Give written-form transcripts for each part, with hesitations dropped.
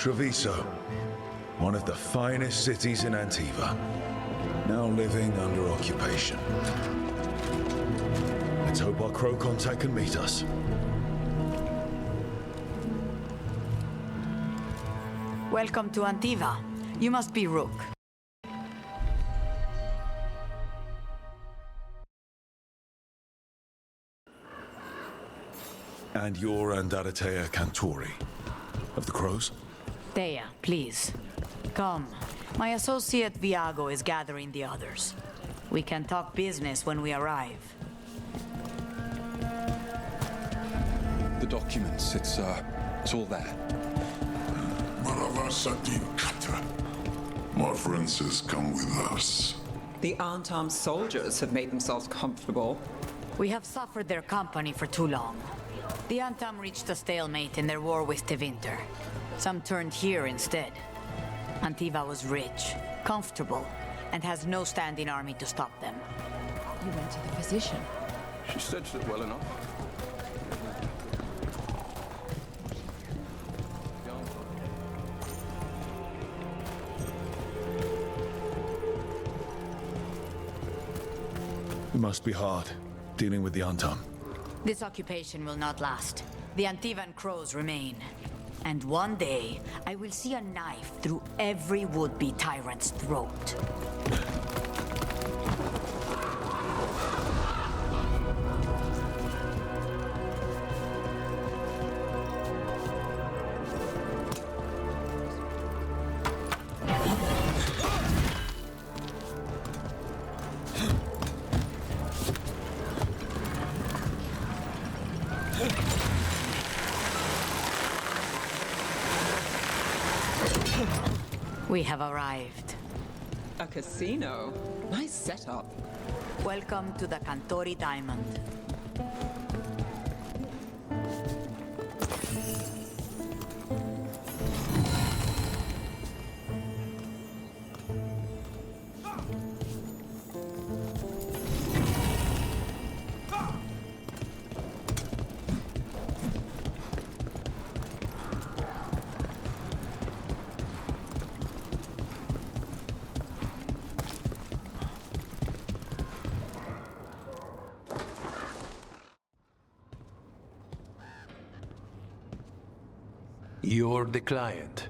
Treviso, one of the finest cities in Antiva, now living under occupation. Let's hope our crow contact can meet us. Welcome to Antiva. You must be Rook. And you're Andaratea Cantori, of the Crows? Thea, please. Come. My associate Viago is gathering the others. We can talk business when we arrive. The documents, it's all there. My friend says come with us. The unarmed soldiers have made themselves comfortable. We have suffered their company for too long. The Antam reached a stalemate in their war with Tevinter. Some turned here instead. Antiva was rich, comfortable, and has no standing army to stop them. You went to the physician. She stitched it well enough. It must be hard, dealing with the Antam. This occupation will not last. The Antivan crows remain. And one day, I will see a knife through every would-be tyrant's throat. We have arrived. A casino? Nice setup. Welcome to the Cantori Diamond. You're the client.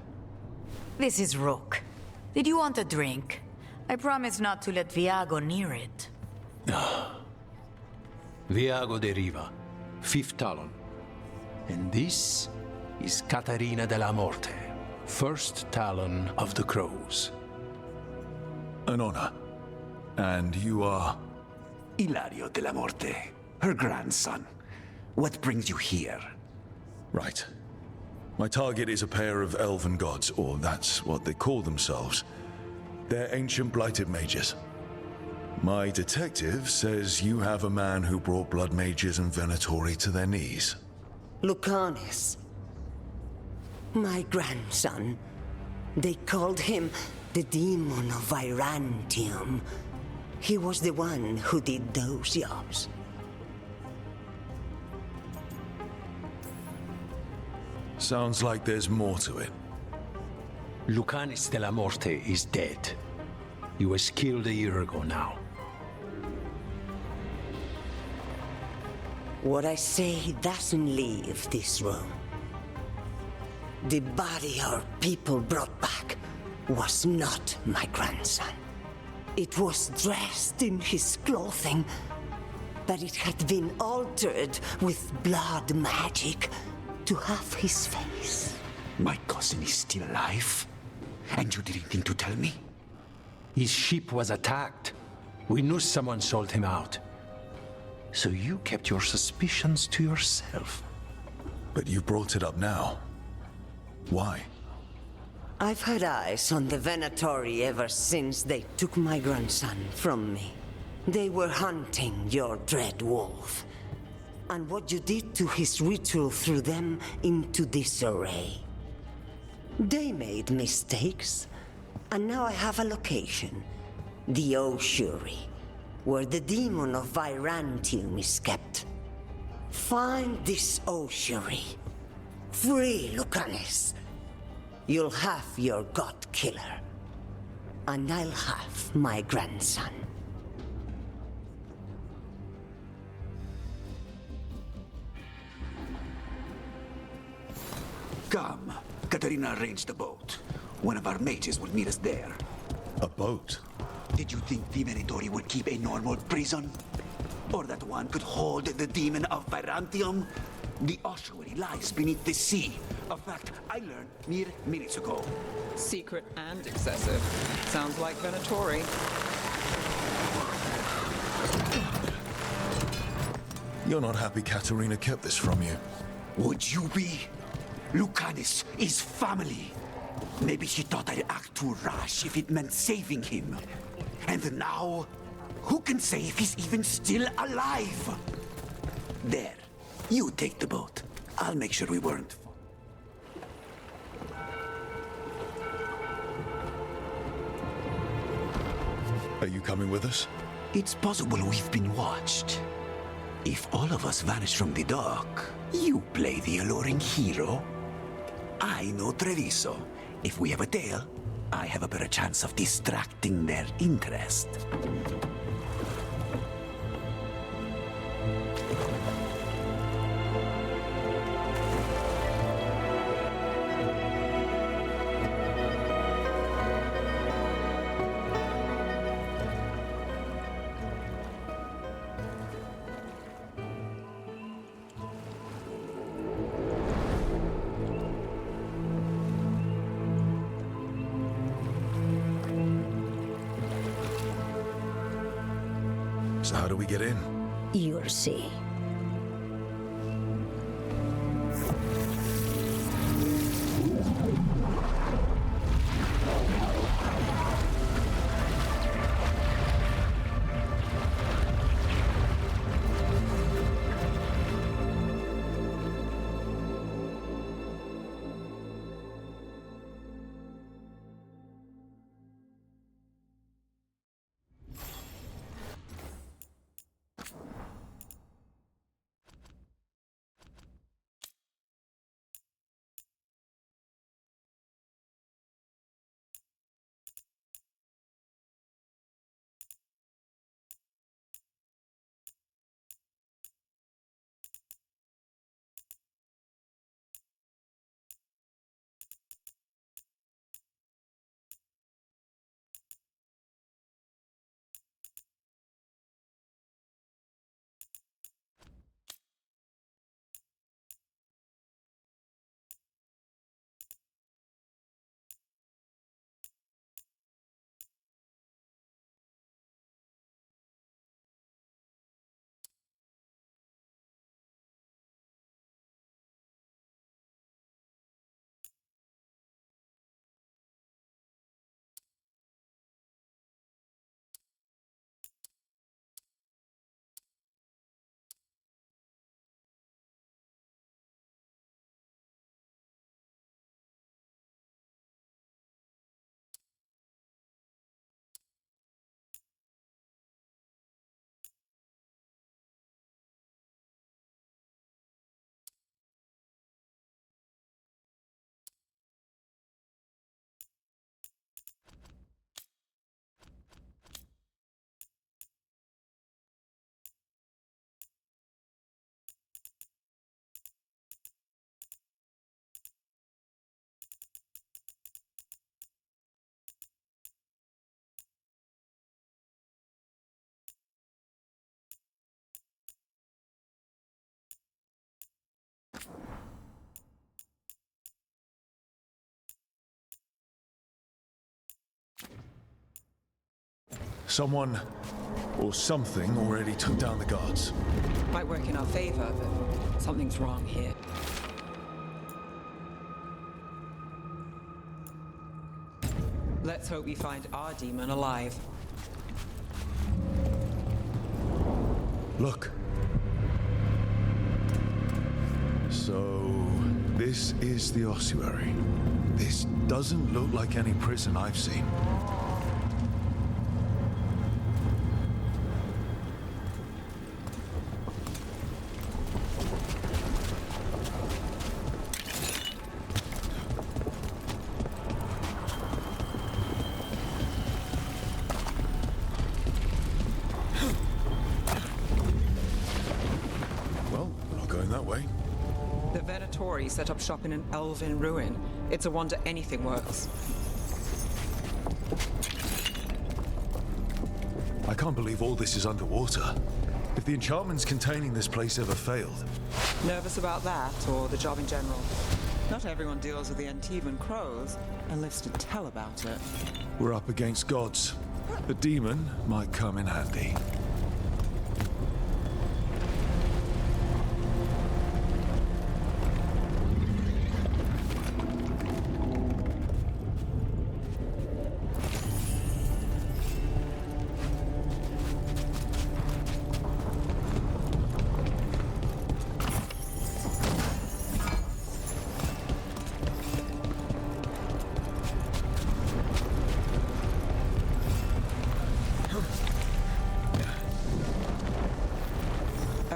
This is Rook. Did you want a drink? I promise not to let Viago near it. Viago de Riva, 5th Talon. And this is Catarina della Morte, 1st Talon of the Crows. An honor. And you are? Ilario della Morte, her grandson. What brings you here? Right. My target is a pair of elven gods, or that's what they call themselves. They're ancient blighted mages. My detective says you have a man who brought blood mages and venatori to their knees. Lucanus. My grandson. They called him the Demon of Virantium. He was the one who did those jobs. Sounds like there's more to it. Lucanis della Morte is dead. He was killed a year ago now. What I say doesn't leave this room. The body our people brought back was not my grandson. It was dressed in his clothing, but it had been altered with blood magic to have his face. My cousin is still alive? And you didn't think to tell me? His ship was attacked. We knew someone sold him out. So you kept your suspicions to yourself. But you brought it up now. Why? I've had eyes on the Venatori ever since they took my grandson from me. They were hunting your dread wolf. And what you did to his ritual threw them into disarray. They made mistakes, and now I have a location. The Ossuary, where the demon of Virantium is kept. Find this Ossuary. Free Lucanus. you'll have your god killer. And I'll have my grandson. Come. Katarina arranged a boat. One of our mages will meet us there. A boat? Did you think the Venatori would keep a normal prison? Or that one could hold the demon of Byzantium? The ossuary lies beneath the sea. A fact I learned mere minutes ago. Secret and excessive. Sounds like Venatori. You're not happy Katerina kept this from you. Would you be? Lucanus is family. Maybe she thought I'd act too rash if it meant saving him. And now, who can say if he's even still alive? There, you take the boat. I'll make sure we weren't. Are you coming with us? It's possible we've been watched. If all of us vanish from the dock, you play the alluring hero. I know Treviso. If we have a tail, I have a better chance of distracting their interest. So how do we get in? You'll see. Someone or something already took down the guards. Might work in our favor, but something's wrong here. Let's hope we find our demon alive. Look. So, this is the ossuary. This doesn't look like any prison I've seen. Venatori set up shop in an elven ruin. It's a wonder anything works. I can't believe all this is underwater. If the enchantments containing this place ever failed. Nervous about that, or the job in general? Not everyone deals with the Antivan crows and lives to tell about it. We're up against gods. A demon might come in handy.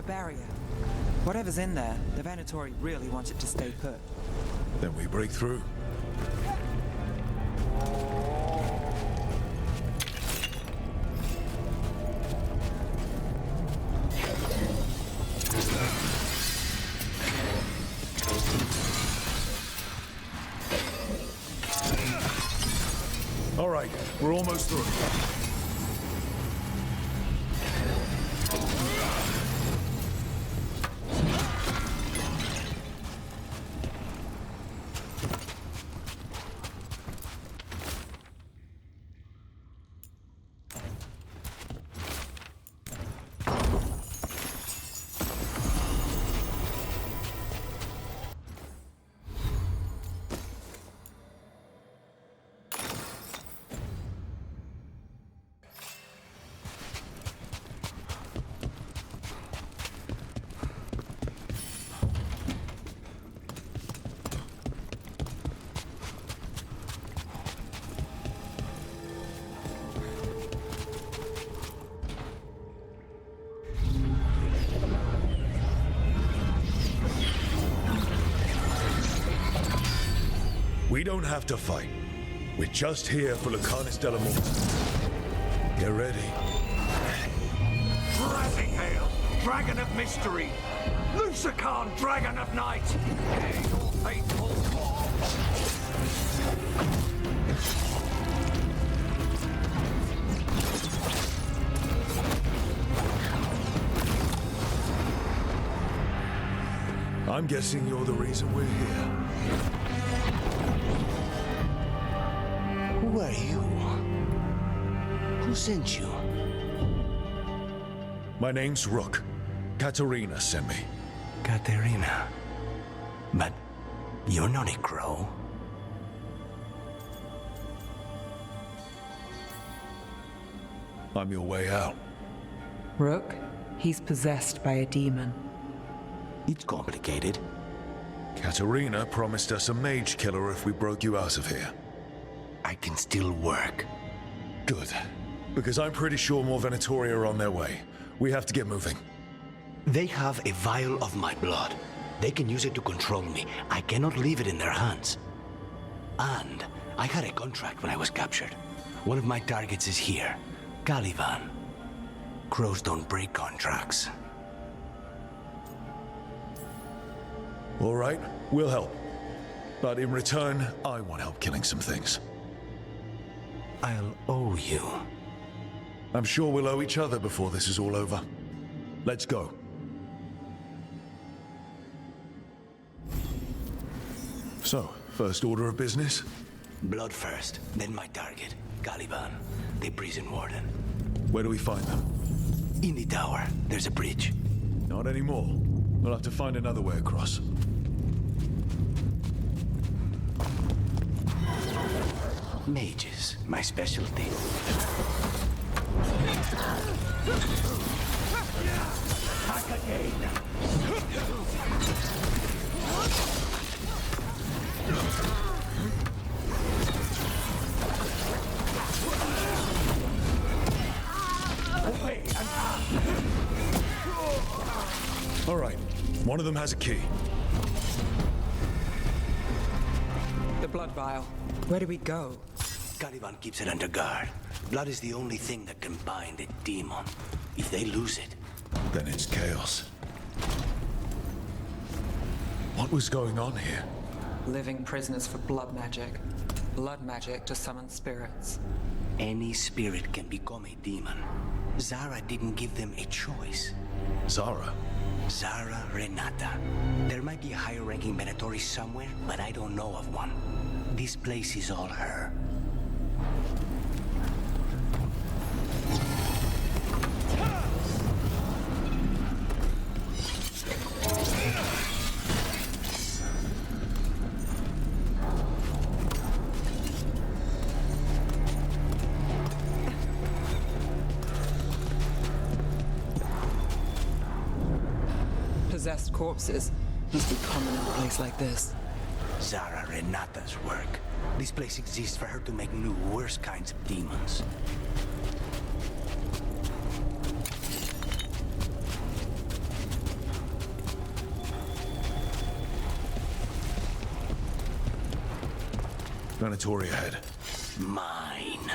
Barrier. Whatever's in there, the Venatori really want it to stay put. Then we break through. All right, we're almost through. We don't have to fight. We're just here for Lucanus de la Morte. Get ready. Rising hail, dragon of mystery! Lucican, dragon of night! Your faithful call! I'm guessing you're the reason we're here. Who are you? Who sent you? My name's Rook. Katerina sent me. Katerina. But you're not a crow. I'm your way out. Rook, he's possessed by a demon. It's complicated. Katerina promised us a mage killer if we broke you out of here. I can still work. Good. Because I'm pretty sure more Venatori are on their way. We have to get moving. They have a vial of my blood. They can use it to control me. I cannot leave it in their hands. And I had a contract when I was captured. One of my targets is here, Caliban. Crows don't break contracts. All right, we'll help. But in return, I want help killing some things. I'll owe you. I'm sure we'll owe each other before this is all over. Let's go. So, first order of business? Blood first, then my target, Caliban, the prison warden. Where do we find them? In the tower, there's a bridge. Not anymore. We'll have to find another way across. Mages, my specialty. Back again. All right, one of them has a key. The blood vial. Where do we go? Caliban keeps it under guard. Blood is the only thing that can bind a demon. If they lose it... Then it's chaos. What was going on here? Living prisoners for blood magic. Blood magic to summon spirits. Any spirit can become a demon. Zara didn't give them a choice. Zara? Zara Renata. There might be a higher-ranking Venatori somewhere, but I don't know of one. This place is all her. Possessed corpses must be common in a place like this. Zara Renata's work. This place exists for her to make new, worse kinds of demons. Venatori ahead. Mine.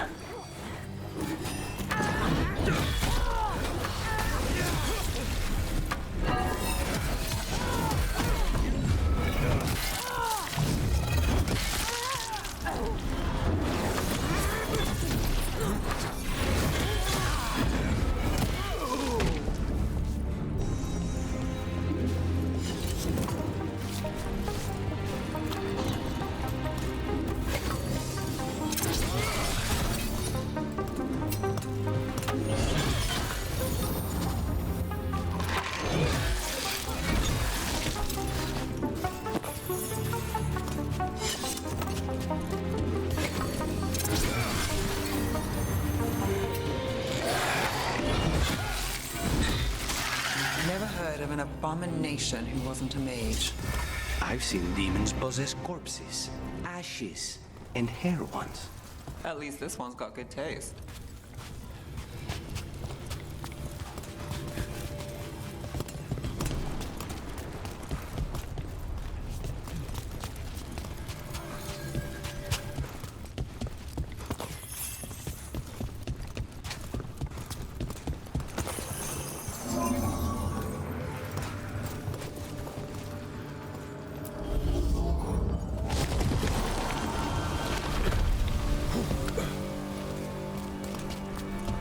Never heard of an abomination who wasn't a mage. I've seen demons possess corpses, ashes, and hair ones. At least this one's got good taste.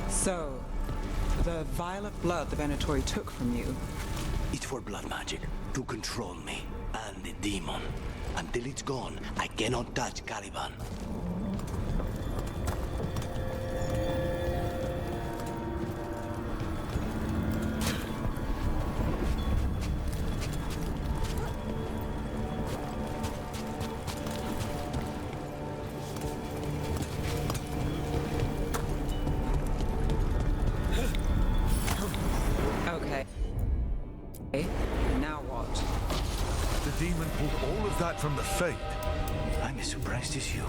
So, the vial of blood the Venatori took from you, It's for blood magic, to control me, and the demon. Until it's gone, I cannot touch Caliban. okay. Now what? The demon pulled all of that from the Fate. I'm as surprised as you.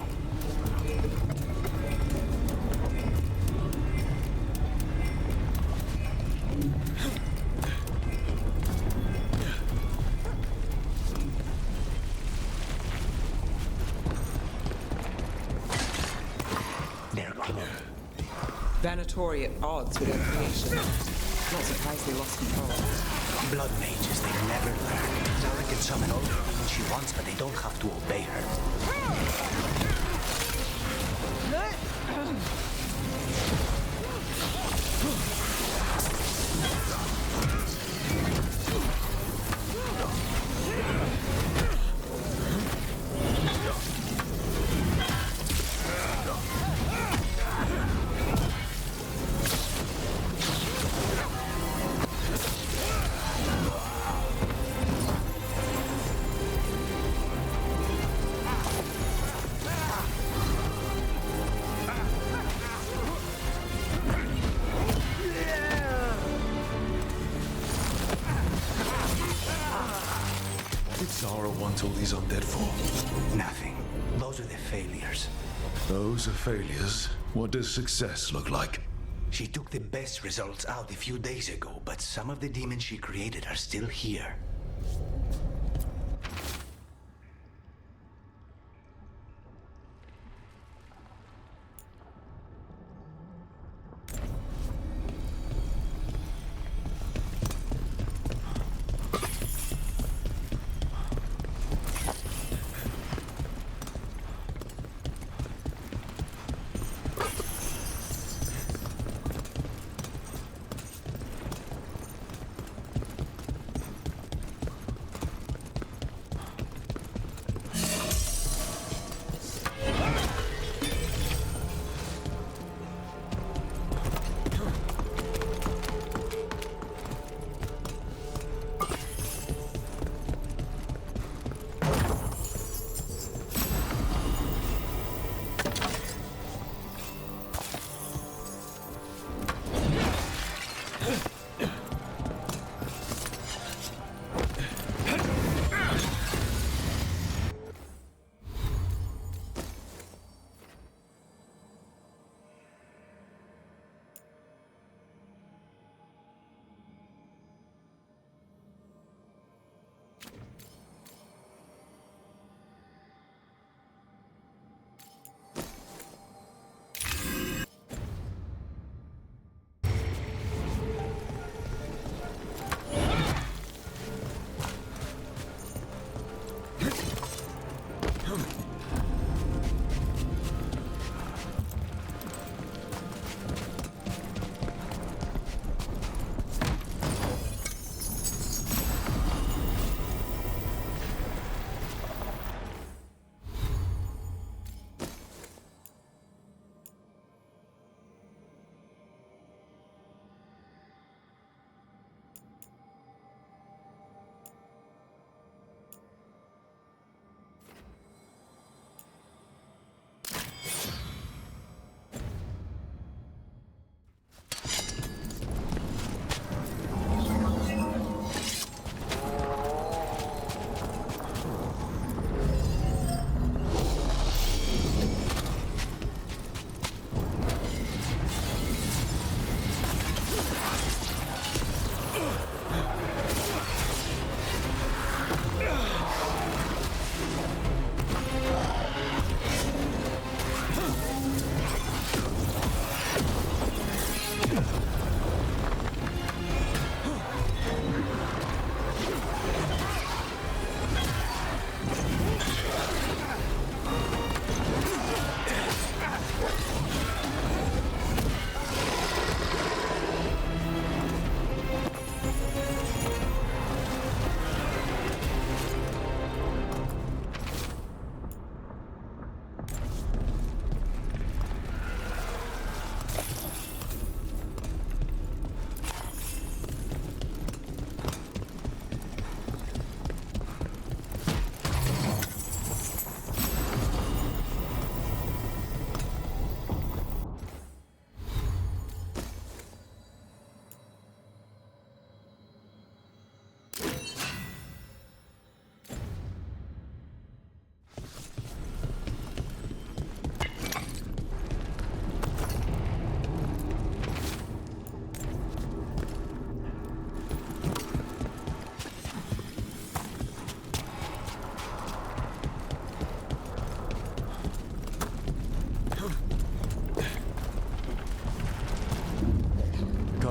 They're close. Venatori at odds with their creation. Not surprised they lost control. Blood mages, they never learn. Zara can summon all the demons she wants, but they don't have to obey her. Did Zara want all these undead for? Nothing. Those are the failures. Those are failures. What does success look like? She took the best results out a few days ago, but some of the demons she created are still here.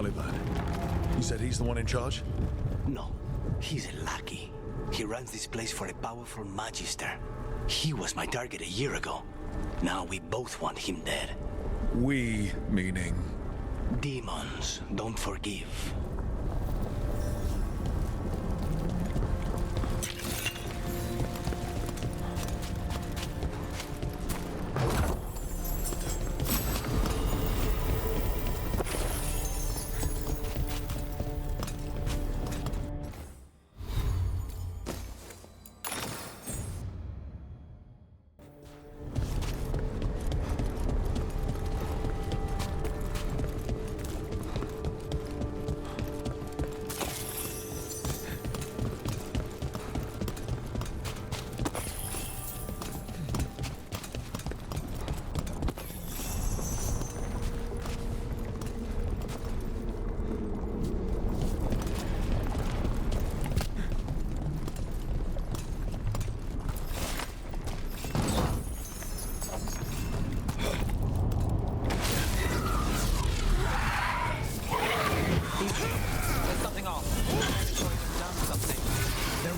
Taliban. You said he's the one in charge? No, he's a lackey. He runs this place for a powerful magister. He was my target a year ago. Now we both want him dead. We, meaning? Demons don't forgive.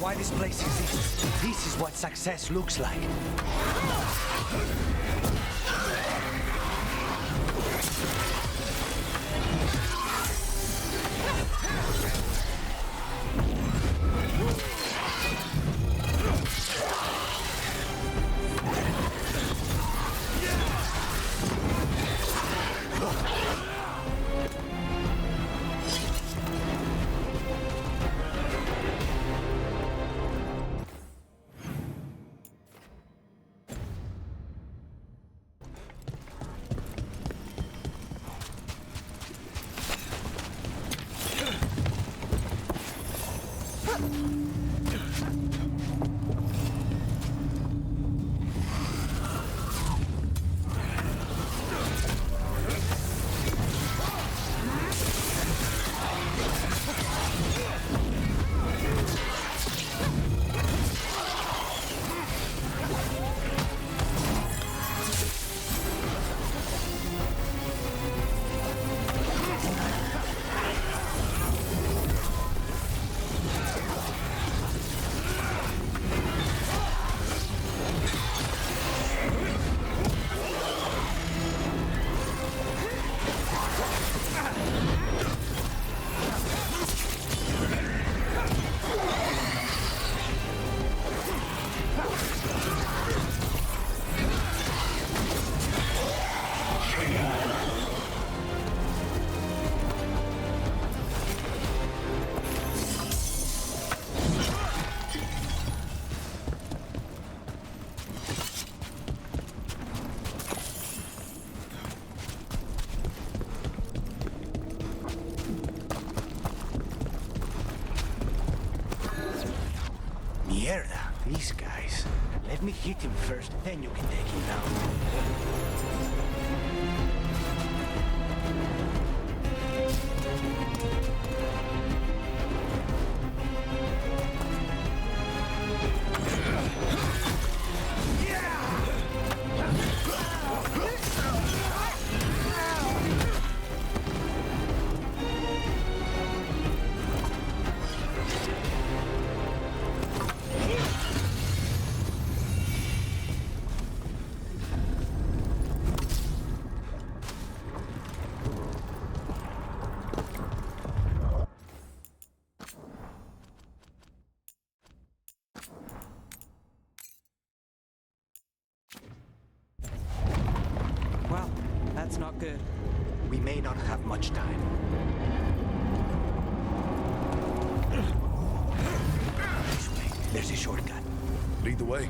Why this place exists. This is what success looks like. Mierda, these guys. Let me hit him first, then you can take him down. Well, that's not good. We may not have much time. This way. There's a shortcut. Lead the way.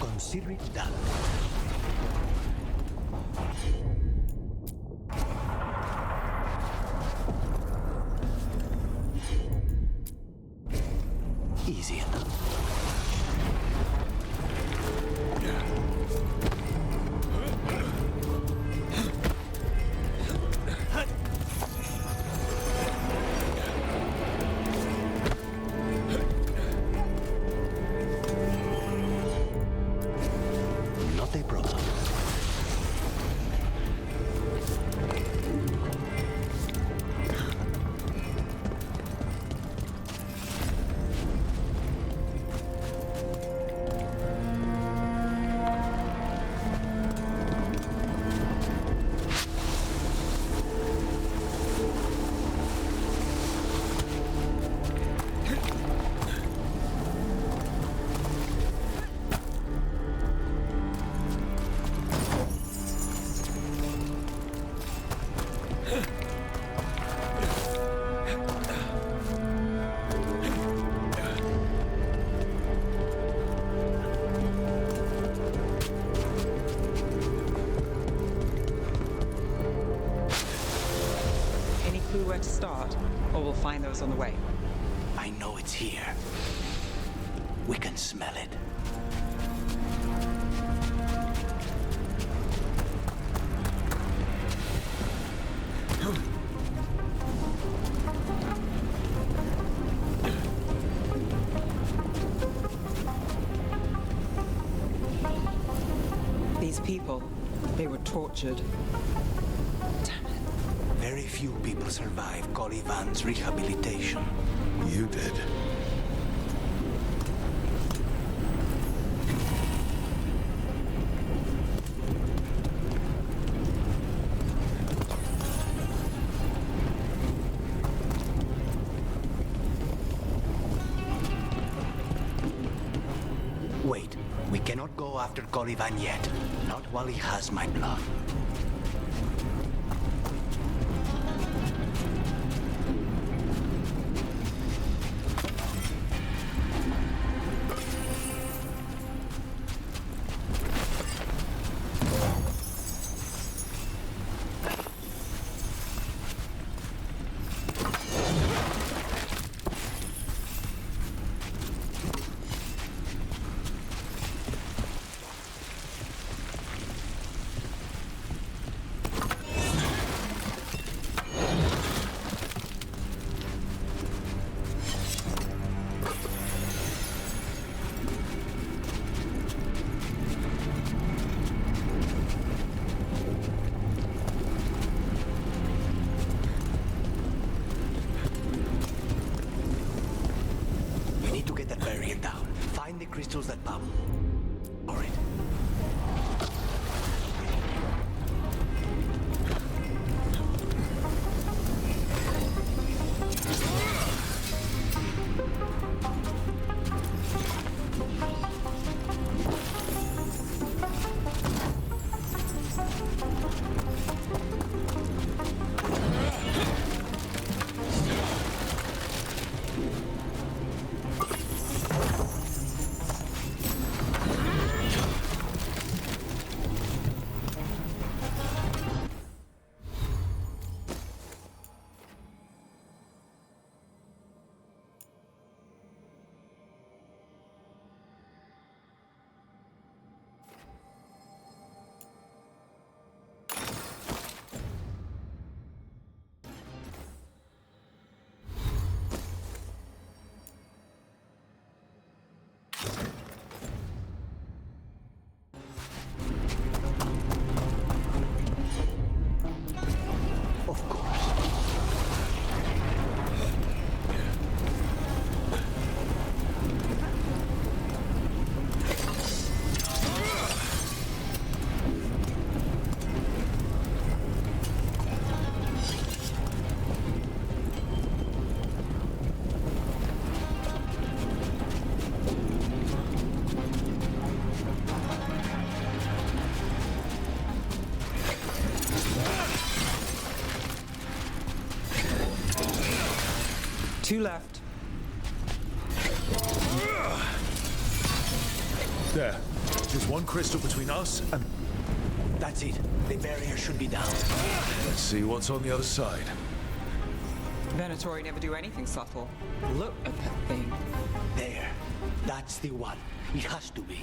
Consider it done. Easy enough. where to start, or we'll find those on the way. I know it's here. We can smell it. These people, they were tortured. Very few people survive Colivan's rehabilitation. You did. Wait, we cannot go after Colivan yet. Not while he has my blood. Crystals that pop. All right. Two left. There. Just one crystal between us and... That's it. The barrier should be down. Let's see what's on the other side. Venatori never do anything subtle. Look at that thing. There. That's the one. It has to be.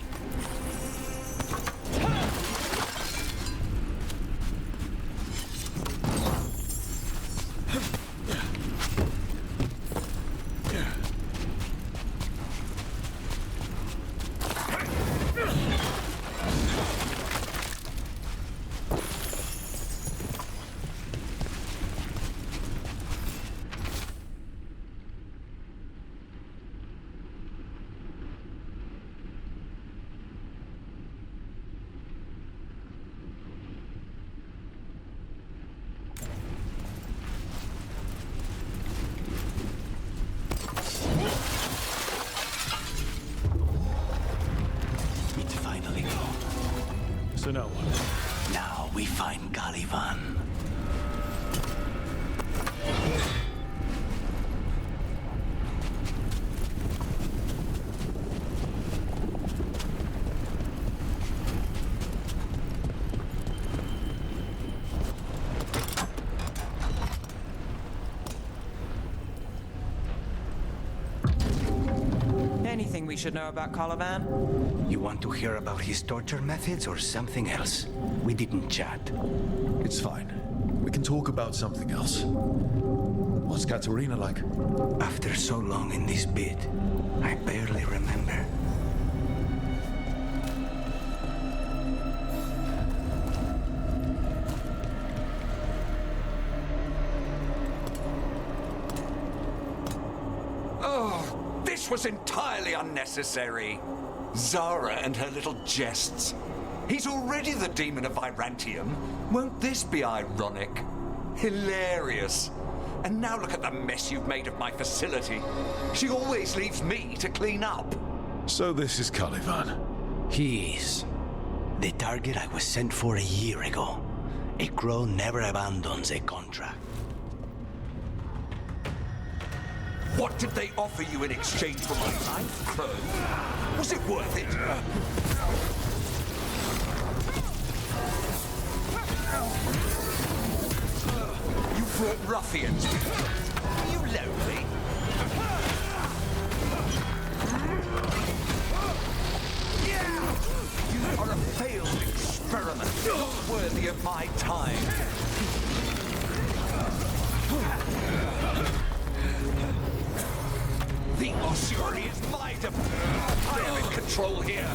So now what? Now we find Caliban. should know about Caliban? You want to hear about his torture methods or something else? We didn't chat. It's fine. We can talk about something else. What's Katerina like? After so long in this bit, I barely remember. This was entirely unnecessary. Zara and her little jests. He's already the demon of Virantium. Won't this be ironic? Hilarious. And now look at the mess you've made of my facility. She always leaves me to clean up. So this is Caliban. He is. The target I was sent for a year ago. A crow never abandons a contract. What did they offer you in exchange for my life, Crow? Was it worth it? You brought ruffians. Are you lonely? You are a failed experiment, not worthy of my time. The ossuary is my I am in control here.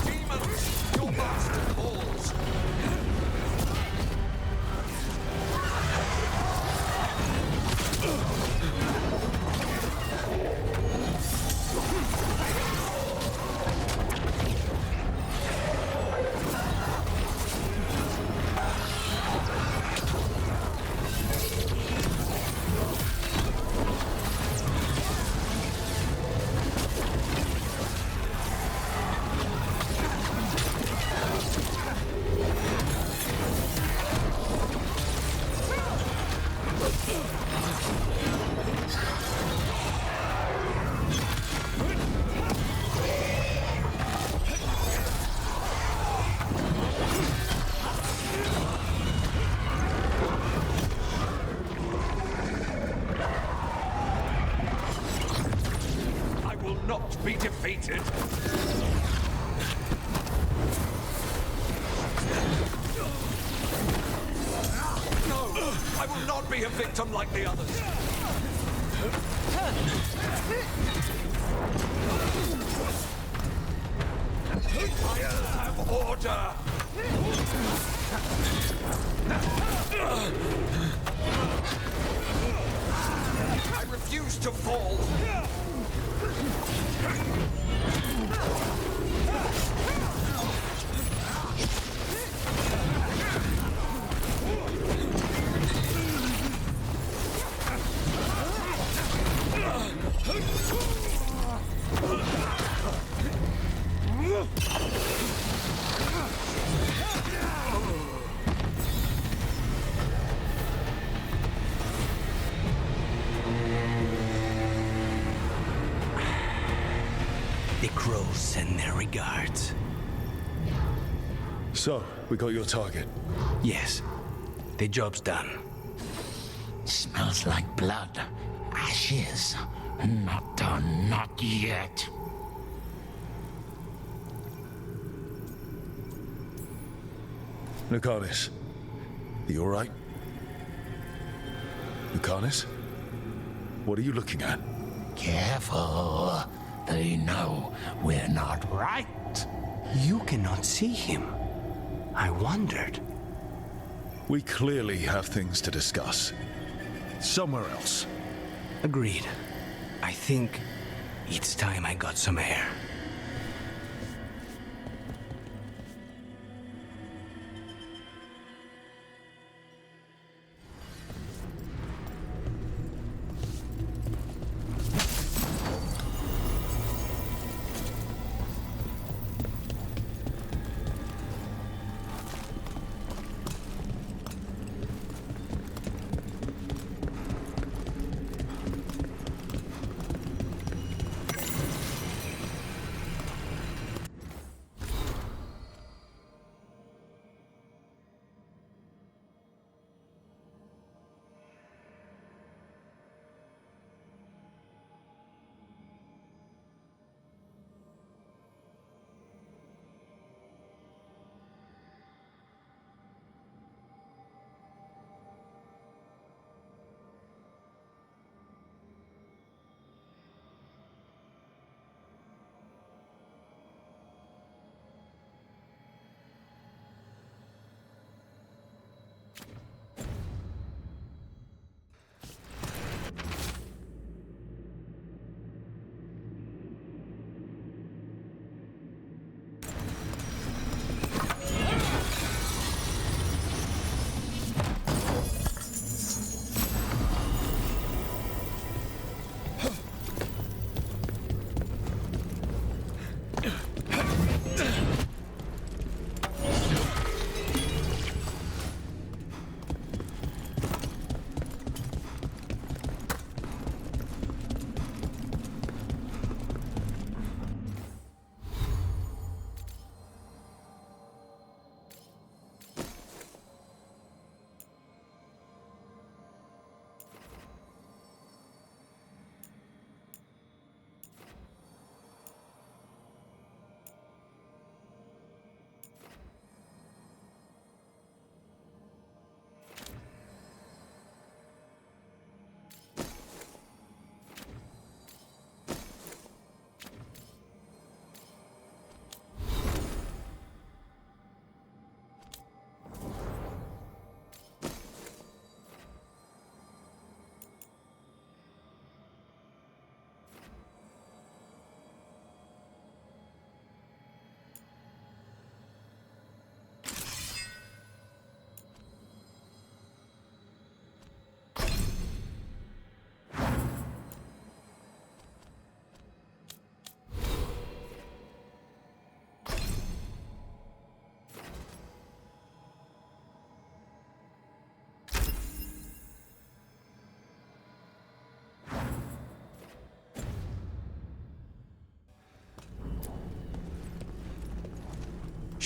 Demons, your master calls. Not be defeated. No, I will not be a victim like the others. I have order. I refuse to fall. The crows send their regards. So, we got your target. Yes. The job's done. Smells like blood. Ashes. Not done, not yet. Lucanus, you all right? Lucanus? What are you looking at? Careful. They know we're not right. You cannot see him. I wondered. We clearly have things to discuss. Somewhere else. Agreed. I think it's time I got some air.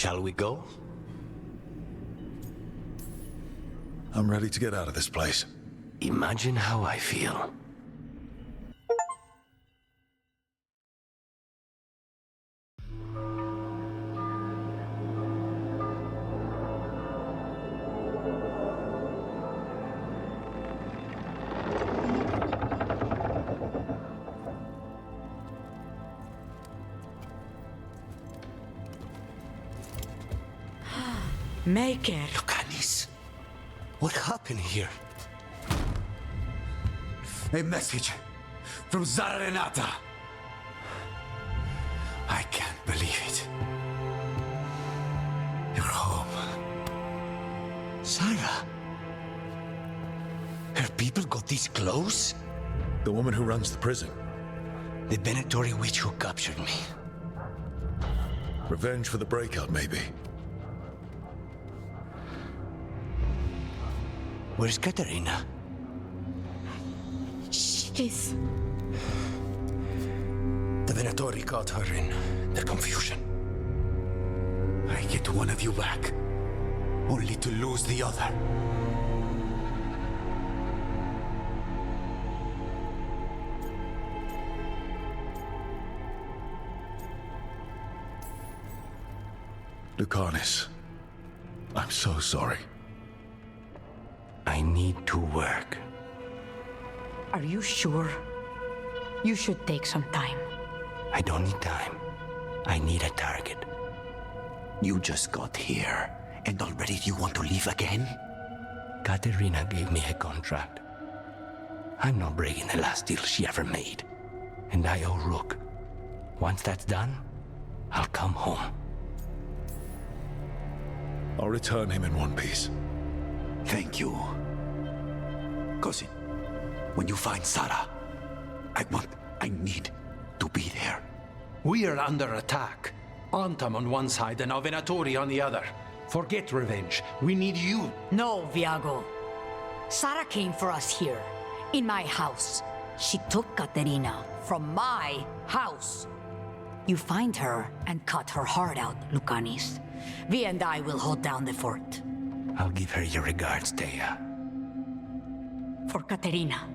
Shall we go? I'm ready to get out of this place. Imagine how I feel. Maker. Lucanis, what happened here? A message from Zara Renata. I can't believe it. You're home. Sarah? Her people got this close? The woman who runs the prison. The Venatori witch who captured me. Revenge for the breakout, maybe. Where's Katerina? She's... The Venatori caught her in their confusion. I get one of you back, only to lose the other. Lucanis, I'm so sorry. I need to work. Are you sure? You should take some time. I don't need time. I need a target. You just got here, and already you want to leave again? Katerina gave me a contract. I'm not breaking the last deal she ever made. And I owe Rook. Once that's done, I'll come home. I'll return him in one piece. Thank you. Cousin, when you find Sarah, I need to be there. We are under attack. Antam on one side and our Venatori on the other. Forget revenge. We need you. No, Viago. Sarah came for us here, in my house. She took Katerina from my house. You find her and cut her heart out, Lucanis. Vi and I will hold down the fort. I'll give her your regards, Thea. For Katerina.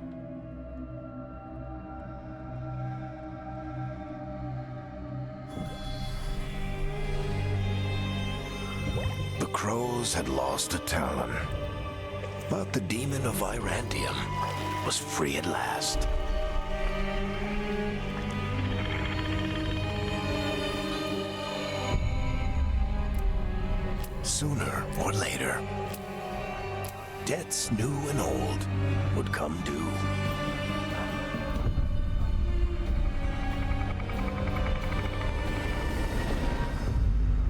The crows had lost a talon, but the demon of Irantium was free at last. Sooner or later, debts new and old would come due.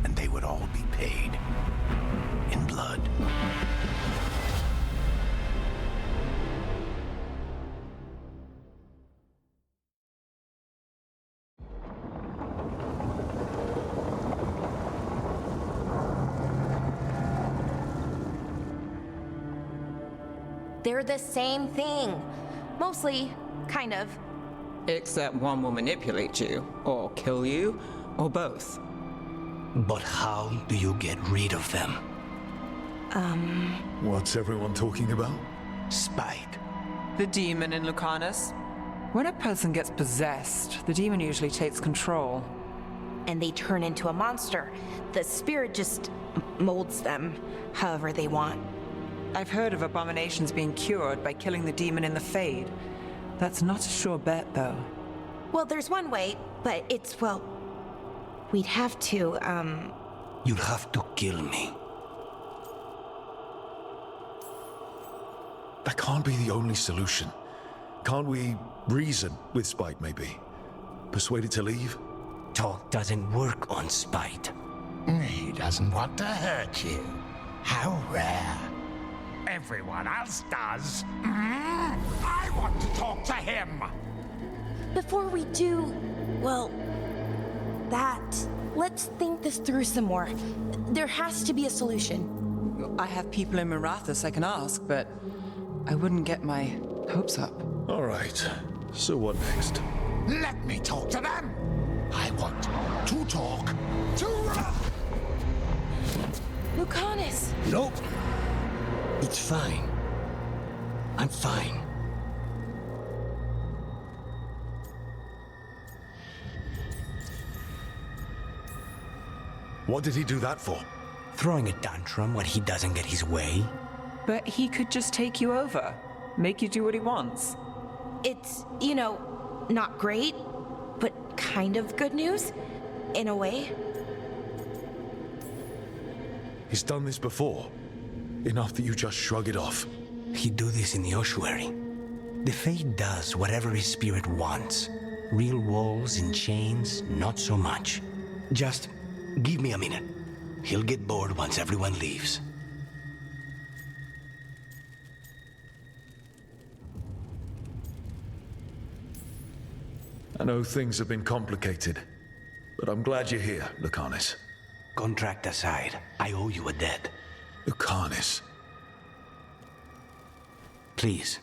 And they would all be paid in blood. They're the same thing. Mostly, kind of. Except one will manipulate you, or kill you, or both. But how do you get rid of them? What's everyone talking about? Spite. The demon in Lucanus? When a person gets possessed, the demon usually takes control. And they turn into a monster. The spirit just molds them however they want. I've heard of abominations being cured by killing the demon in the Fade. That's not a sure bet, though. Well, there's one way, but it's, well, we'd have to, You'll have to kill me. That can't be the only solution. Can't we reason with Spite, maybe? Persuade it to leave? Talk doesn't work on spite. He doesn't want to hurt you. How rare. Everyone else does. I want to talk to him. before we do, well, that, let's think this through some more. There has to be a solution. I have people in Marathas I can ask, but I wouldn't get my hopes up. All right. So what next? Let me talk to them. I want to talk to... Lucanus! Nope. It's fine. I'm fine. What did he do that for? Throwing a tantrum when he doesn't get his way? But he could just take you over, make you do what he wants. It's, you know, not great, but kind of good news, in a way. He's done this before. Enough that you just shrug it off. He'd do this in the ossuary. The Fade does whatever his spirit wants. Real walls and chains, not so much. Just give me a minute. He'll get bored once everyone leaves. I know things have been complicated, but I'm glad you're here, Lucanus. Contract aside, I owe you a debt. Lucanus. Please.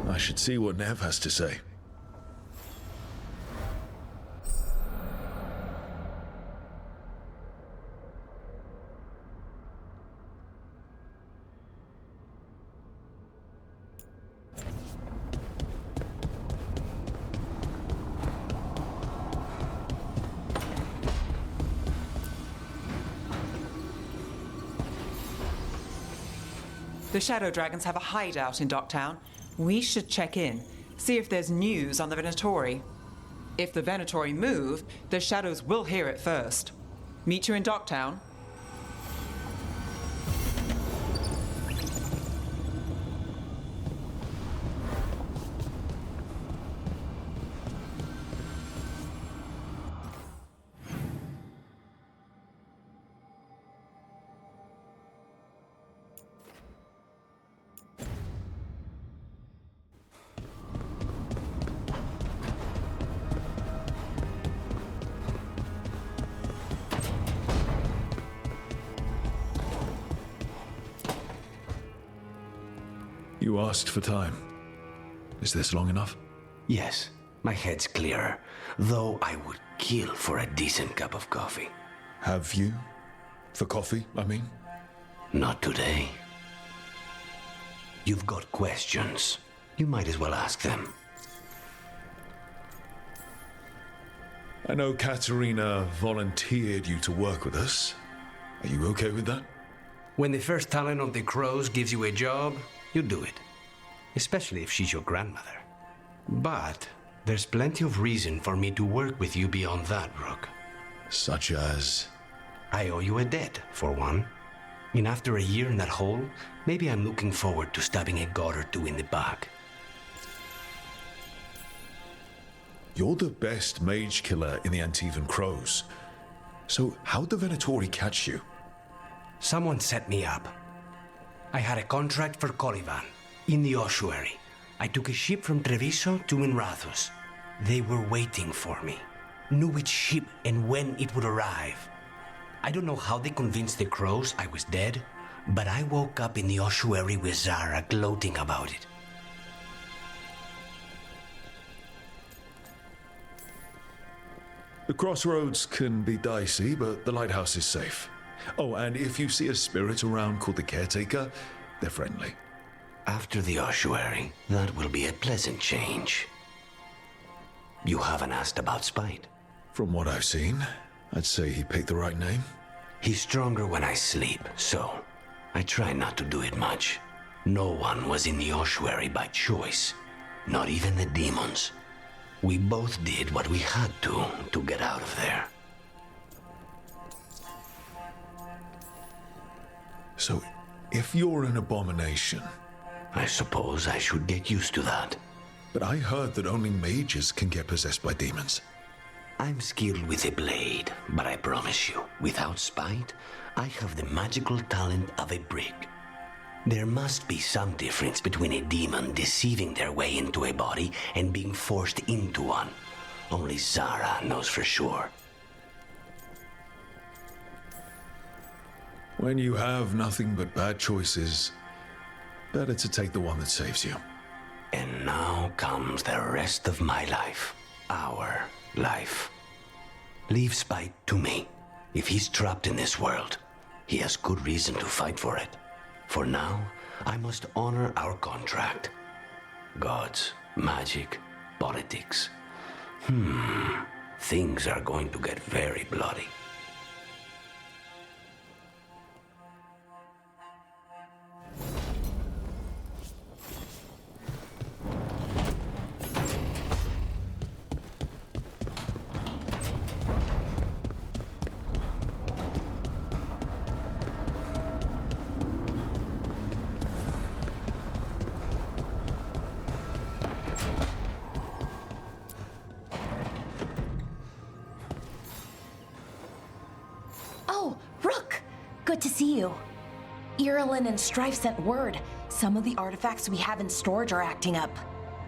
I should see what Nev has to say. The Shadow Dragons have a hideout in Docktown. We should check in, see if there's news on the Venatori. If the Venatori move, the Shadows will hear it first. Meet you in Docktown. You asked for time. Is this long enough? Yes, my head's clearer, though I would kill for a decent cup of coffee. Have you? For coffee, I mean? Not today. You've got questions. You might as well ask them. I know Katerina volunteered you to work with us. Are you okay with that? When the first talent of the Crows gives you a job, you do it. Especially if she's your grandmother. But there's plenty of reason for me to work with you beyond that, Rook. Such as? I owe you a debt, for one. And after a year in that hole, maybe I'm looking forward to stabbing a god or two in the back. You're the best mage killer in the Antivan Crows. So how'd the Venatori catch you? Someone set me up. I had a contract for Colivan, in the ossuary. I took a ship from Treviso to Minrathus. They were waiting for me. Knew which ship and when it would arrive. I don't know how they convinced the Crows I was dead, but I woke up in the ossuary with Zara gloating about it. The crossroads can be dicey, but the lighthouse is safe. Oh, and if you see a spirit around called the Caretaker, they're friendly. After the ossuary, that will be a pleasant change. You haven't asked about Spite. From what I've seen, I'd say he picked the right name. He's stronger when I sleep, so I try not to do it much. No one was in the ossuary by choice, not even the demons. We both did what we had to get out of there. So, if you're an abomination... I suppose I should get used to that. But I heard that only mages can get possessed by demons. I'm skilled with a blade, but I promise you, without Spite, I have the magical talent of a brick. There must be some difference between a demon deceiving their way into a body and being forced into one. Only Zara knows for sure. When you have nothing but bad choices, better to take the one that saves you. And now comes the rest of my life. Our life. Leave Spite to me. If he's trapped in this world, he has good reason to fight for it. For now, I must honor our contract. Gods, magic, politics. Things are going to get very bloody. Oh, Rook! Good to see you. Irilyn and Strife sent word. Some of the artifacts we have in storage are acting up.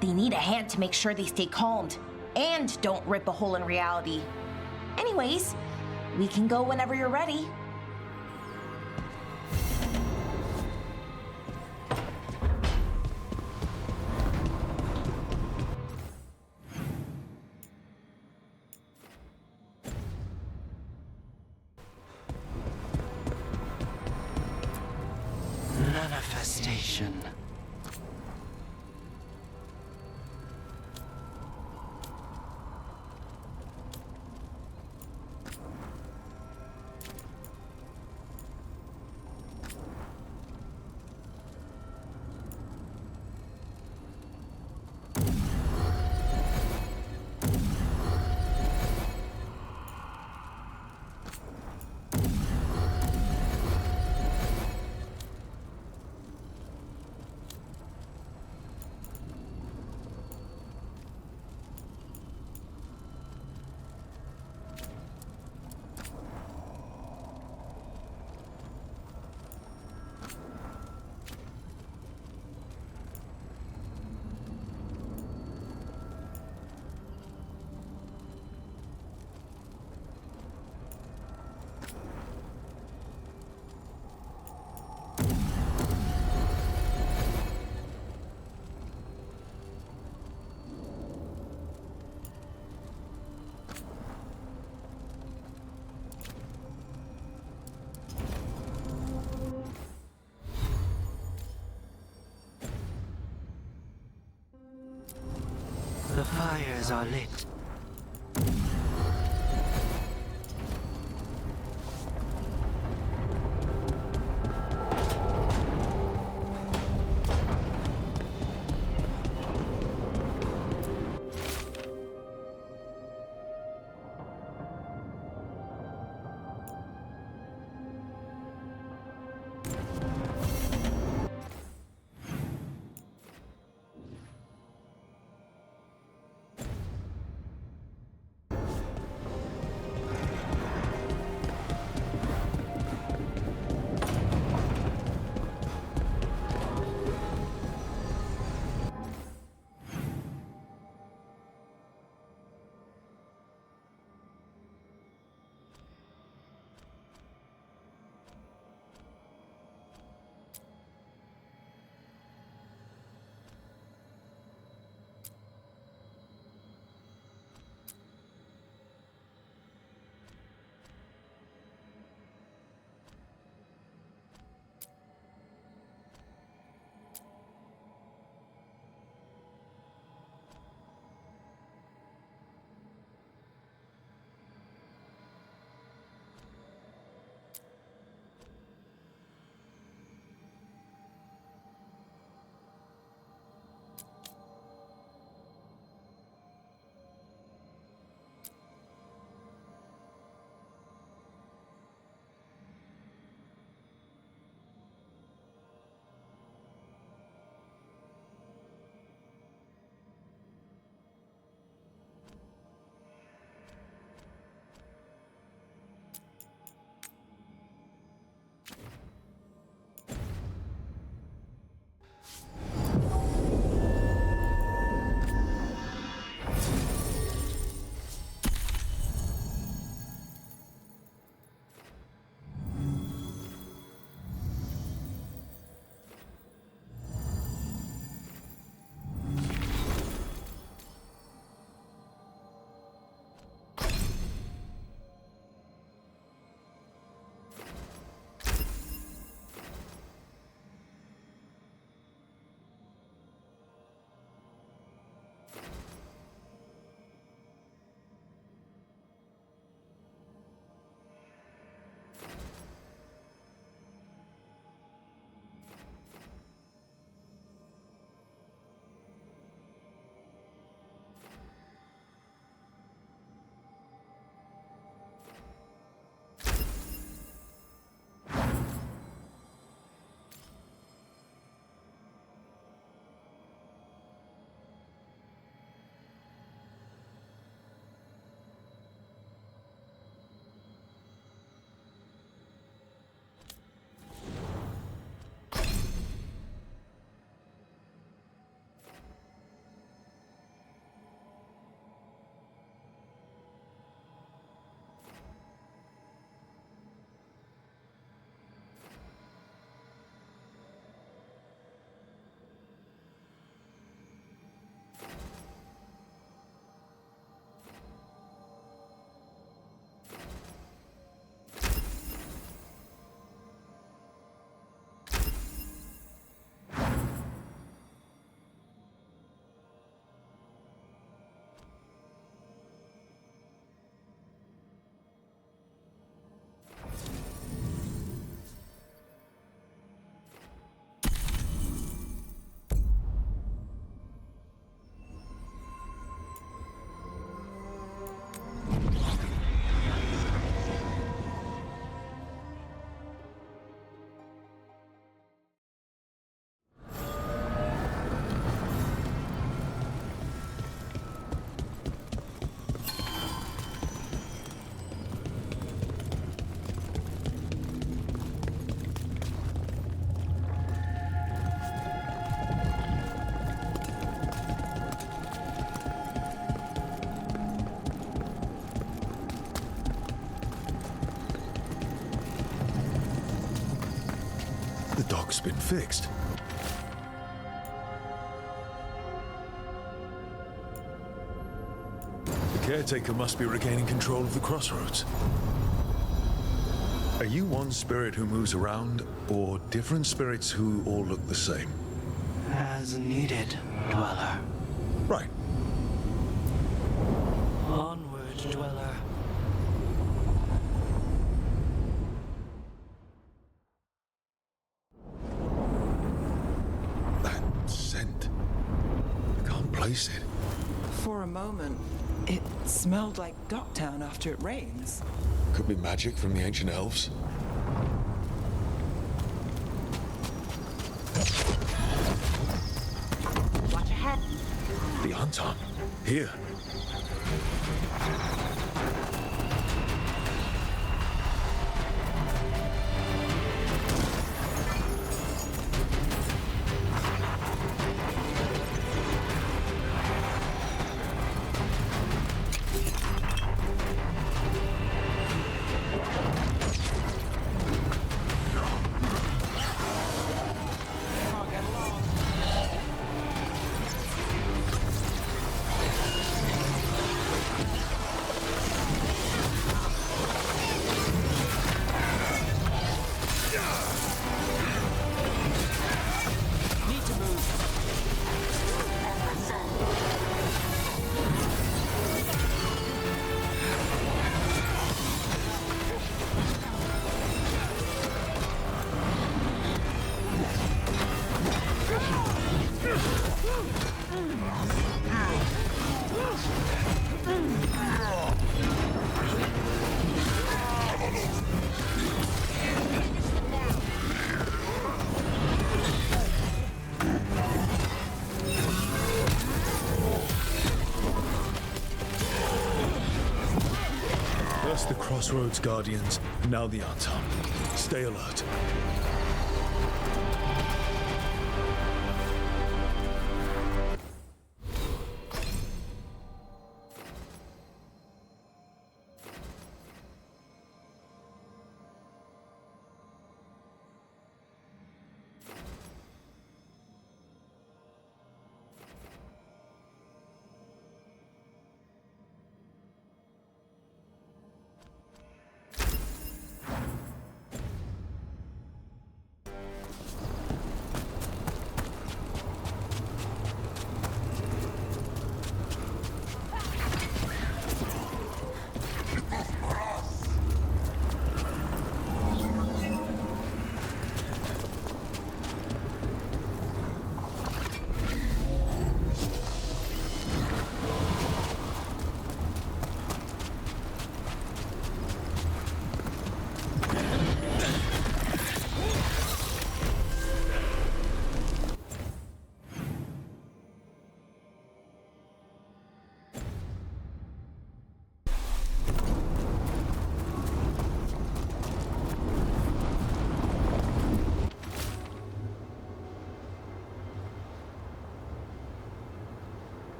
They need a hand to make sure they stay calmed, and don't rip a hole in reality. Anyways, we can go whenever you're ready. Manifestation. The fires are lit. dock's been fixed. The caretaker must be regaining control of the crossroads. Are you one spirit who moves around, or different spirits who all look the same? As needed, Dweller. Right. Onward, Dweller. That scent. I can't place it. For a moment, it smelled like Docktown after it rains. Could be magic from the ancient elves. Watch ahead. The Anton. Here. First the Crossroads Guardians, now the Anton. Stay alert.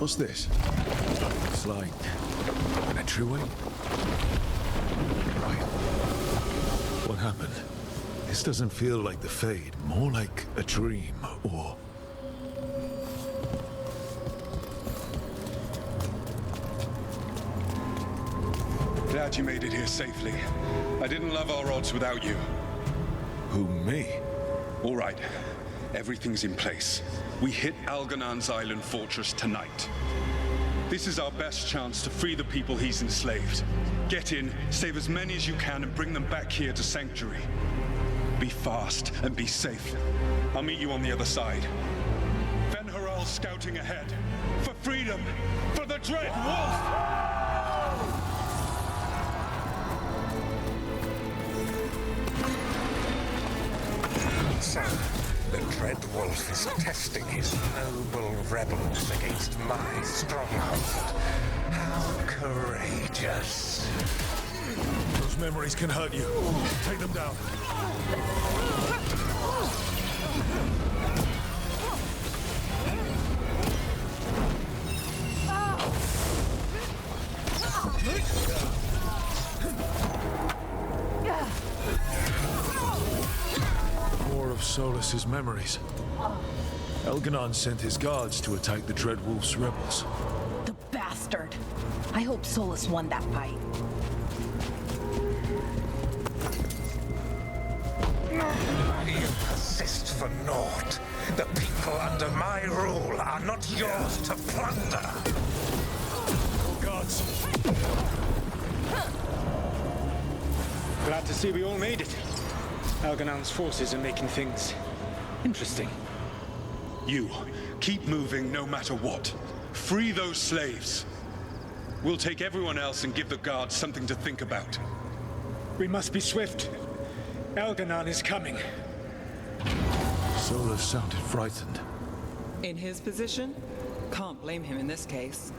What's this? It's like an entryway? Right. What happened? This doesn't feel like the Fade, more like a dream, or... Glad you made it here safely. I didn't love our odds without you. Who, me? All right. Everything's in place. We hit Algernon's island fortress tonight. This is our best chance to free the people he's enslaved. Get in, save as many as you can, and bring them back here to Sanctuary. Be fast and be safe. I'll meet you on the other side. Fen-Haral scouting ahead. For freedom! For the Dread Wolf! So, the Dread Wolf is testing his noble rebels against my stronghold. How courageous. Those memories can hurt you. Take them down. More of Solus's memories. Elganon sent his guards to attack the Dread Wolf's rebels. The bastard. I hope Solus won that fight. You persist for naught. The people under my rule are not yours to plunder. Oh, gods. Glad to see we all made it. Algernon's forces are making things interesting. You, keep moving no matter what. Free those slaves. We'll take everyone else and give the guards something to think about. We must be swift. Algernon is coming. Solus sounded frightened. In his position, can't blame him in this case.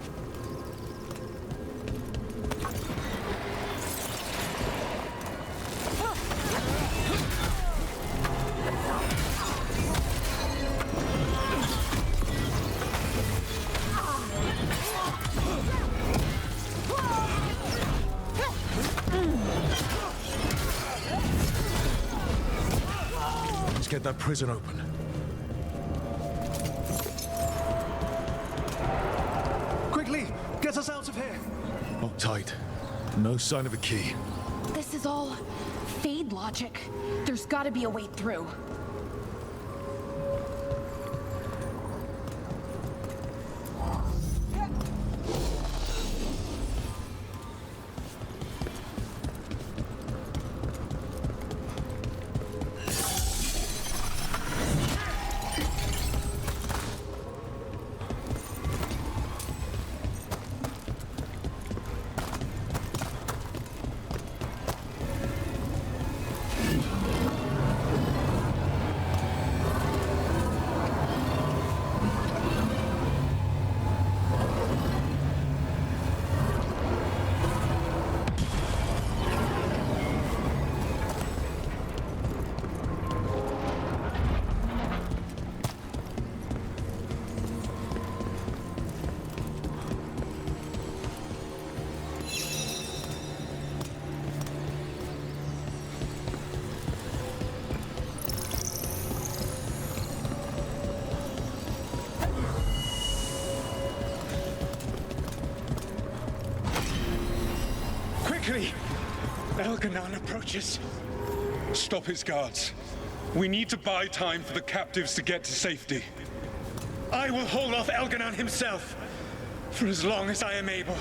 Let's get that prison open. Quickly, get us out of here! Hold tight. No sign of a key. This is all Fade logic. There's gotta be a way through. Elganon approaches. Stop his guards. We need to buy time for the captives to get to safety. I will hold off Elganon himself for as long as I am able.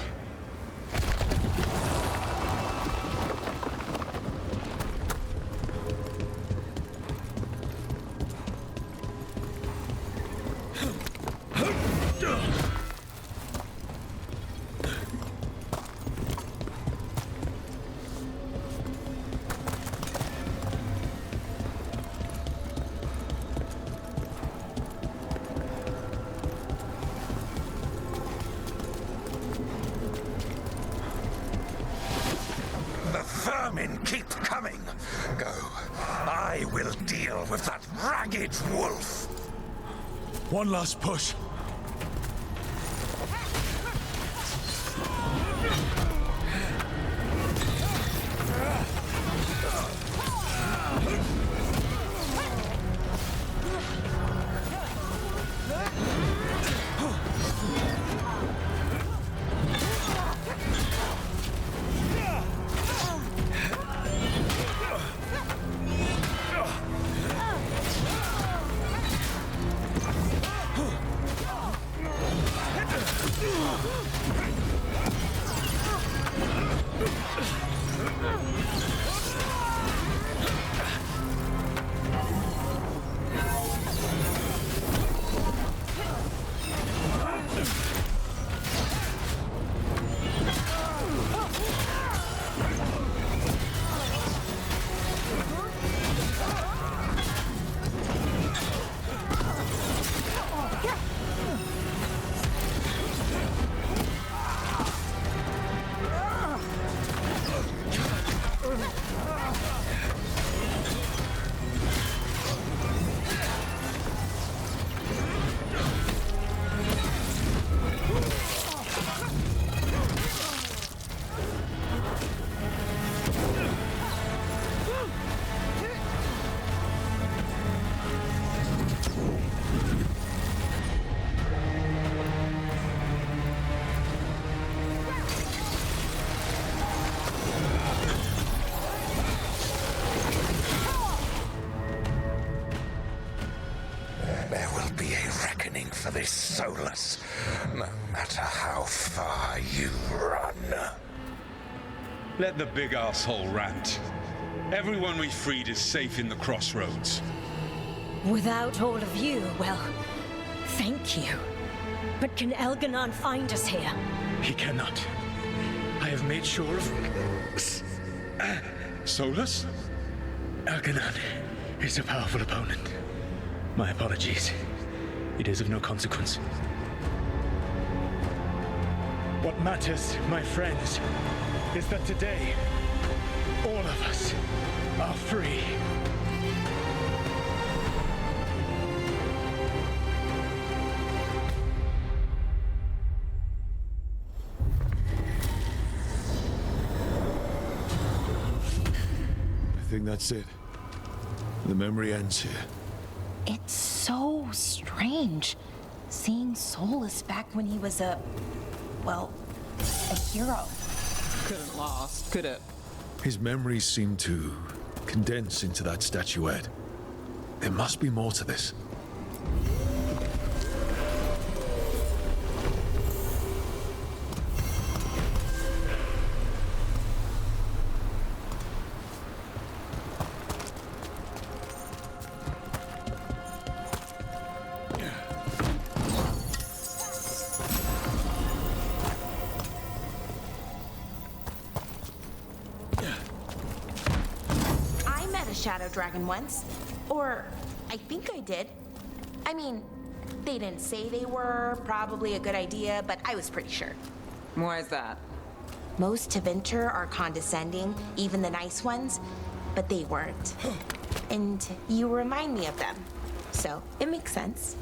Keep coming. Go. I will deal with that ragged wolf. One last push. There will be a reckoning for this Solus, no matter how far you run. Let the big asshole rant. Everyone we freed is safe in the crossroads. Without all of you, well, thank you. But can Elganon find us here? He cannot. I have made sure of... Solus? Elganon is a powerful opponent. My apologies. It is of no consequence. What matters, my friends, is that today, all of us are free. I think that's it. The memory ends here. It's so strange seeing Solus back when he was a hero. Couldn't last, could it? His memories seem to condense into that statuette. There must be more to this. Shadow dragon once. Or I think I did. I mean, they didn't say they were probably a good idea, but I was pretty sure. Why is that? Most Tevinter are condescending, even the nice ones, but they weren't. And you remind me of them. So it makes sense.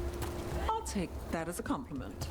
I'll take that as a compliment.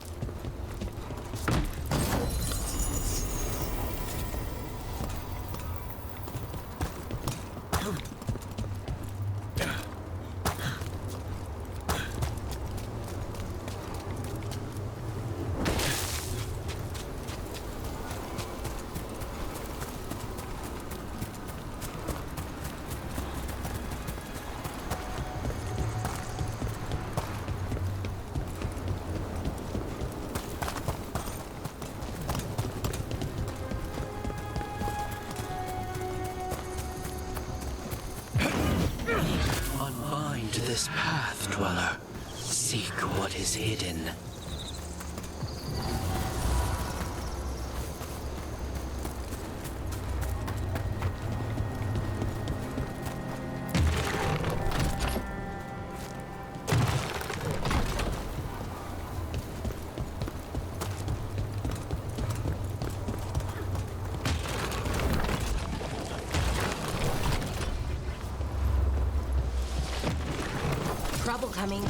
Unbind this path, Dweller. Seek what is hidden. Trouble coming.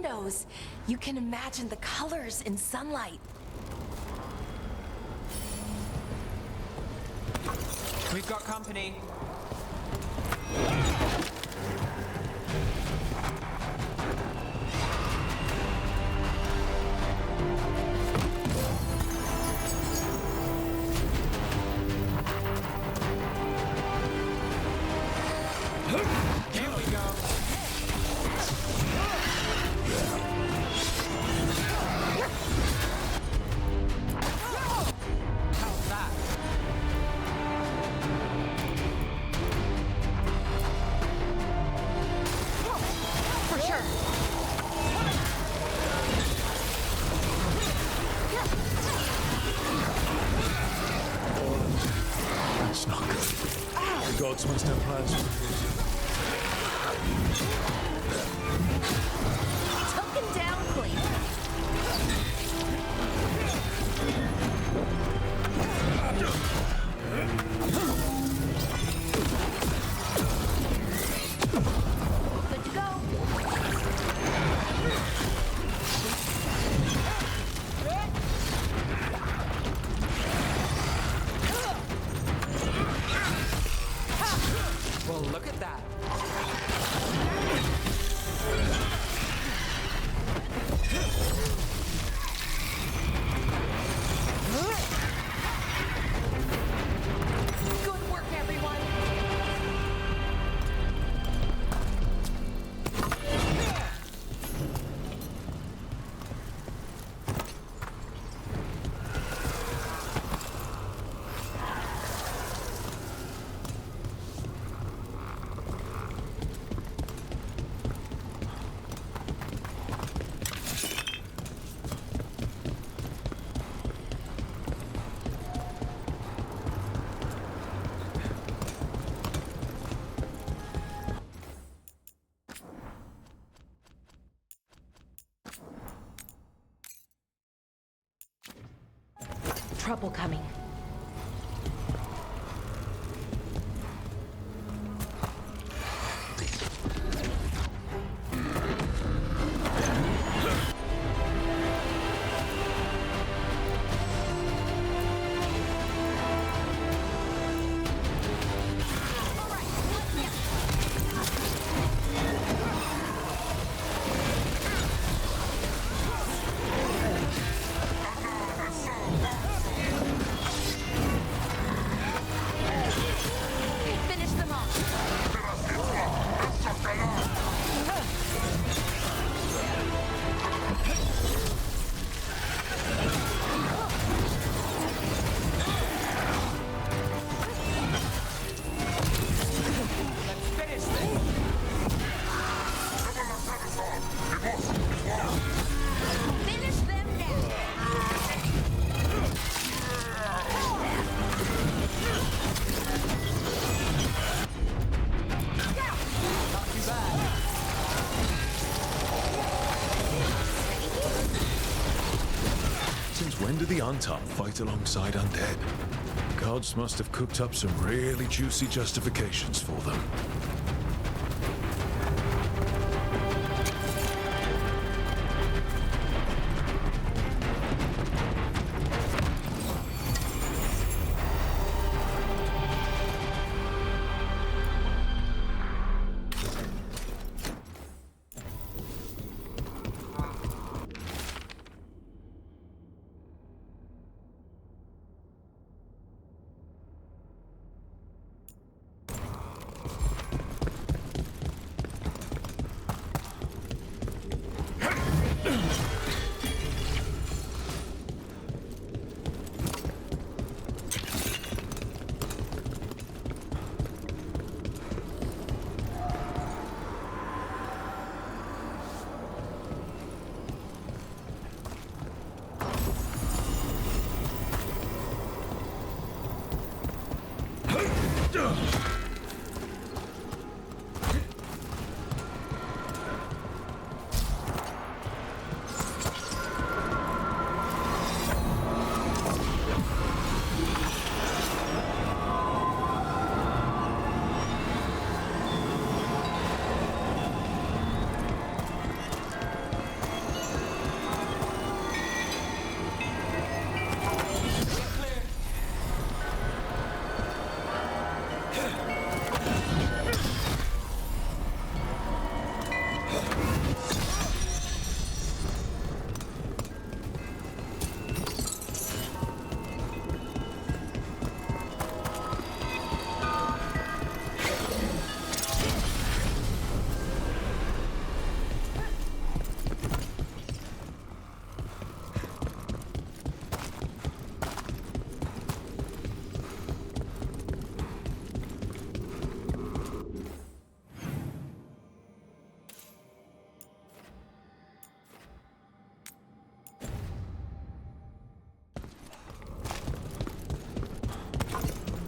windows. You can imagine the colors in sunlight. We've got company. Here we go. How's that? For sure. That's not good. The gods must have plans for the future. Took him down clean. Good to go. Well, look at that. Good work, everyone. Trouble coming. Finish them off. Let's finish this. Finish them now. Not too bad. Since when do the Untom fight alongside undead? Gods must have cooked up some really juicy justifications for them.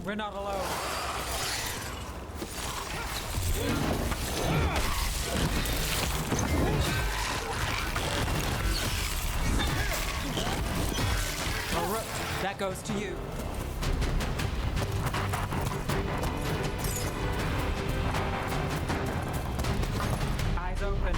We're not alone. All right, that goes to you. Eyes open.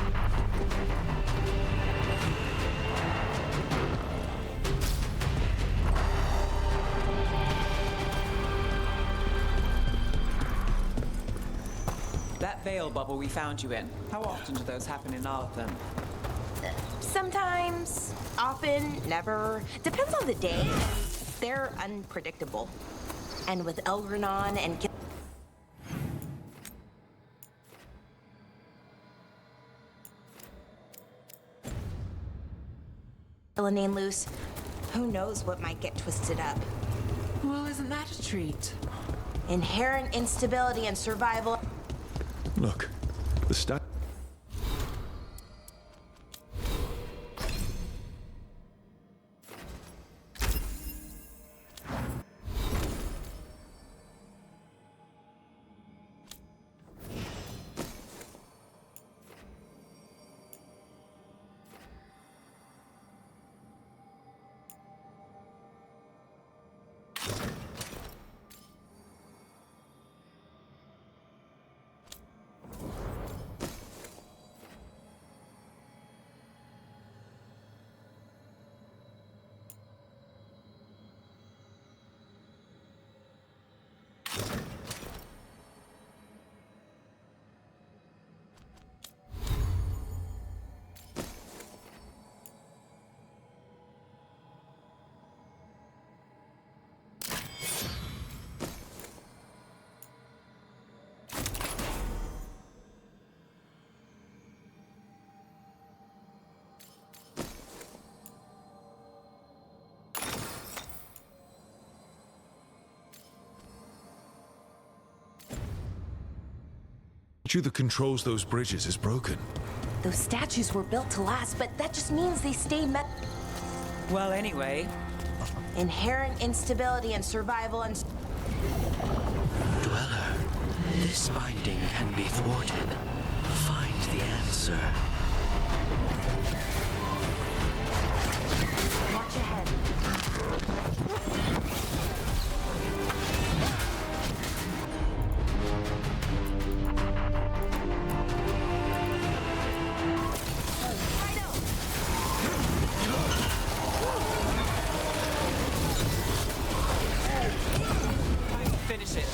That veil bubble we found you in, how often do those happen in Arthur? Sometimes, often, never. Depends on the day. They're unpredictable. And with Elgranon and Gillenane loose, who knows what might get twisted up. Well, isn't that a treat? Inherent instability and survival. Look, the stat. That controls those bridges is broken. Those statues were built to last, but that just means they stay Well, anyway. Inherent instability and survival and... Dweller, this binding can be thwarted. Find the answer. Watch ahead. Finish it.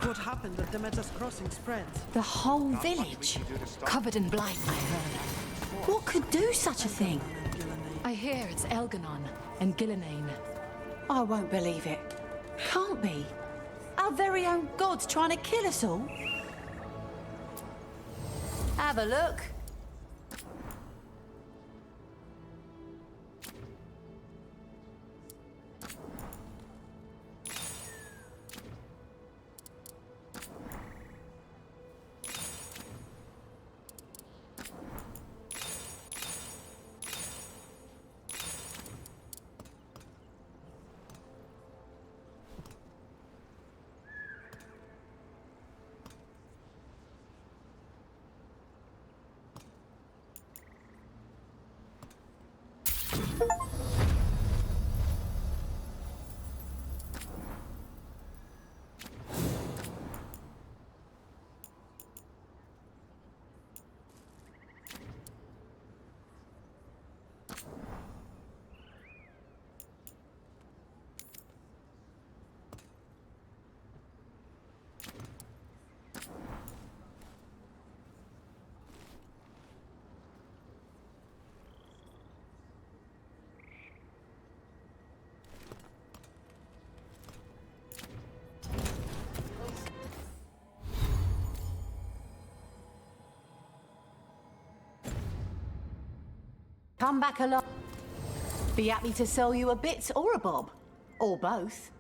What happened at Demeter's Crossing spreads? The whole village, covered in blight, I heard. What could do such a thing? I hear it's Elganon and Gillenane. I won't believe it. Can't be. Our very own gods trying to kill us all? Have a look. Come back along. Be happy to sell you a bit or a bob. Or both.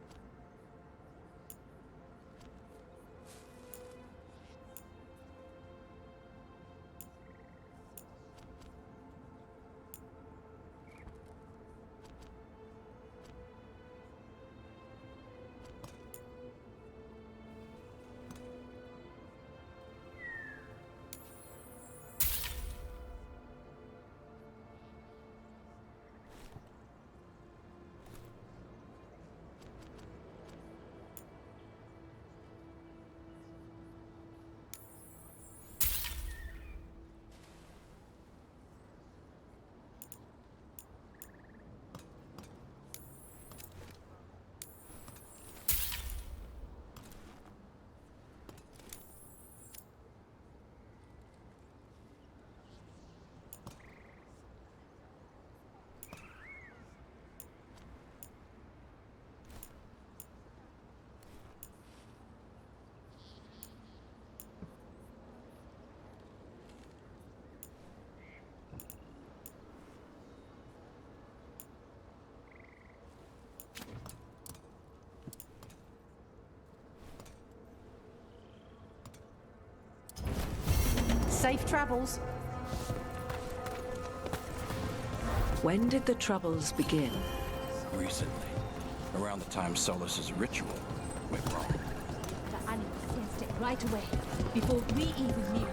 Safe travels. When did the Troubles begin? Recently. Around the time Solus's ritual went wrong. The animals sensed it right away, before we even knew.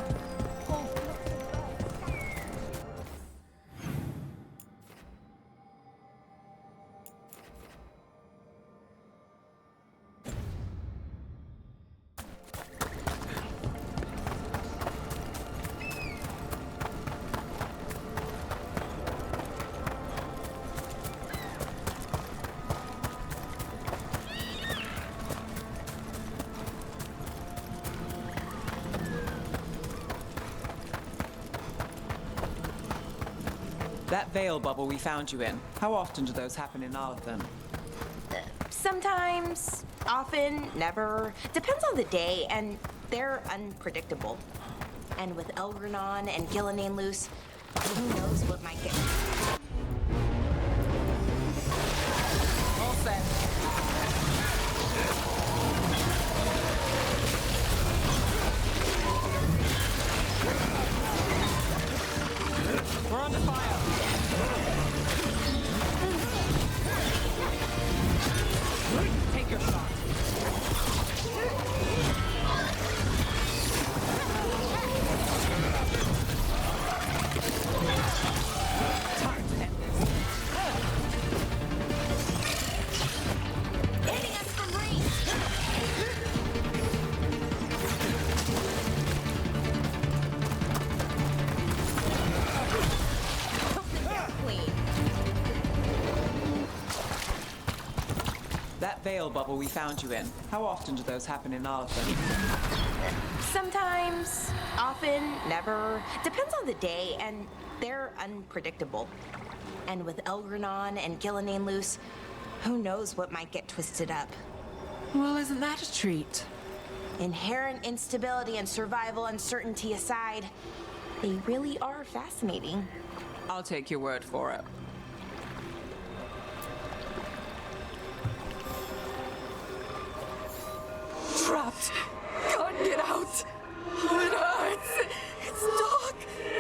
That veil bubble we found you in, how often do those happen in Arthur? Sometimes, often, never. Depends on the day, and they're unpredictable. And with Elgranon and Gillenane loose, who knows what might get... All set. We're under fire. Take your shot. Time to end this. Hitting us from range! That veil bubble we found you in, how often do those happen in Arthur? Sometimes, often, never. Depends on the day, and they're unpredictable. And with Elgranon and Gillenane loose, who knows what might get twisted up. Well, isn't that a treat? Inherent instability and survival uncertainty aside, they really are fascinating. I'll take your word for it. Trapped. Can't get out. Oh, it hurts. It's dark.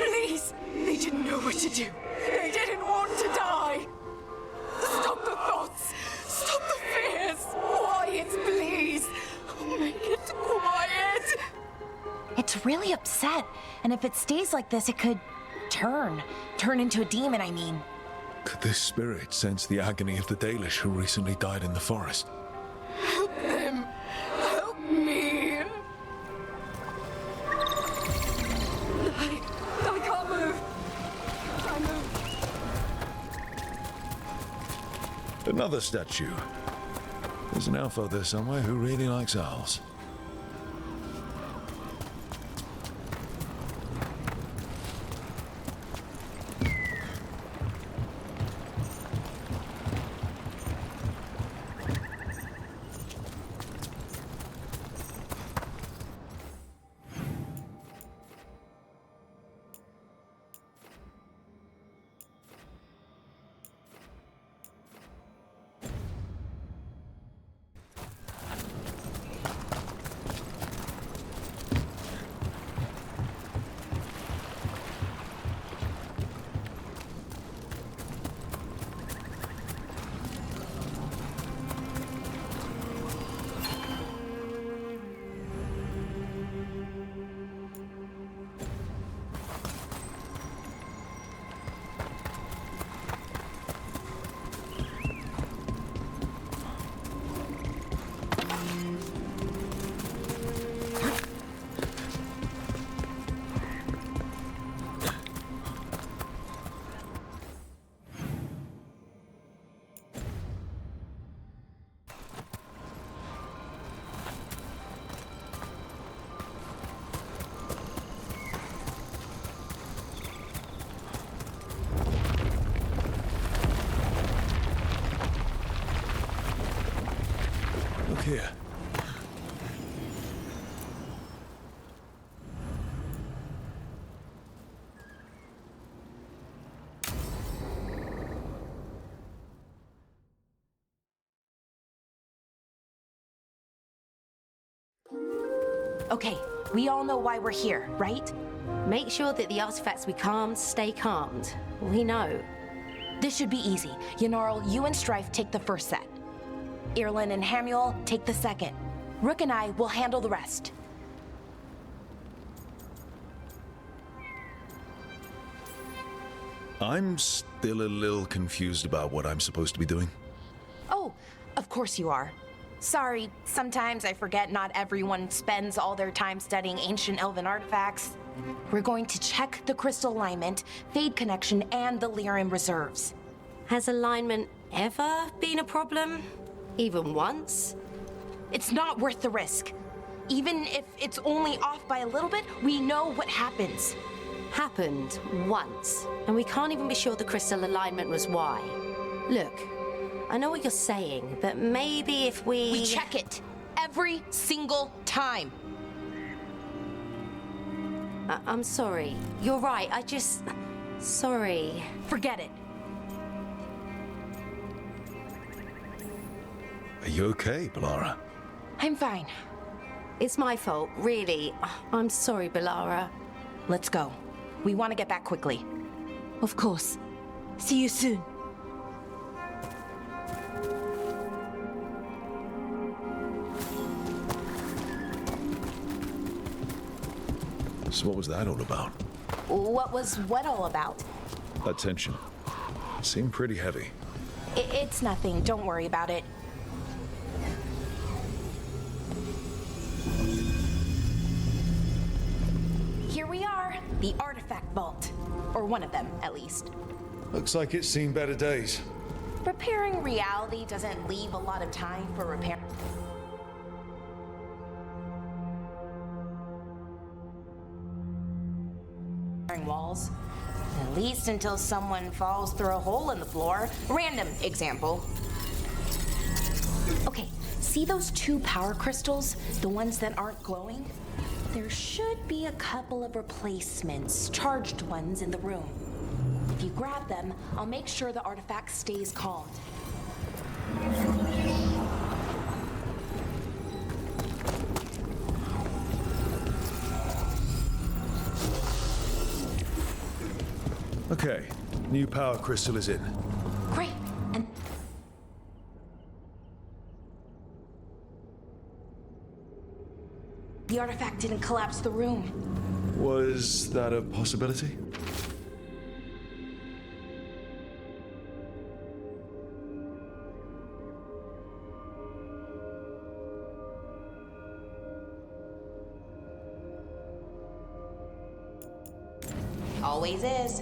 Please. They didn't know what to do. They didn't want to die. Stop the thoughts. Stop the fears. Quiet, please. Make it quiet. It's really upset, and if it stays like this, it could turn into a demon, I mean. Could this spirit sense the agony of the Dalish who recently died in the forest? Help them! Help me! I can't move! I move. Another statue. There's an elf out there somewhere who really likes owls. Here. Okay, we all know why we're here, right? Make sure that the artifacts we calmed stay calmed. We know. This should be easy. Yanarl, you and Strife take the first set. Irlin and Hamuel take the second. Rook and I will handle the rest. I'm still a little confused about what I'm supposed to be doing. Oh, of course you are. Sorry, sometimes I forget not everyone spends all their time studying ancient elven artifacts. We're going to check the crystal alignment, fade connection, and the Lyran reserves. Has alignment ever been a problem? Even once? It's not worth the risk. Even if it's only off by a little bit, we know what happens. Happened once, and we can't even be sure the crystal alignment was why. Look, I know what you're saying, but maybe if we... We check it every single time. I'm sorry. You're right, Sorry. Forget it. Are you okay, Balara? I'm fine. It's my fault, really. I'm sorry, Balara. Let's go. We want to get back quickly. Of course. See you soon. So what was that all about? What was what all about? That tension. Seemed pretty heavy. It's nothing. Don't worry about it. Here we are, the artifact vault. Or one of them, at least. Looks like it's seen better days. Repairing reality doesn't leave a lot of time for repair. Walls. At least until someone falls through a hole in the floor. Random example. Okay, see those two power crystals? The ones that aren't glowing? There should be a couple of replacements, charged ones in the room. If you grab them, I'll make sure the artifact stays calmed. Okay, new power crystal is in. Great, and... The artifact didn't collapse the room. Was that a possibility? Always is.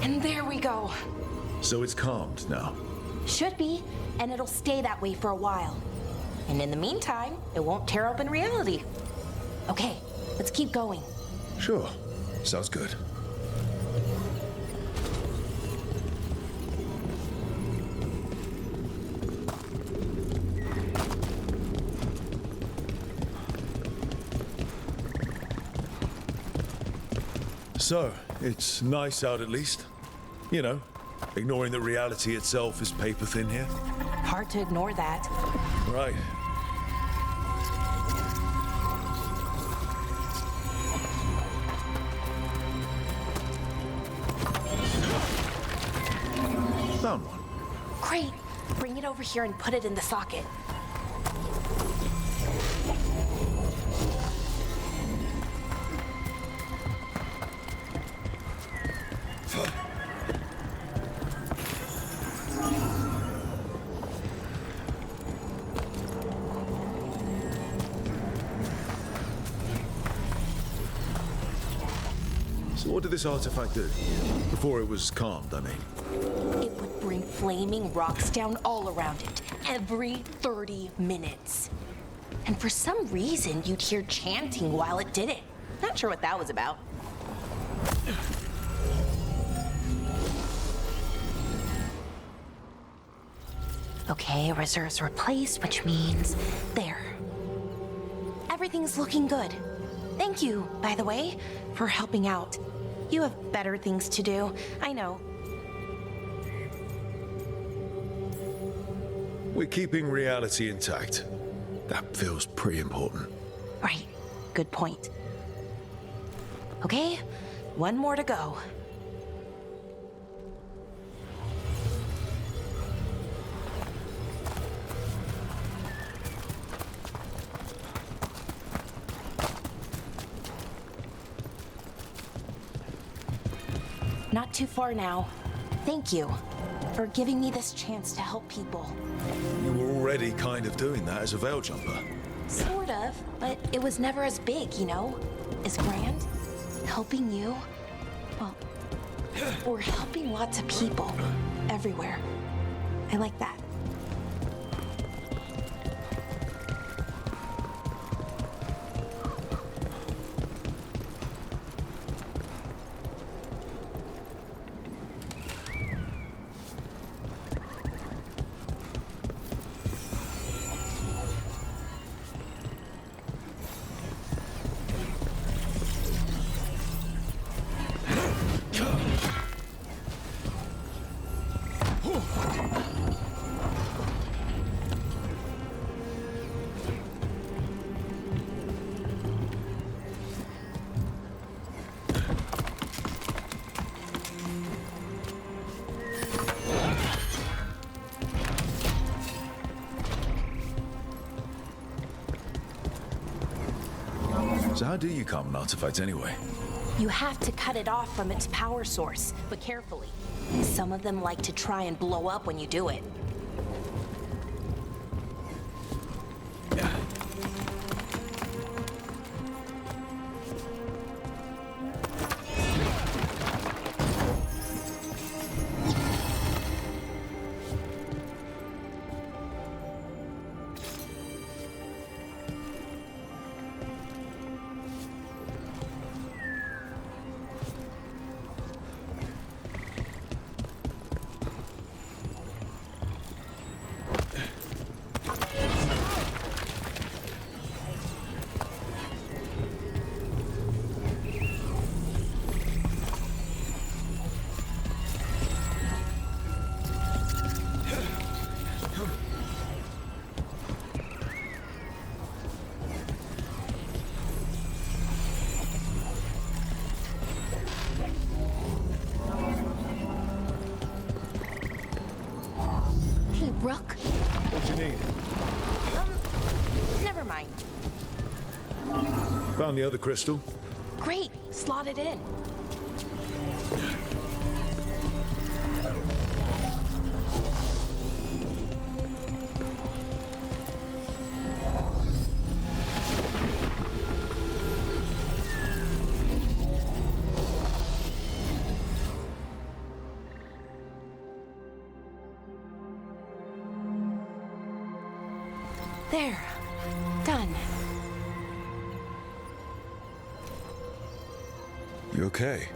And there we go. So it's calmed now. Should be, and it'll stay that way for a while. And in the meantime, it won't tear open reality. Okay, let's keep going. Sure. Sounds good. So, it's nice out at least. You know, ignoring that reality itself is paper thin here. Hard to ignore that. Right. Found one. Great. Bring it over here and put it in the socket. So what did this artifact do? Before it was calmed, I mean. It would bring flaming rocks down all around it, every 30 minutes. And for some reason, you'd hear chanting while it did it. Not sure what that was about. Okay, reserves replaced, which means there. Everything's looking good. Thank you, by the way, for helping out. You have better things to do, I know. We're keeping reality intact. That feels pretty important. Right, good point. Okay, one more to go. Not too far now. Thank you for giving me this chance to help people. You were already kind of doing that as a veil jumper. Sort of, but it was never as big, you know? As grand. Helping you, well, we're helping lots of people everywhere. I like that. So how do you calm an artifact anyway? You have to cut it off from its power source, but carefully. Some of them like to try and blow up when you do it. Rook? What do you need? Never mind. Found the other crystal. Great, slot it in. There. Done. You okay?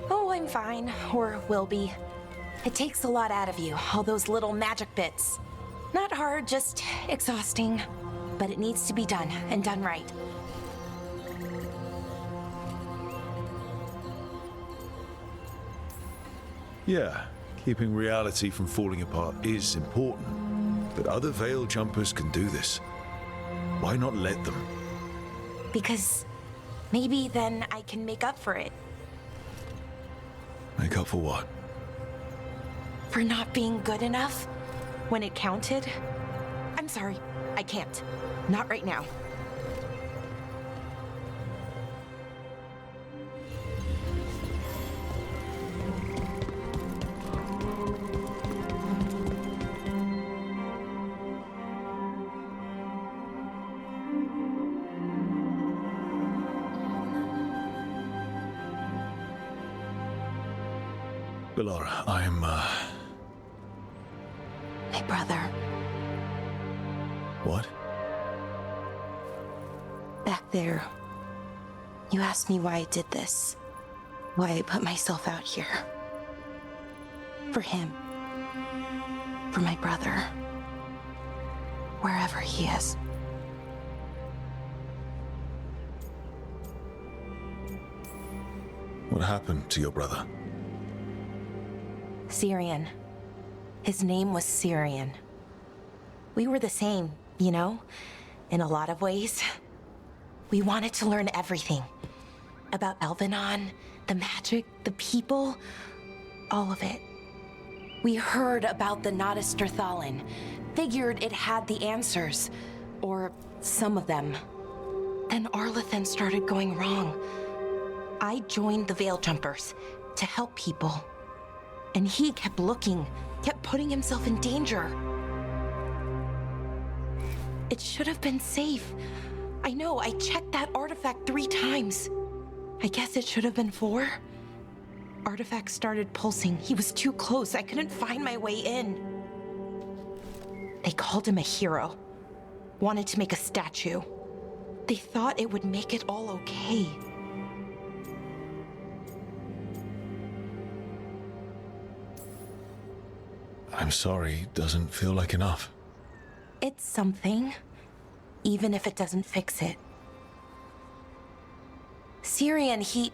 Oh, I'm fine. Or will be. It takes a lot out of you, all those little magic bits. Not hard, just exhausting. But it needs to be done, and done right. Yeah, keeping reality from falling apart is important. But other Veil Jumpers can do this. Why not let them? Because maybe then I can make up for it. Make up for what? For not being good enough when it counted. I'm sorry, I can't. Not right now. Bellara, I'm, My brother. What? Back there. You asked me why I did this. Why I put myself out here. For him. For my brother. Wherever he is. What happened to your brother? Syrian. His name was Syrian. We were the same, you know? In a lot of ways. We wanted to learn everything. About Elvenon, the magic, the people, all of it. We heard about the Notisterthalin, figured it had the answers, or some of them. Then Arlathan started going wrong. I joined the Veil Jumpers to help people. And he kept looking, kept putting himself in danger. It should have been safe. I know, I checked that artifact 3 times. I guess it should have been 4. Artifact started pulsing. He was too close. I couldn't find my way in. They called him a hero. Wanted to make a statue. They thought it would make it all okay. I'm sorry, doesn't feel like enough. It's something, even if it doesn't fix it. Syrian, he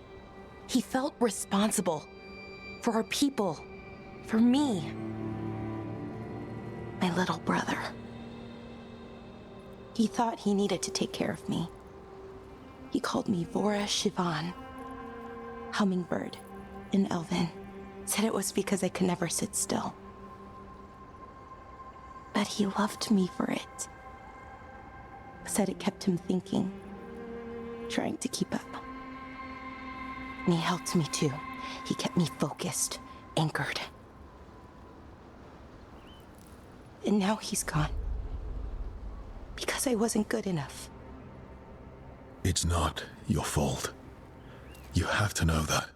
felt responsible for our people, for me, my little brother. He thought he needed to take care of me. He called me Vora Shivan, hummingbird in Elven. Said it was because I could never sit still. But he loved me for it. Said it kept him thinking, trying to keep up. And he helped me too. He kept me focused, anchored. And now he's gone. Because I wasn't good enough. It's not your fault. You have to know that.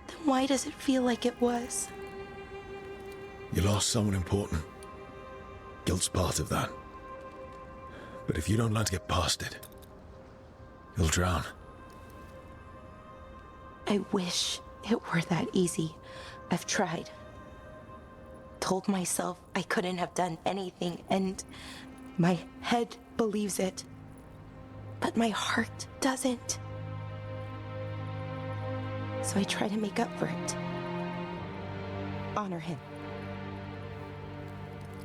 Then why does it feel like it was? You lost someone important. Guilt's part of that. But if you don't learn to get past it, you'll drown. I wish it were that easy. I've tried. Told myself I couldn't have done anything, and my head believes it. But my heart doesn't. So I try to make up for it. Honor him.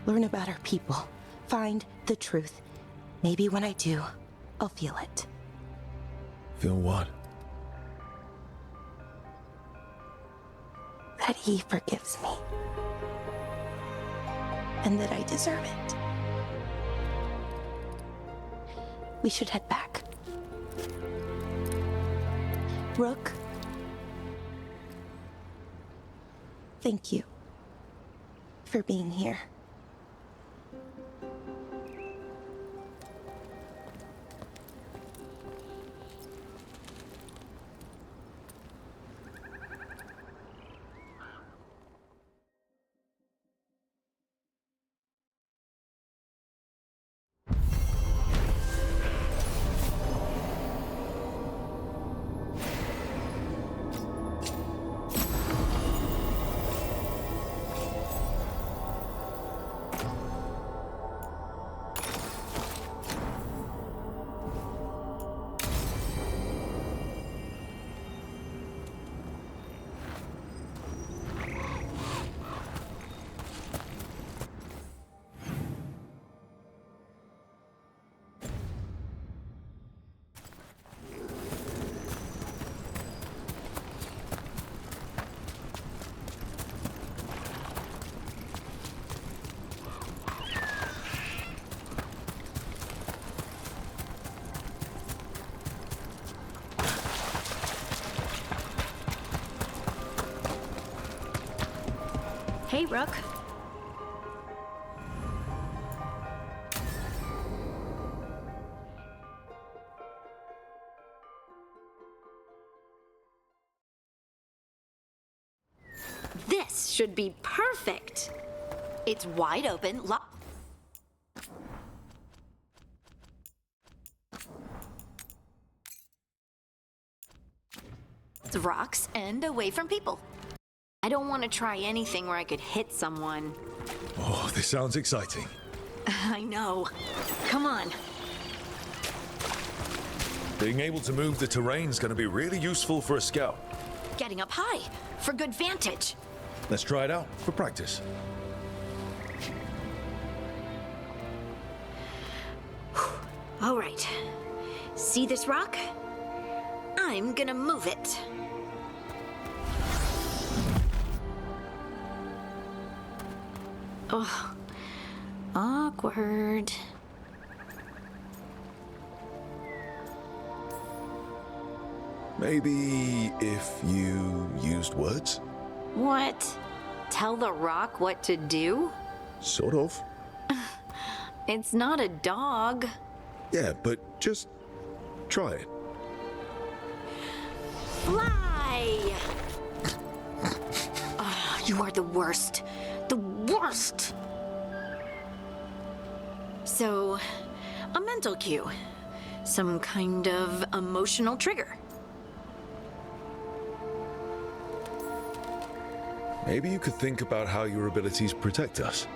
Learn about our people. Find the truth. Maybe when I do, I'll feel it. Feel what? That that he forgives me. And that I deserve it. We should head back. Rook, thank you for being here. Hey, Rook. This should be perfect. It's wide open, rocks and away from people. I don't want to try anything where I could hit someone. Oh, this sounds exciting. I know. Come on. Being able to move the terrain's going to be really useful for a scout. Getting up high for good vantage. Let's try it out for practice. All right. See this rock? I'm gonna move it. Oh, awkward. Maybe if you used words? What? Tell the rock what to do? Sort of. It's not a dog. Yeah, but just try it. Fly! Oh, you are the worst. The worst! So, a mental cue. Some kind of emotional trigger. Maybe you could think about how your abilities protect us.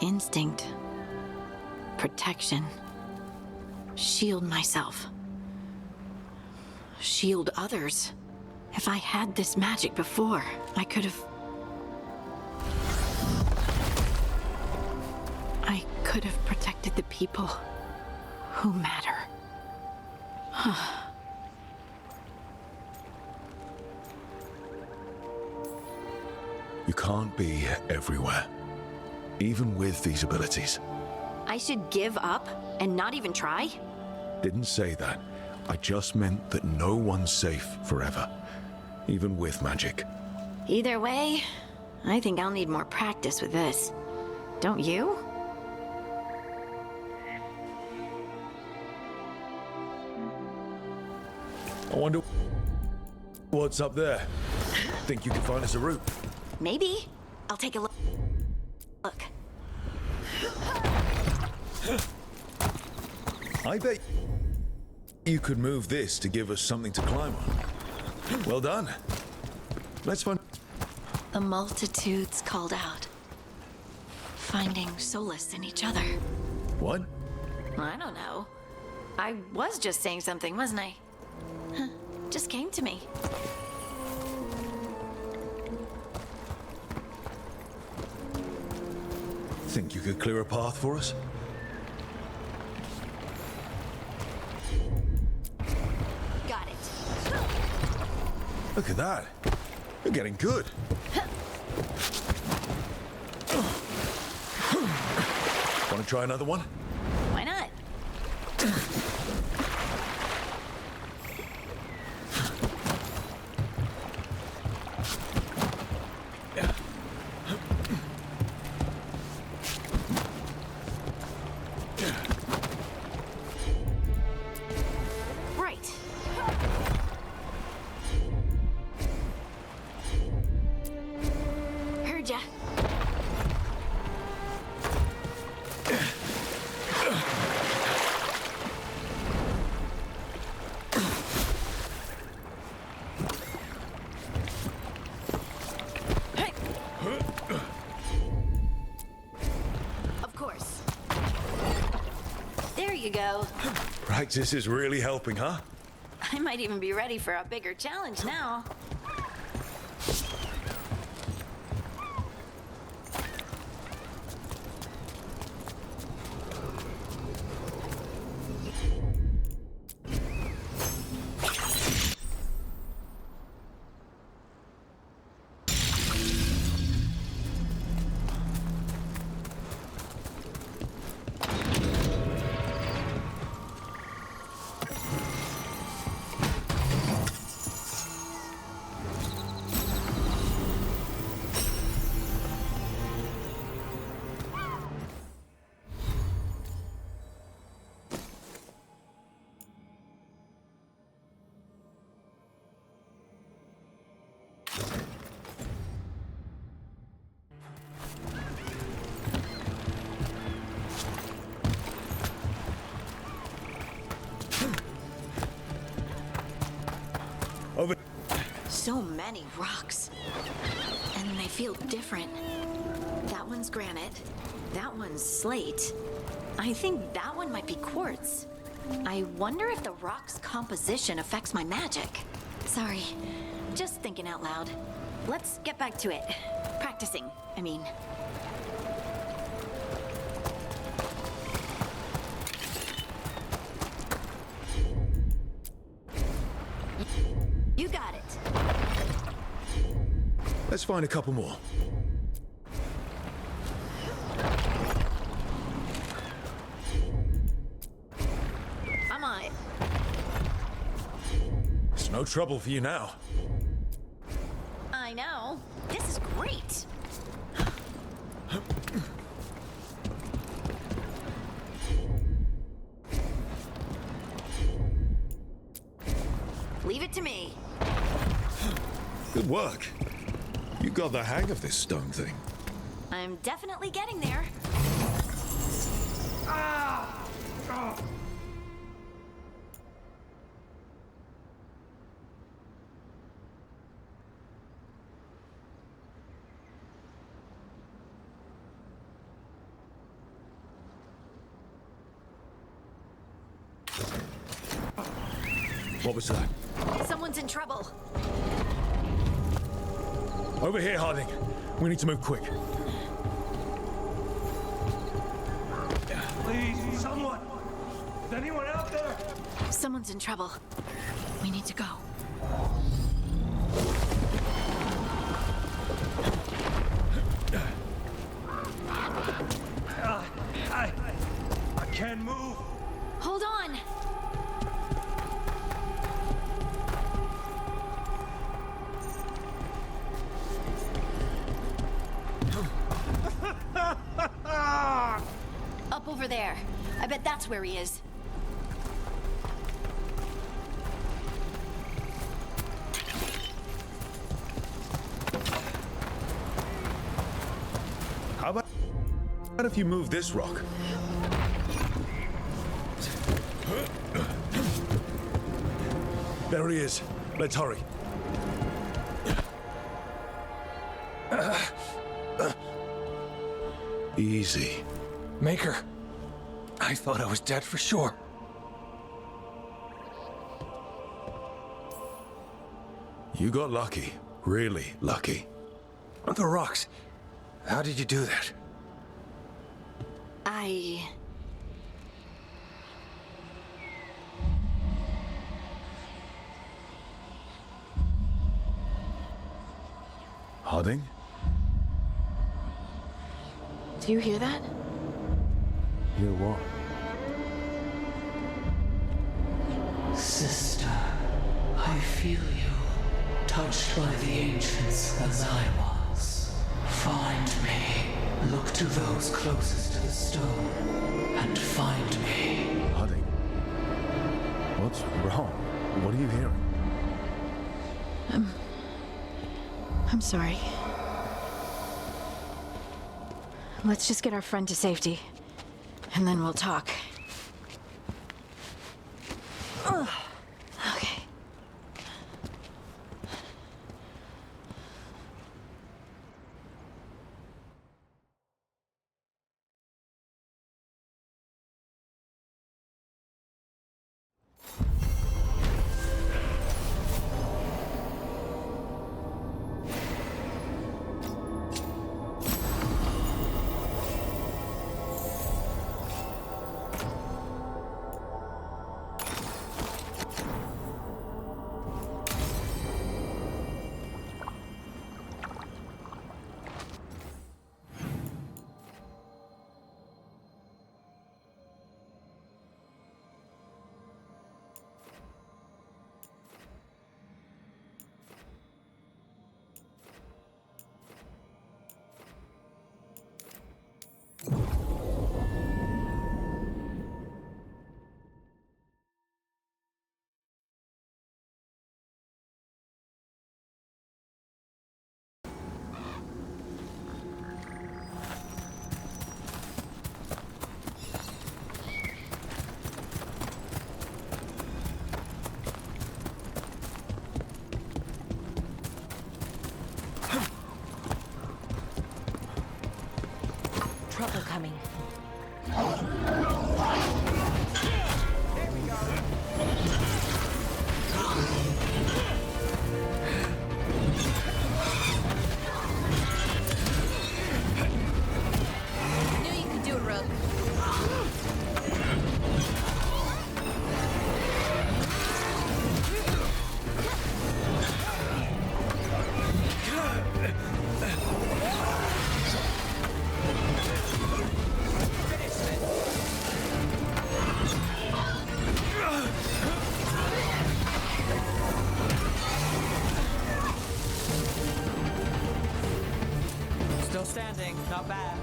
Instinct. Protection. Shield myself. Shield others. If I had this magic before, I could have... I could have protected the people who matter. You can't be everywhere, even with these abilities. I should give up and not even try? Didn't say that. I just meant that no one's safe forever, even with magic. Either way, I think I'll need more practice with this. Don't you? I wonder what's up there. Think you can find us a route? Maybe. I'll take a look. I bet you could move this to give us something to climb on. Well done. Let's find... The multitudes called out, finding solace in each other. What? I don't know. I was just saying something, wasn't I? Huh. Just came to me. Think you could clear a path for us? Got it. Look at that. You're getting good. Want to try another one? Why not? Right. Heard ya. Of course. There you go. Practice is really helping, huh? I might even be ready for a bigger challenge now. Over. So many rocks. And they feel different. That one's granite. That one's slate. I think that one might be quartz. I wonder if the rock's composition affects my magic. Sorry, just thinking out loud. Let's get back to it. Practicing, I mean. You got it. Let's find a couple more. I'm on it. It's no trouble for you now. I know. This is great. Leave it to me. Good work. You got the hang of this stone thing. I'm definitely getting there. What was that? Someone's in trouble. Over here, Harding. We need to move quick. Please, someone! Is anyone out there? Someone's in trouble. We need to go. I can't move. Hold on. Up over there. I bet that's where he is. How about if you move this rock? There he is. Let's hurry. Easy. Maker, I thought I was dead for sure. You got lucky. Really lucky. The rocks. How did you do that? Harding? Do you hear that? Hear what? Sister, I feel you, touched by the ancients as I was. Find me. Look to those closest to the stone, and find me. Hudding. What's wrong? What are you hearing? I'm sorry. Let's just get our friend to safety, and then we'll talk. Ugh. Okay. Trouble coming. Knew you could do it, Rogue. Still standing, not bad.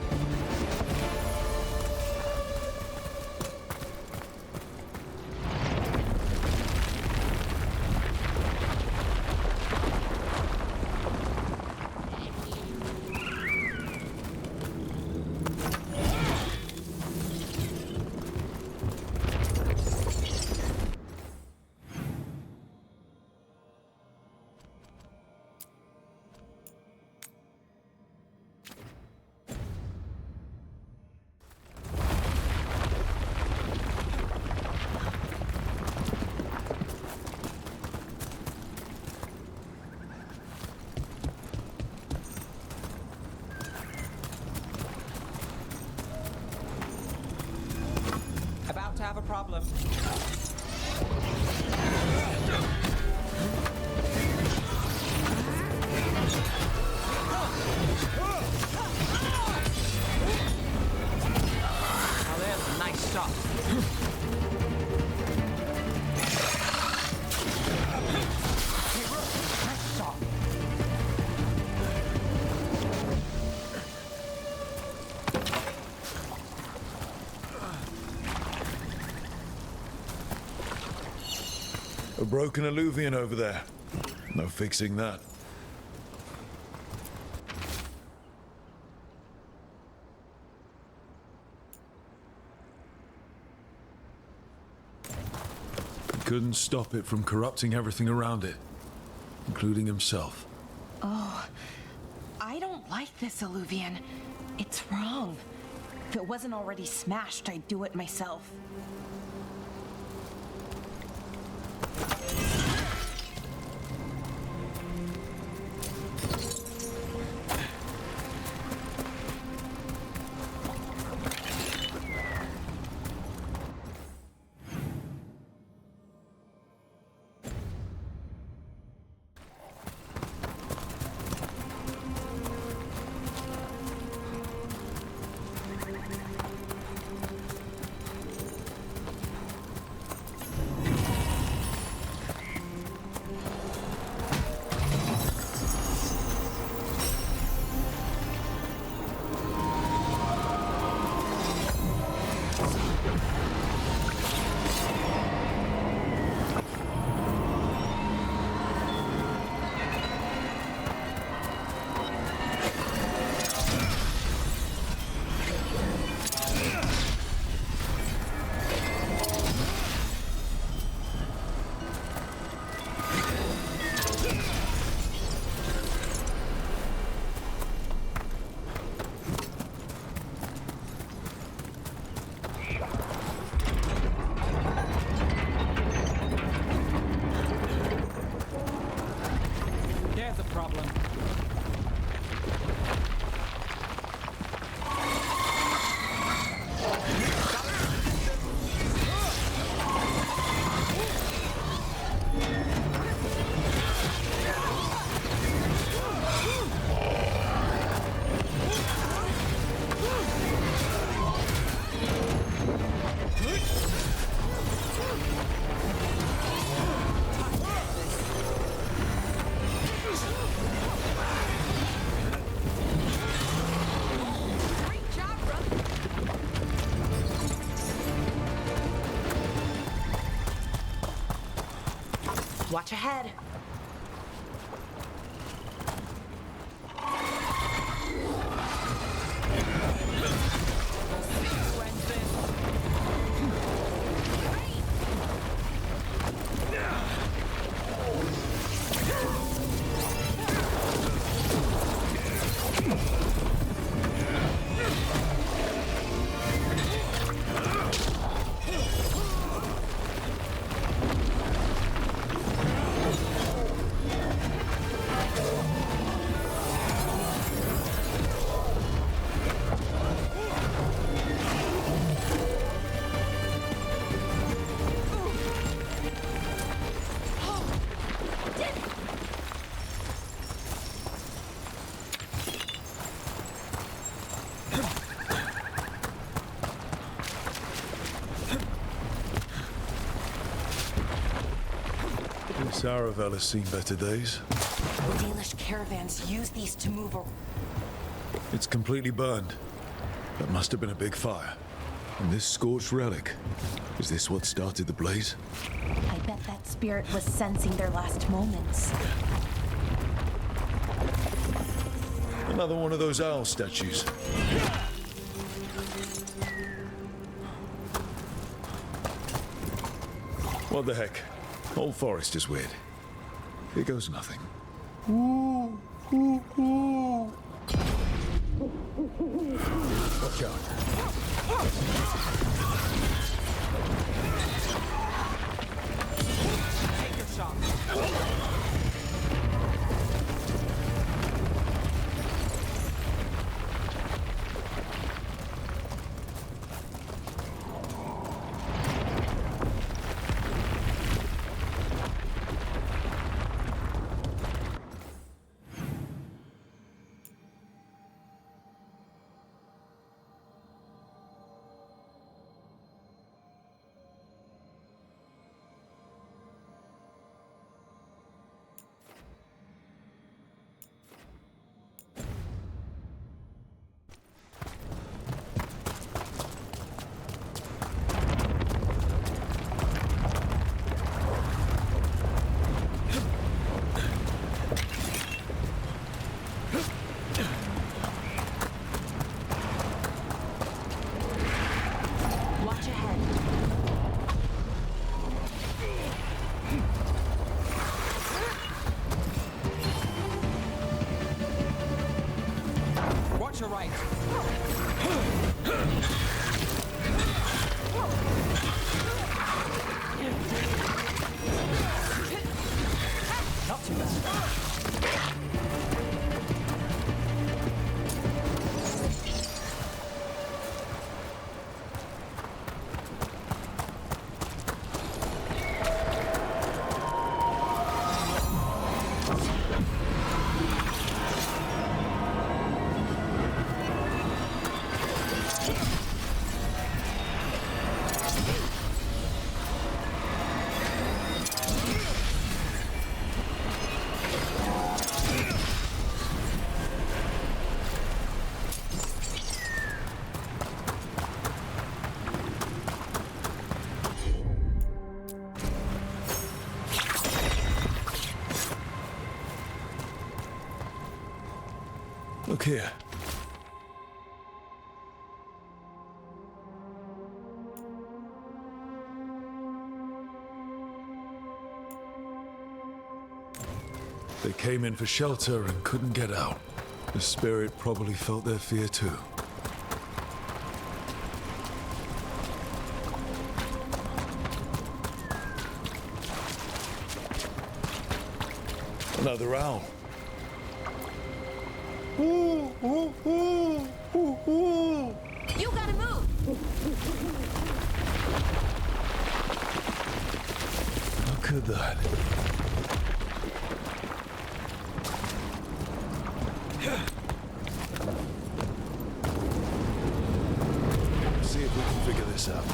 About to have a problem. Now there's a nice shot. Hey, Rook, nice shot. A broken alluvian over there. No fixing that. He couldn't stop it from corrupting everything around it, including himself. Oh, I don't like this alluvian. It's wrong. If it wasn't already smashed, I'd do it myself. Watch ahead. Saravel has seen better days. The Danish caravans use these to move. It's completely burned. That must have been a big fire. And this scorched relic, is this what started the blaze? I bet that spirit was sensing their last moments. Another one of those owl statues. What the heck? Whole forest is weird. Here goes nothing. Watch out. Take your shot. Watch your right. Not too bad. Look here. They came in for shelter and couldn't get out. The spirit probably felt their fear too. Another owl. You gotta move! Look at that. See if we can figure this out.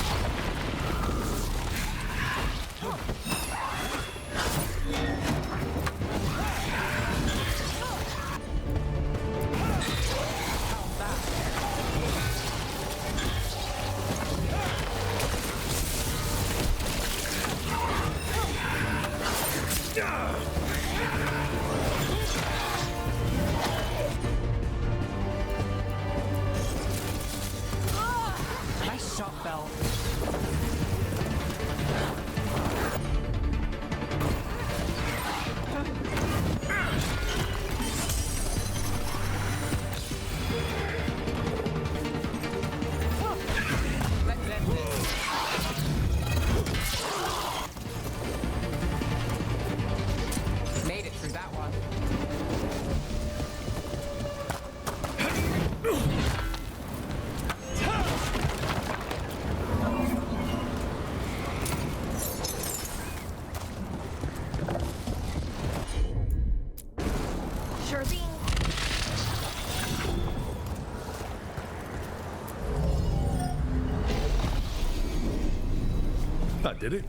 That did it.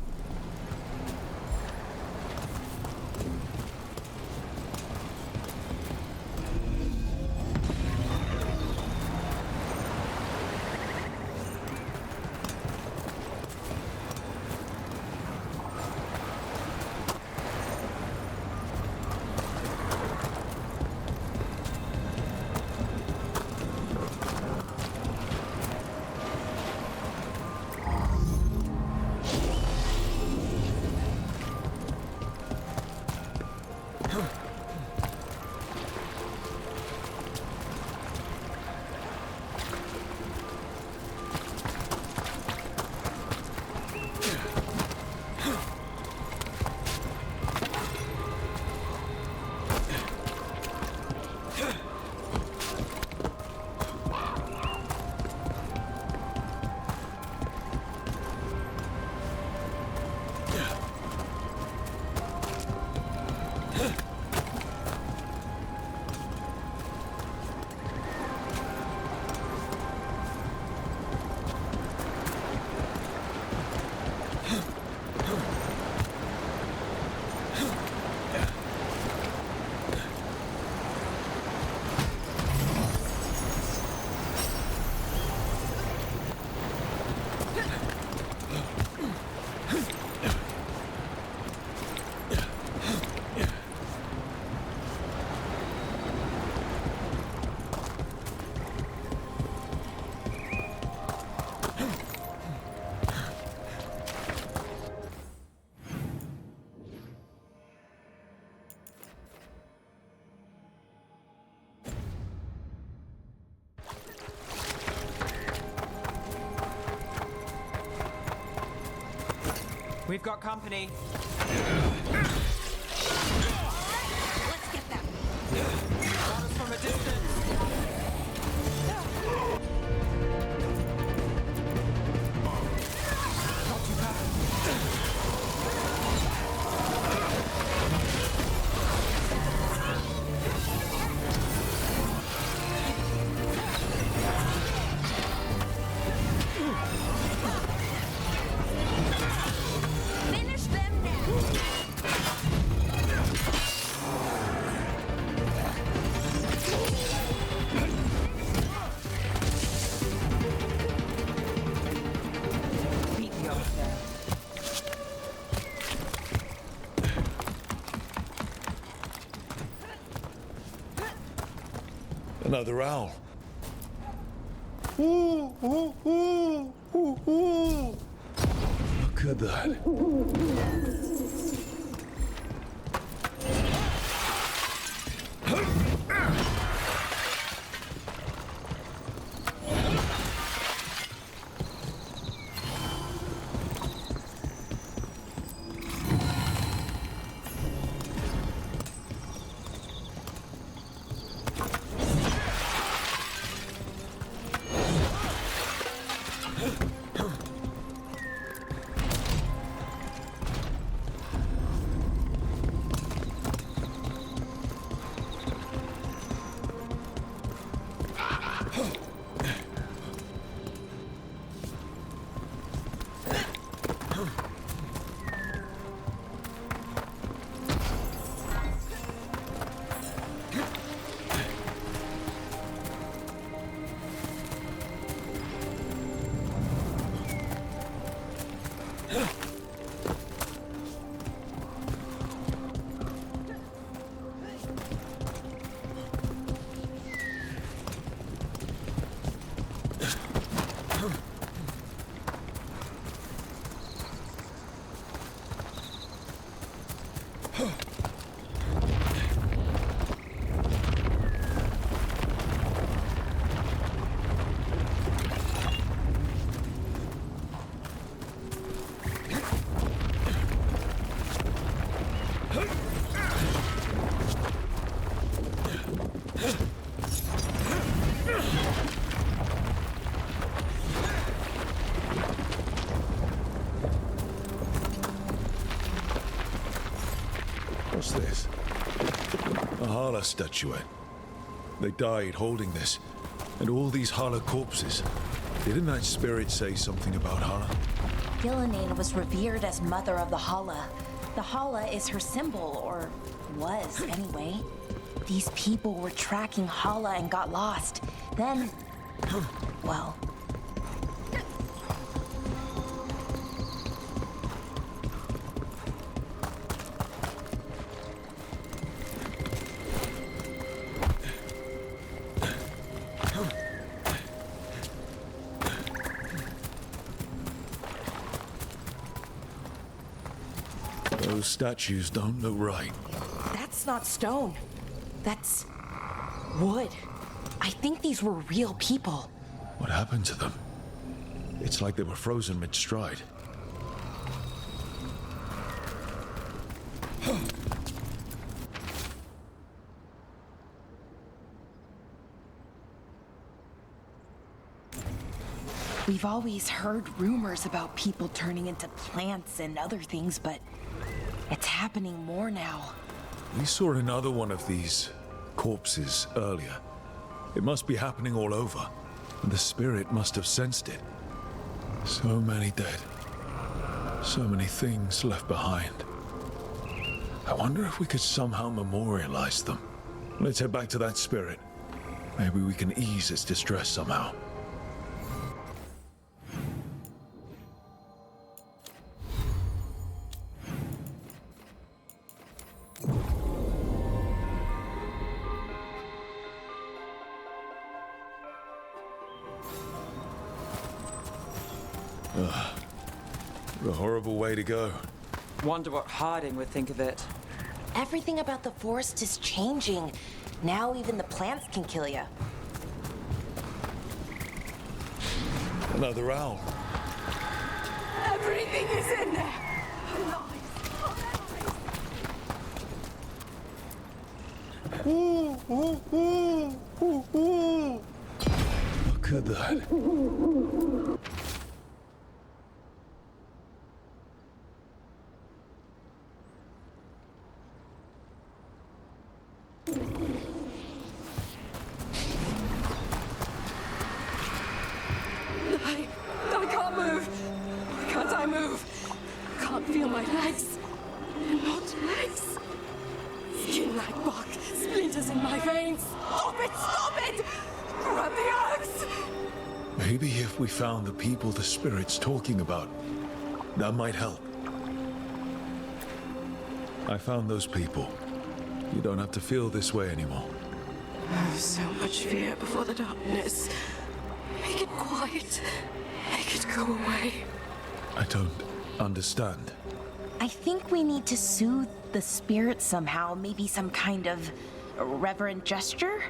We've got company. Let's get them. Shot us from a distance. Not too bad. Finish them now. Beat me up there. Another owl. Ooh, ooh, ooh, ooh, ooh. Look at that. What's this? A Hala statuette. They died holding this. And all these Hala corpses. Didn't that spirit say something about Hala? Gillenane was revered as Mother of the Hala. The Hala is her symbol, or was anyway. These people were tracking Hala and got lost. Then, well... Those statues don't look right. That's not stone. That's wood. I think these were real people. What happened to them? It's like they were frozen mid-stride. We've always heard rumors about people turning into plants and other things, but it's happening more now. We saw another one of these corpses earlier. It must be happening all over, and the spirit must have sensed it. So many dead. So many things left behind. I wonder if we could somehow memorialize them. Let's head back to that spirit. Maybe we can ease its distress somehow. A horrible way to go. Wonder what Harding would think of it. Everything about the forest is changing. Now even the plants can kill you. Another owl. Everything is in there. Look at that. I can't move. Why can't I move? I can't feel my legs. They're not legs. Skin like bark, splinters in my veins. Stop it! Stop it! Grab the axe! Maybe if we found the people the spirit's talking about, that might help. I found those people. You don't have to feel this way anymore. Oh, so much fear before the darkness. Make it quiet. Make it go away. I don't understand. I think we need to soothe the spirit somehow. Maybe some kind of reverent gesture?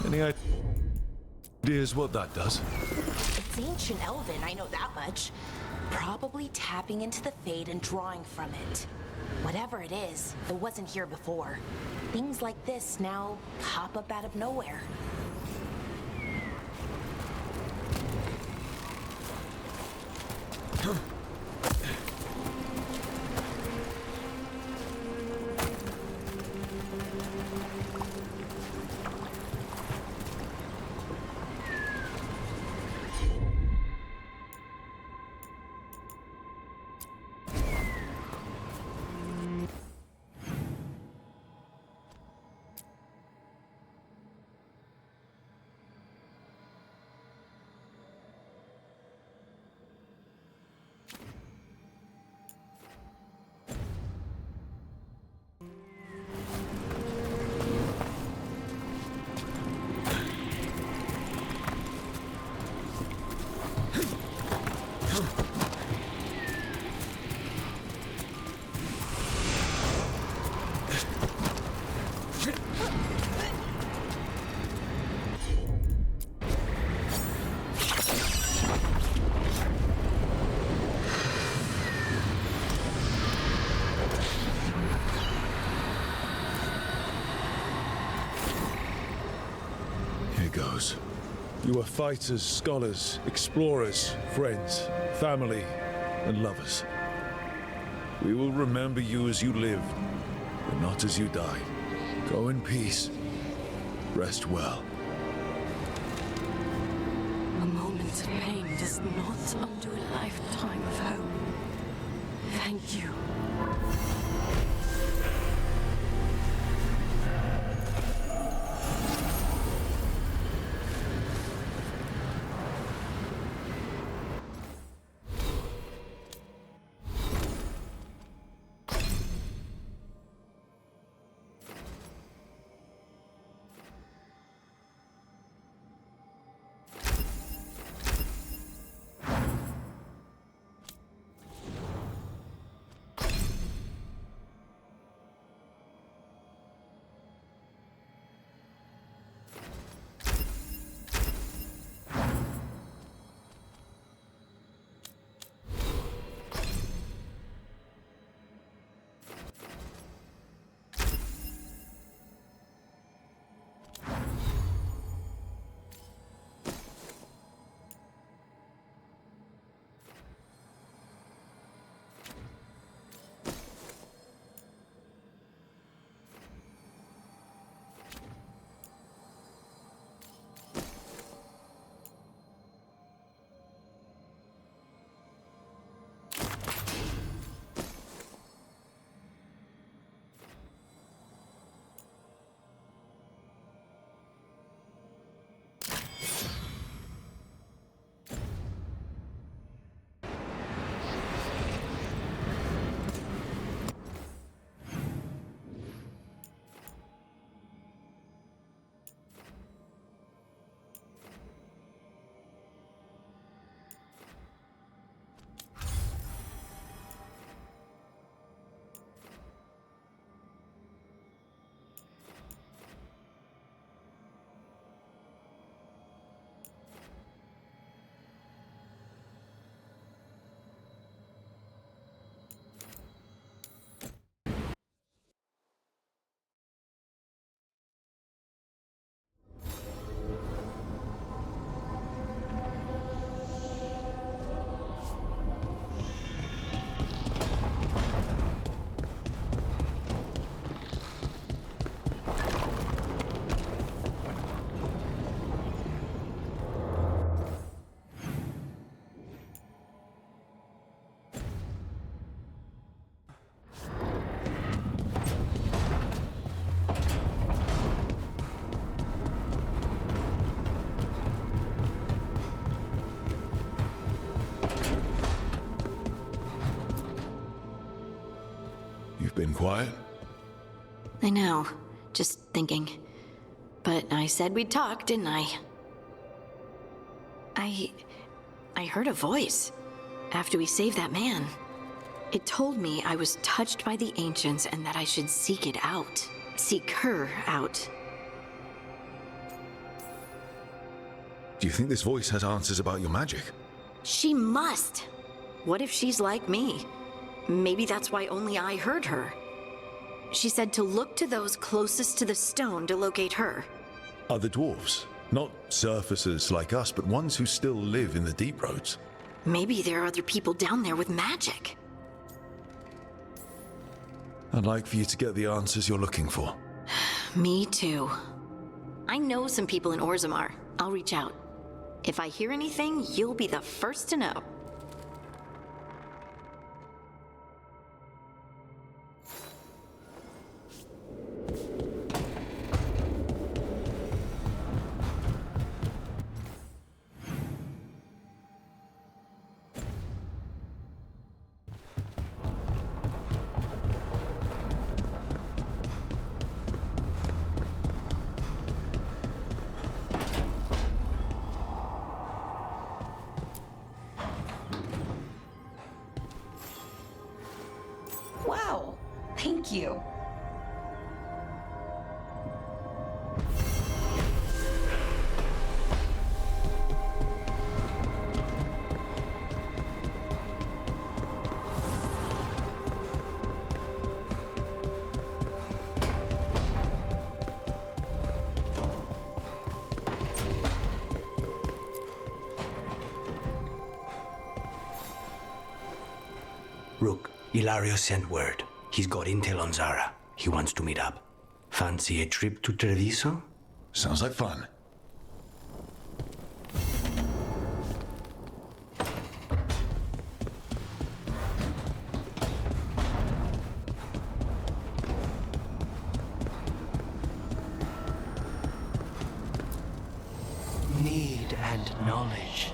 Any ideas what that does? It's ancient Elven, I know that much. Probably tapping into the Fade and drawing from it. Whatever it is, it wasn't here before. Things like this now pop up out of nowhere. heroes. You were fighters, scholars, explorers, friends, family, and lovers. We will remember you as you lived, but not as you died. Go in peace. Rest well. A moment of pain does not undo a lifetime of hope. Thank you. Been quiet? I know. Just thinking. But I said we'd talk, didn't I? I heard a voice after we saved that man. It told me I was touched by the ancients and that I should seek it out. Seek her out. Do you think this voice has answers about your magic? She must! What if she's like me? Maybe that's why only I heard her. She said to look to those closest to the stone to locate her. Other dwarves. Not surfacers like us, but ones who still live in the deep roads. Maybe there are other people down there with magic. I'd like for you to get the answers you're looking for. Me too. I know some people in Orzammar. I'll reach out. If I hear anything, you'll be the first to know. Wow, thank you. Rook, Ilario sent word. He's got intel on Zara. He wants to meet up. Fancy a trip to Treviso? Sounds like fun. Need and knowledge.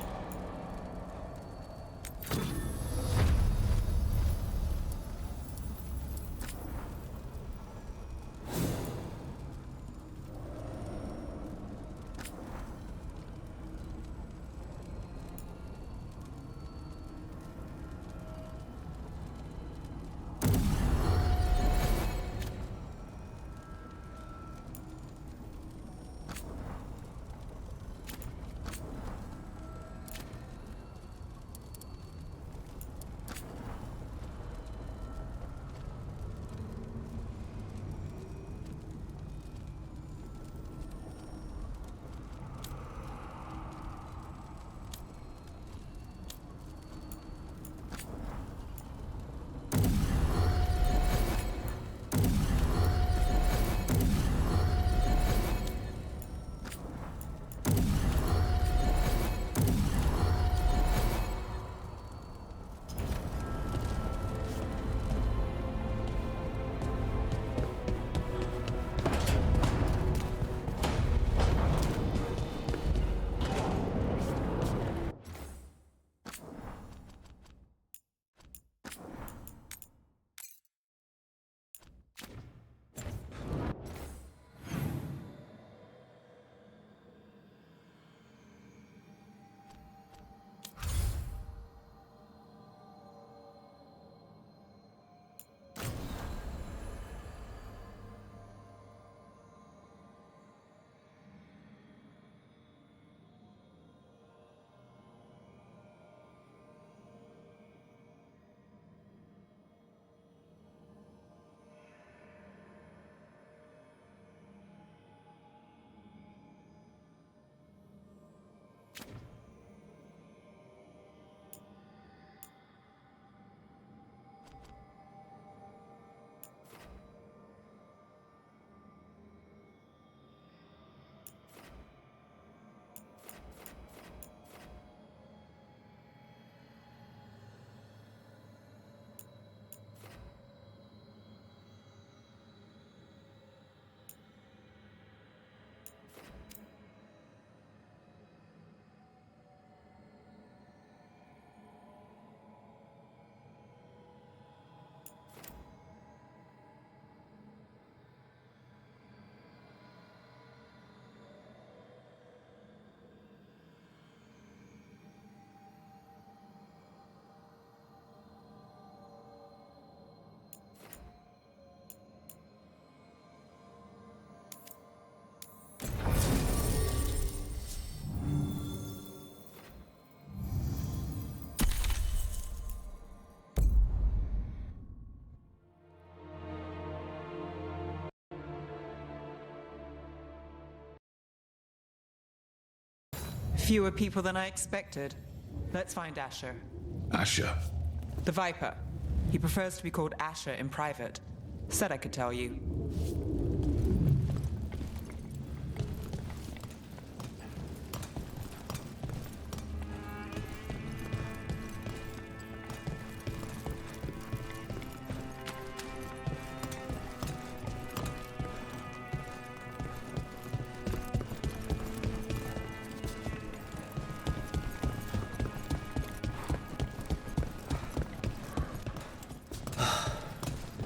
Fewer people than I expected. Let's find Asher. Asher? The Viper. He prefers to be called Asher in private. Said I could tell you.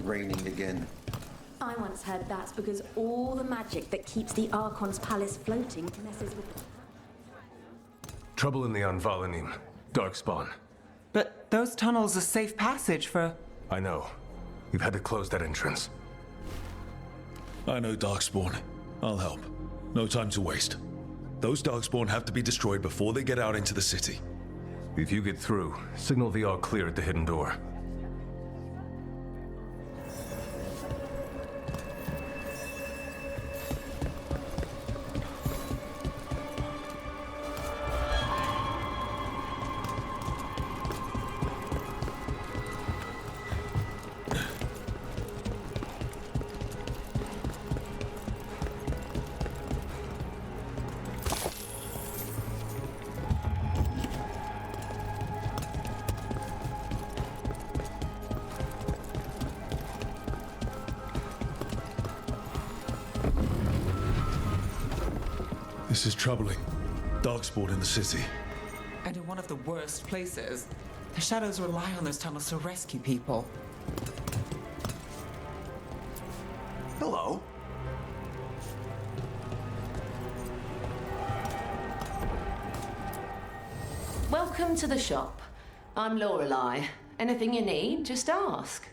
Raining again. I once heard that's because all the magic that keeps the Archon's palace floating messes with... Trouble in the Anvalanim. Darkspawn. But those tunnels are safe passage for... I know. We've had to close that entrance. I know Darkspawn. I'll help. No time to waste. Those Darkspawn have to be destroyed before they get out into the city. If you get through, signal the all clear at the hidden door. This is troubling. Darkspawn in the city. And in one of the worst places. The Shadows rely on those tunnels to rescue people. Hello. Welcome to the shop. I'm Lorelei. Anything you need, just ask.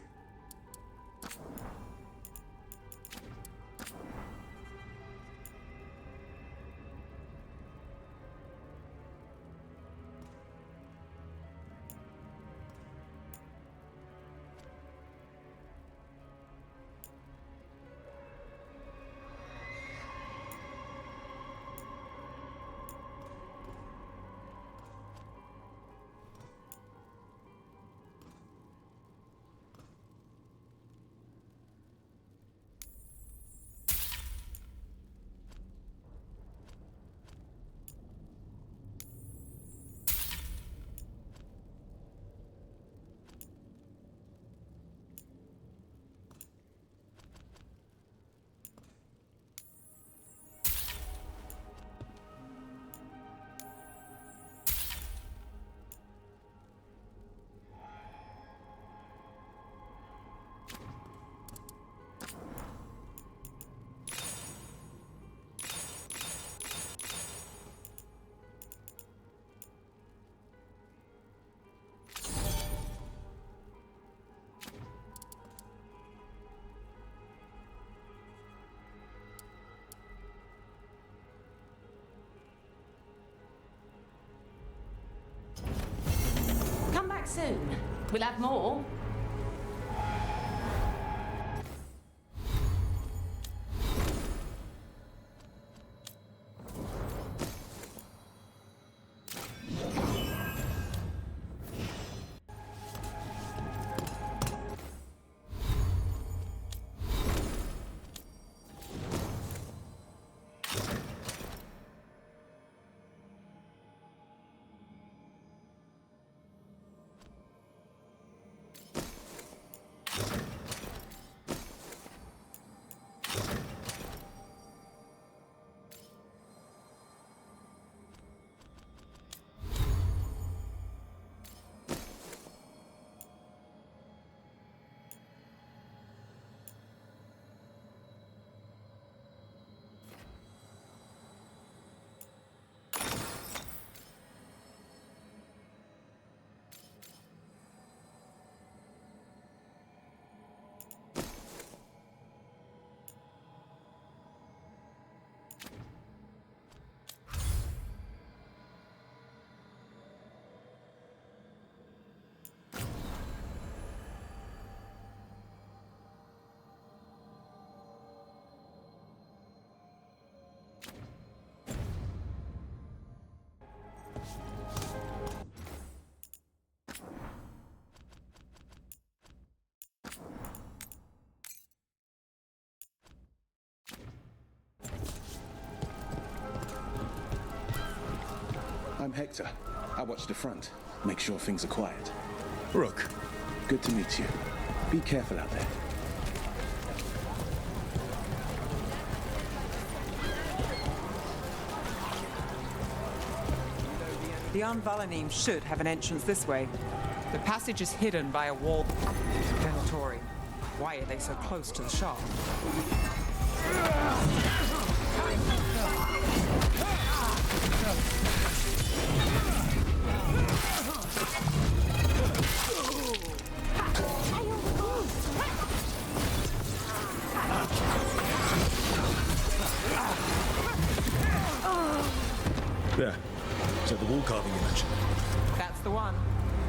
Come back soon. We'll have more. I'm Hector. I watch the front. Make sure things are quiet. Rook. Good to meet you. Be careful out there. The Anvalanim should have an entrance this way. The passage is hidden by a wall. Venatori. Why are they so close to the shop? There. Is that the wall carving you mentioned? That's the one.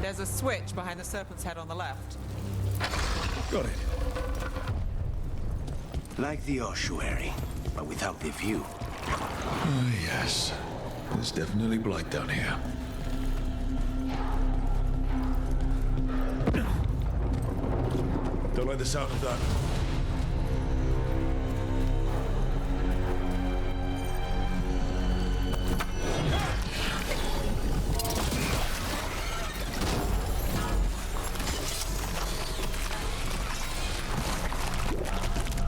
There's a switch behind the serpent's head on the left. Got it. Like the ossuary, but without the view. Ah, yes. There's definitely blight down here. Don't like the sound of that.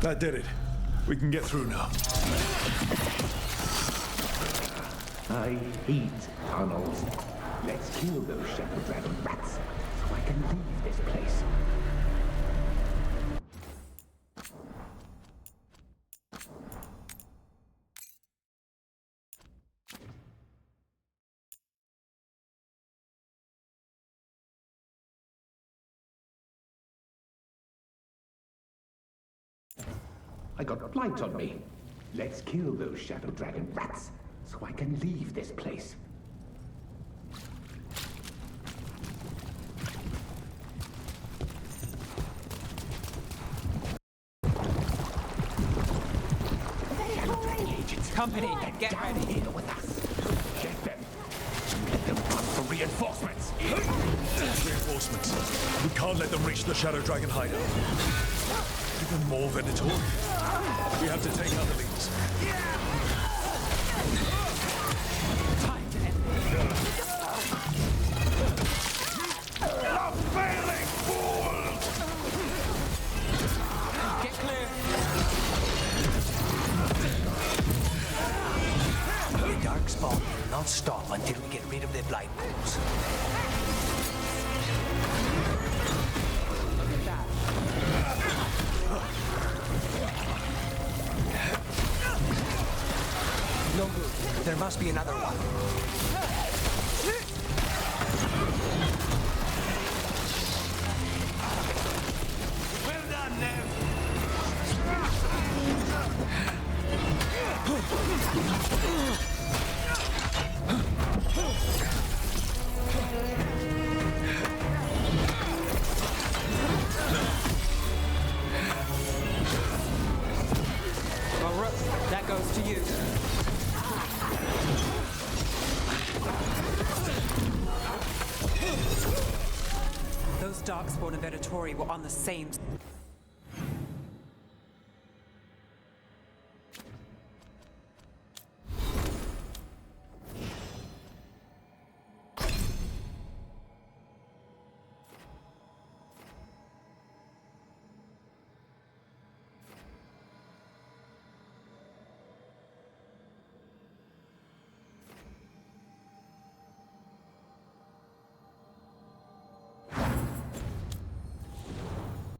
That did it. We can get through now. I hate tunnels. Let's kill those shadow dragon rats so I can leave this place. I got blight on me. Let's kill those shadow dragon rats so I can leave this place. Company, get ready. Here with us. Get them. Let them run for reinforcements. Reinforcements. We can't let them reach the Shadow Dragon hideout. Even more Venatori. We have to take out the leads. Time to end Stop failing, fools! Get clear. The Darkspawn will not stop until we get rid of the blight bulls. Look at that. No good. There must be another one. Well done, Nev. Well, Rook, that goes to you. Those Darkspawn and Venatori were on the same...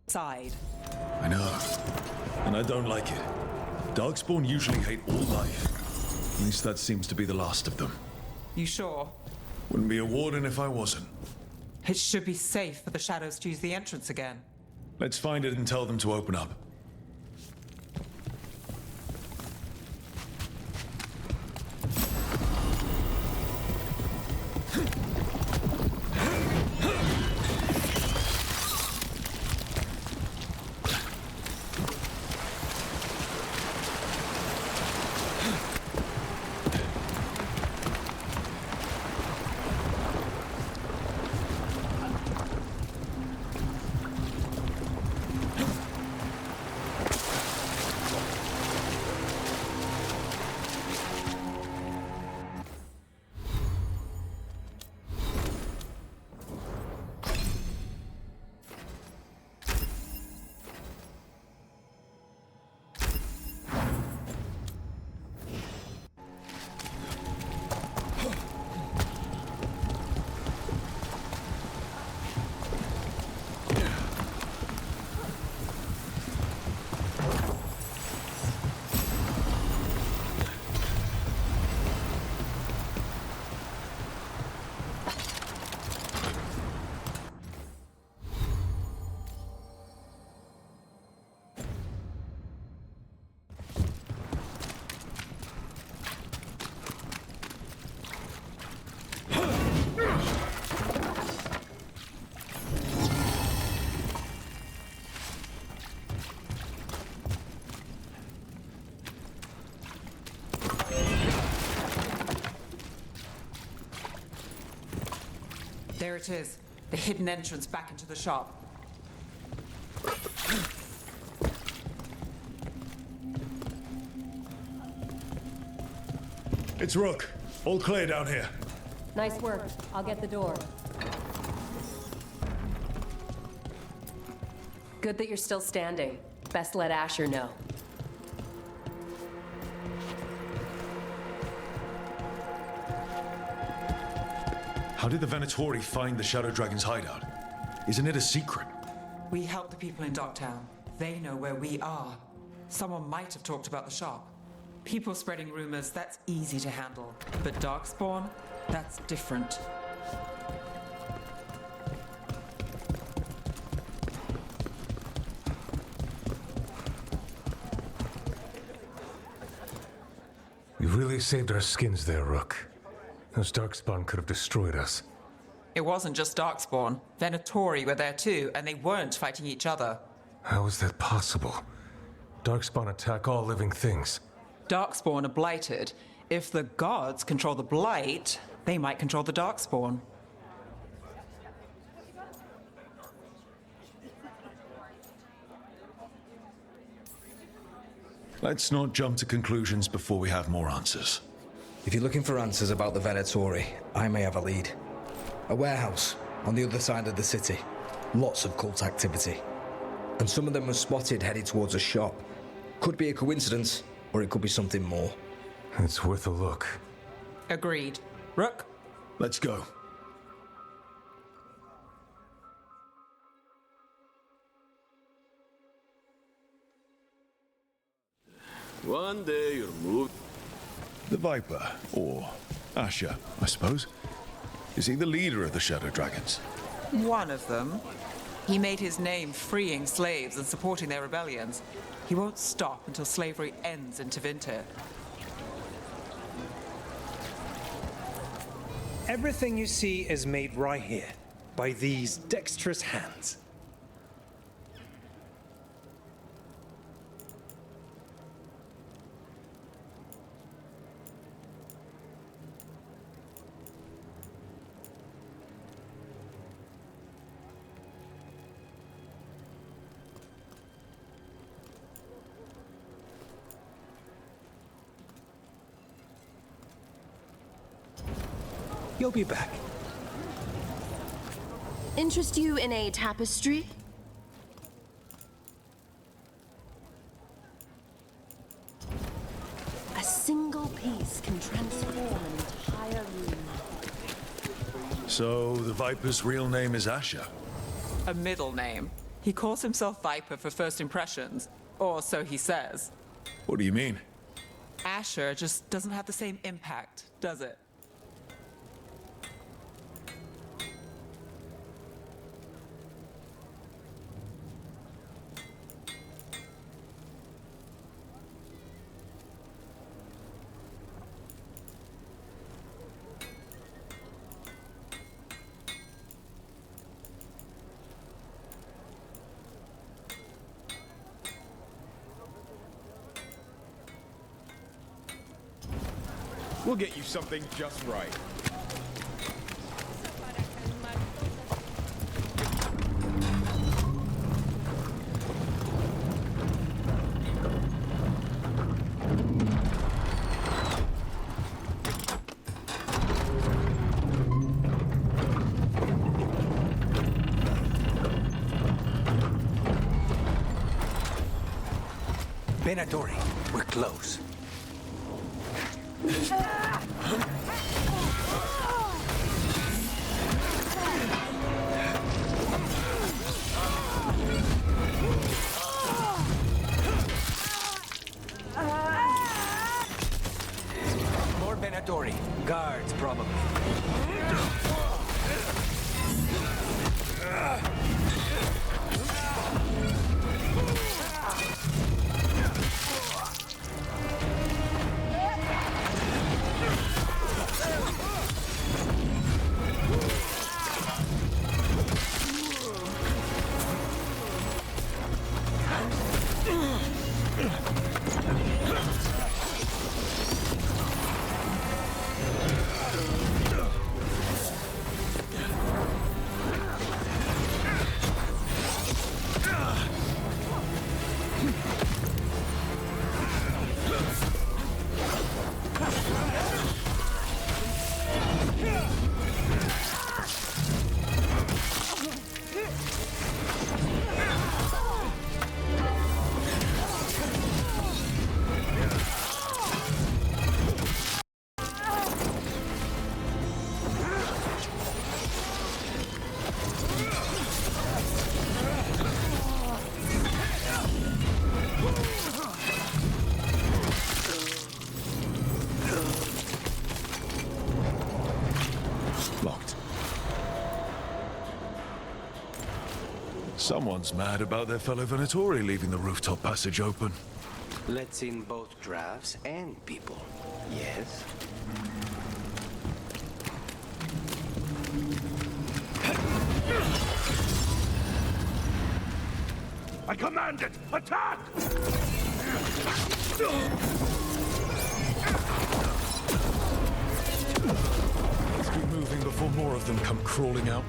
side. I know. And I don't like it. Darkspawn usually hate all life. At least that seems to be the last of them. You sure? Wouldn't be a warden if I wasn't. It should be safe for the shadows to use the entrance again. Let's find it and tell them to open up. There it is. The hidden entrance back into the shop. It's Rook. All clear down here. Nice work. I'll get the door. Good that you're still standing. Best let Asher know. How did the Venatori find the Shadow Dragon's hideout? Isn't it a secret? We help the people in Docktown. They know where we are. Someone might have talked about the shop. People spreading rumors, that's easy to handle. But Darkspawn, that's different. You really saved our skins there, Rook. Those Darkspawn could have destroyed us. It wasn't just Darkspawn. Venatori were there too, and they weren't fighting each other. How is that possible? Darkspawn attack all living things. Darkspawn are blighted. If the gods control the blight, they might control the Darkspawn. Let's not jump to conclusions before we have more answers. If you're looking for answers about the Venatori, I may have a lead. A warehouse on the other side of the city. Lots of cult activity. And some of them were spotted headed towards a shop. Could be a coincidence, or it could be something more. It's worth a look. Agreed. Rook? Let's go. One day you'll move. The Viper, or Asher, I suppose. Is he the leader of the Shadow Dragons? One of them. He made his name freeing slaves and supporting their rebellions. He won't stop until slavery ends in Tevinter. Everything you see is made right here, by these dexterous hands. You'll be back. Interest you in a tapestry? A single piece can transform an entire room. So, the Viper's real name is Asher? A middle name. He calls himself Viper for first impressions, or so he says. What do you mean? Asher just doesn't have the same impact, does it? We'll get you something just right. Venatori, we're close. More Venatori. Guards, probably. Someone's mad about their fellow Venatori leaving the rooftop passage open. Let's in both drafts and people. Yes? I command it! Attack! Let's keep moving before more of them come crawling out.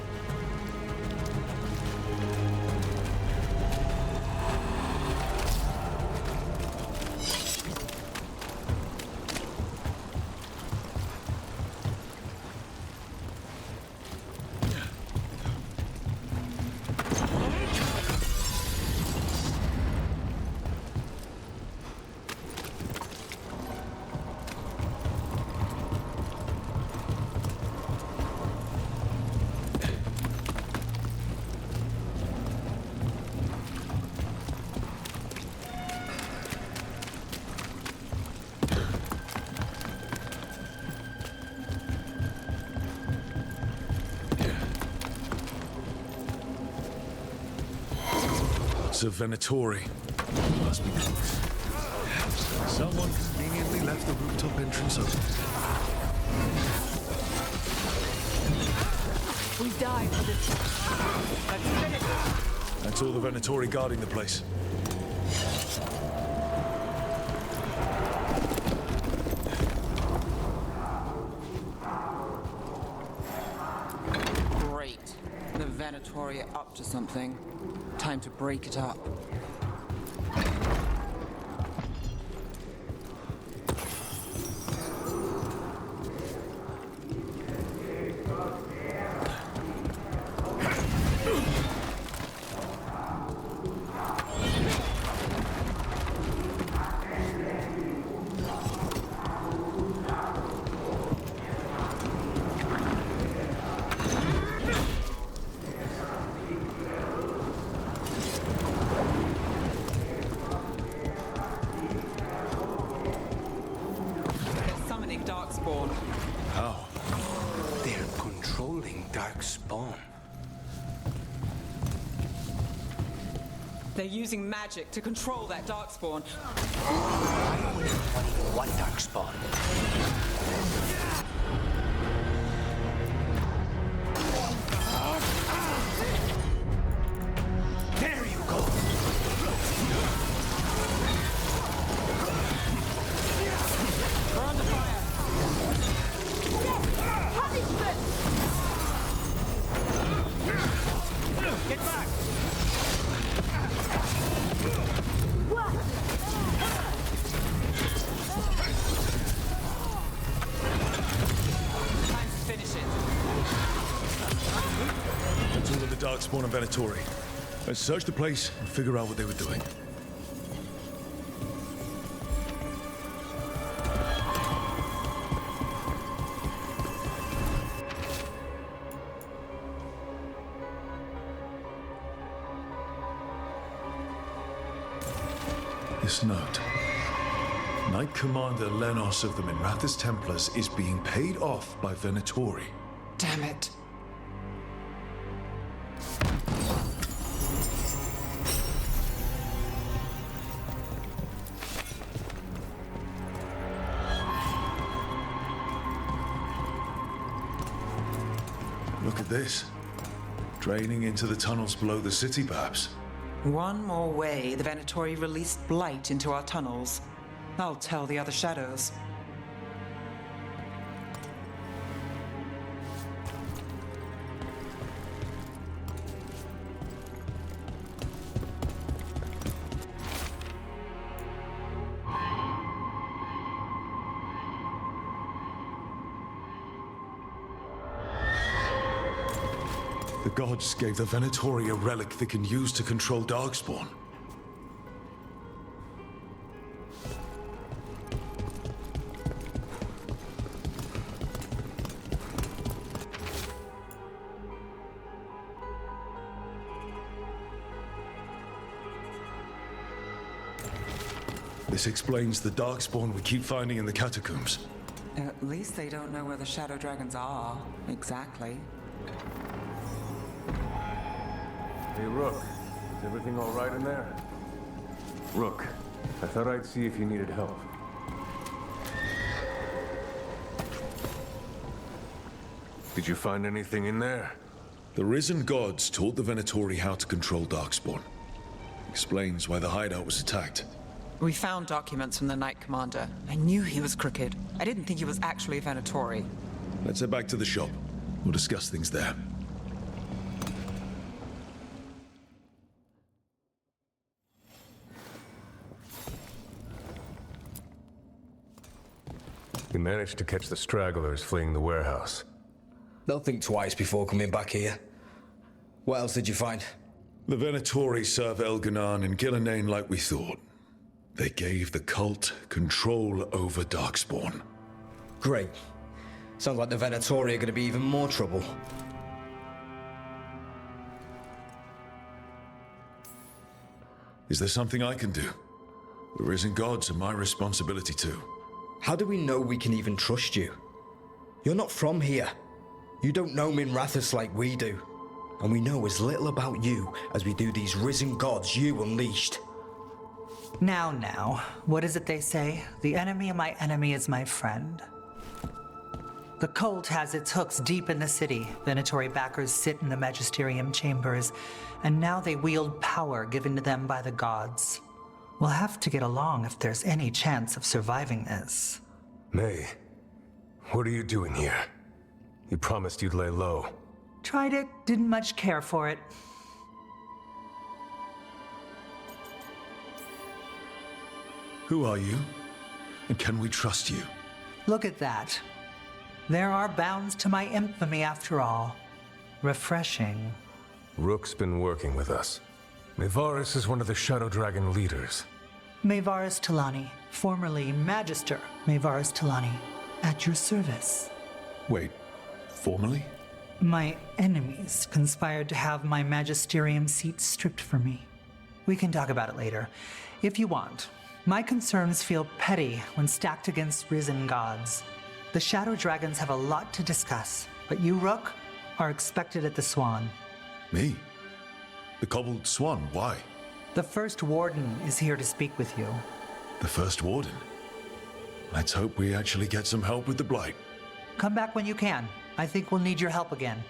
It's a Venatori. Must be close. Someone conveniently left the rooftop entrance open. We died for this. Let's finish it. That's all the Venatori guarding the place. Great. The Venatori are up to something. Time to break it up. How? They're controlling Darkspawn. They're using magic to control that Darkspawn. What Darkspawn? There you go! We're under fire! Get back! Time to finish it. That's all of the Darkspawn and Venatori. Let's search the place and figure out what they were doing. This note. Knight Commander Lenos of the Minrathous Templars is being paid off by Venatori. Damn it. Look at this. Draining into the tunnels below the city, perhaps. One more way the Venatori released blight into our tunnels. I'll tell the other shadows. The gods gave the Venatori a relic they can use to control Darkspawn. This explains the Darkspawn we keep finding in the catacombs. At least they don't know where the Shadow Dragons are, exactly. Hey, Rook. everything all right in there? Rook, I thought I'd see if you needed help. Did you find anything in there? The risen gods taught the Venatori how to control Darkspawn. Explains why the hideout was attacked. We found documents from the Knight Commander. I knew he was crooked. I didn't think he was actually a Venatori. Let's head back to the shop. We'll discuss things there. We managed to catch the stragglers fleeing the warehouse. They'll think twice before coming back here. What else did you find? The Venatori serve Elganon and Gillenane like we thought. They gave the cult control over Darkspawn. Great. Sounds like the Venatori are going to be even more trouble. Is there something I can do? The risen gods are my responsibility too. How do we know we can even trust you? You're not from here. You don't know Minrathous like we do. And we know as little about you as we do these risen gods you unleashed. Now, what is it they say? The enemy of my enemy is my friend. The cult has its hooks deep in the city. Venatori backers sit in the magisterium chambers, and now they wield power given to them by the gods. We'll have to get along if there's any chance of surviving this. May, what are you doing here? You promised you'd lay low. Tried it, didn't much care for it. Who are you? And can we trust you? Look at that. There are bounds to my infamy after all. Refreshing. Rook's been working with us. Mayvaris is one of the Shadow Dragon leaders. Mayvaris Talani, formerly Magister Mayvaris Talani, at your service. Wait, formerly? My enemies conspired to have my magisterium seat stripped from me. We can talk about it later, if you want. My concerns feel petty when stacked against risen gods. The Shadow Dragons have a lot to discuss, but you, Rook, are expected at the Swan. Me? The Cobbled Swan, why? The First Warden is here to speak with you. The First Warden? Let's hope we actually get some help with the Blight. Come back when you can. I think we'll need your help again.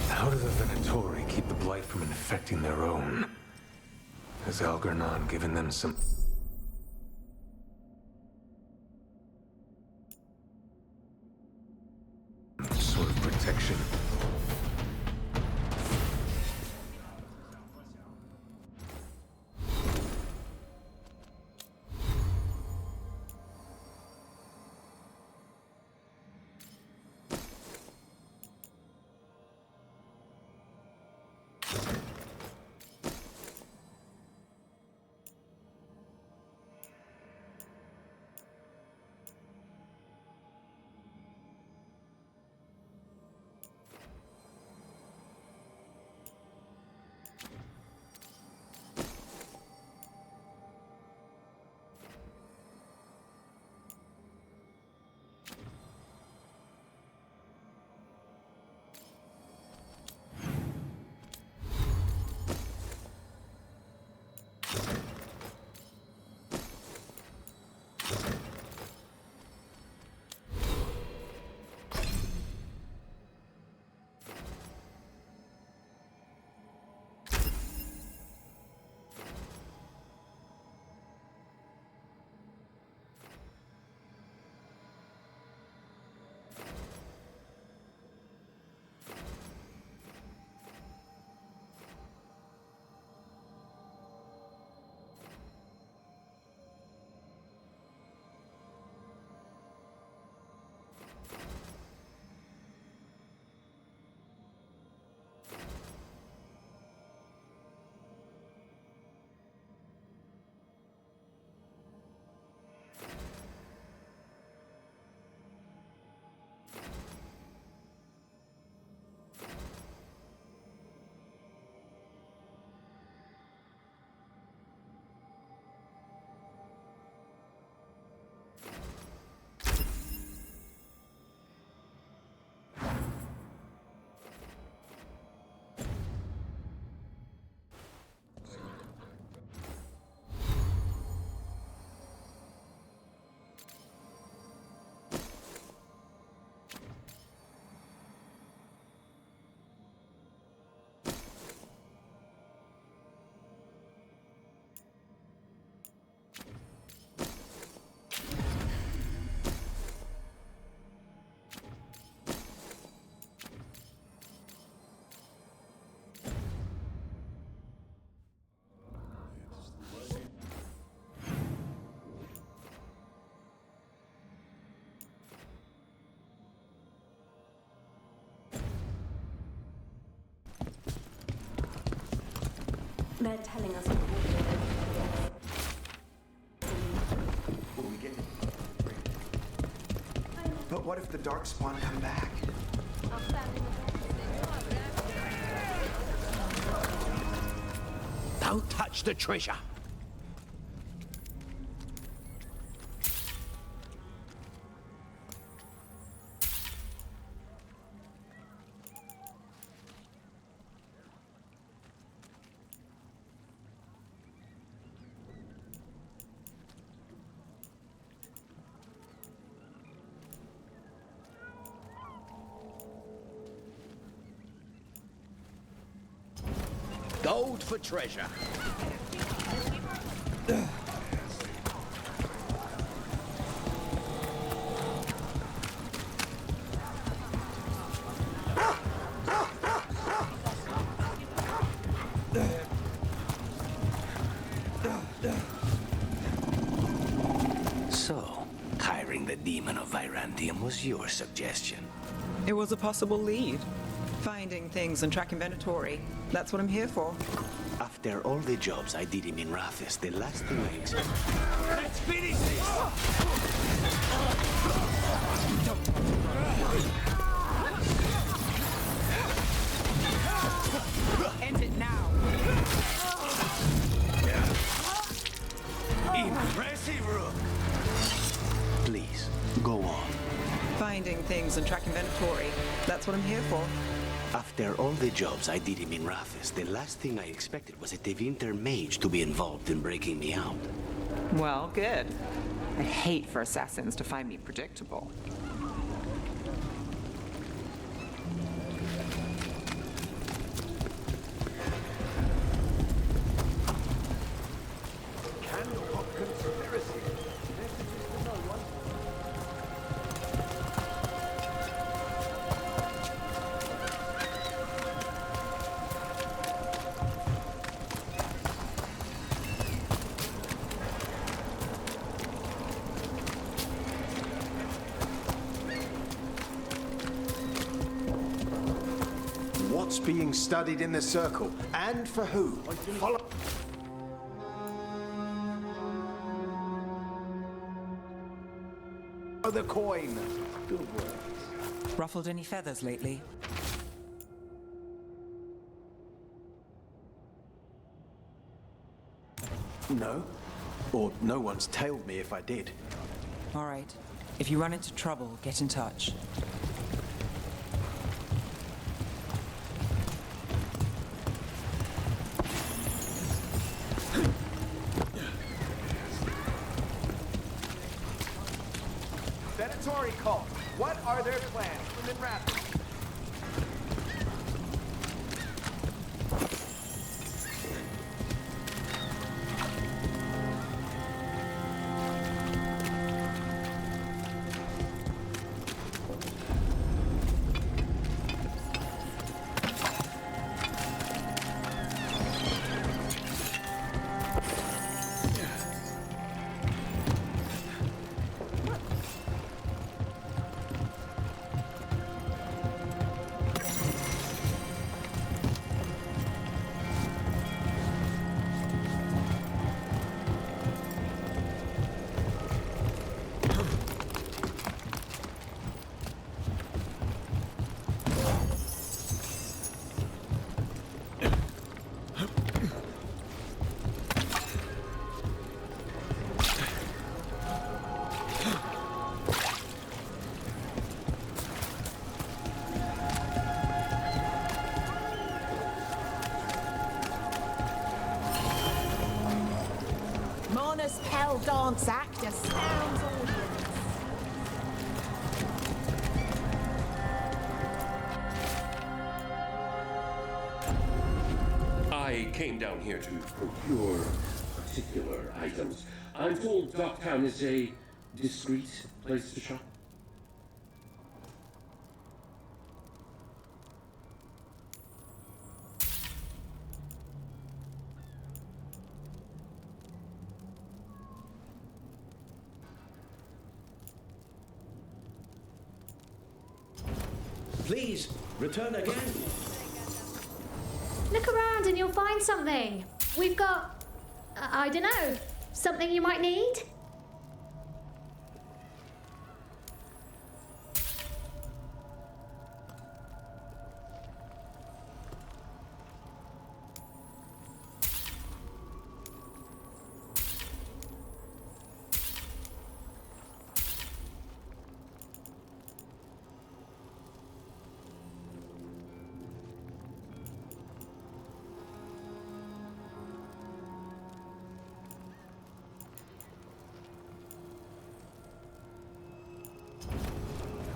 How do the Venatori keep the Blight from infecting their own? Has Algernon given them some sort of protection? They're telling us. But what if the Darkspawn come back? Don't touch the treasure. Gold for treasure. So, hiring the demon of Virantium was your suggestion. It was a possible lead. Finding things and tracking Venatori. That's what I'm here for. After all the jobs I did him in Rathis, the last thing I expected... Let's finish this! End it now! Impressive, Rook! Please, go on. Finding things and tracking Venatori. That's what I'm here for. After all the jobs I did him in Rathis, the last thing I expected was a Tevinter mage to be involved in breaking me out. Well, good. I hate for assassins to find me predictable. What's being studied in the circle, and for who? Follow. The coin. Good work. Ruffled any feathers lately? No. Or no one's tailed me if I did. All right. If you run into trouble, get in touch. Venatori cult. What are their plans? Women rappers. Hell dance act astounds audience. I came down here to procure particular items. I'm told Docktown is a discreet place to shop. Please, return again. Look around and you'll find something. We've got... I don't know. Something you might need?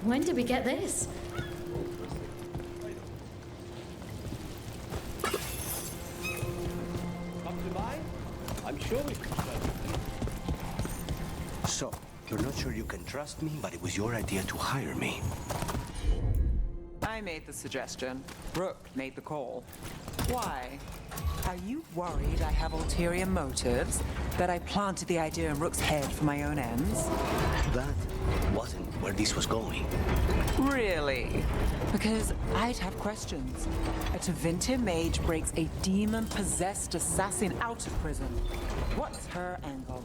When did we get this? Come to mind? I'm sure we can show you. So, you're not sure you can trust me, but it was your idea to hire me. I made the suggestion. Rook made the call. Why? Are you worried I have ulterior motives? That I planted the idea in Rook's head for my own ends? That wasn't where this was going. Really? Because I'd have questions. A Tevinter mage breaks a demon-possessed assassin out of prison. What's her angle?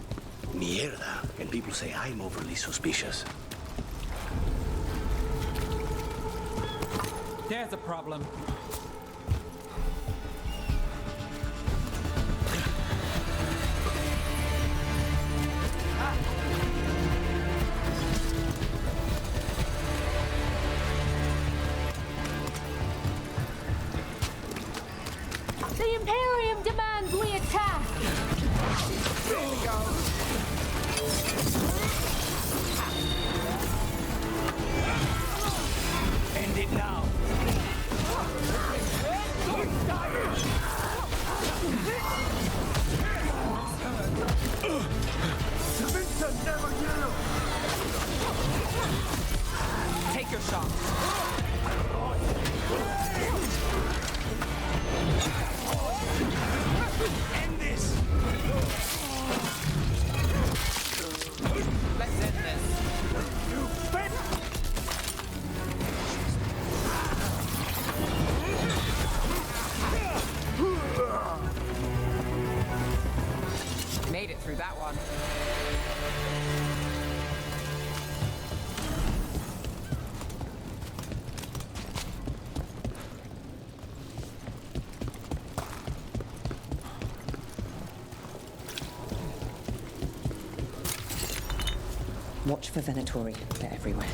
Mierda. And people say I'm overly suspicious. There's a problem. The Imperium demands we attack! There we go. End it now. Vincent never knew. Take your shot. End this. Let's end this. You bet. Made it through that one. Watch for Venatori. They're everywhere.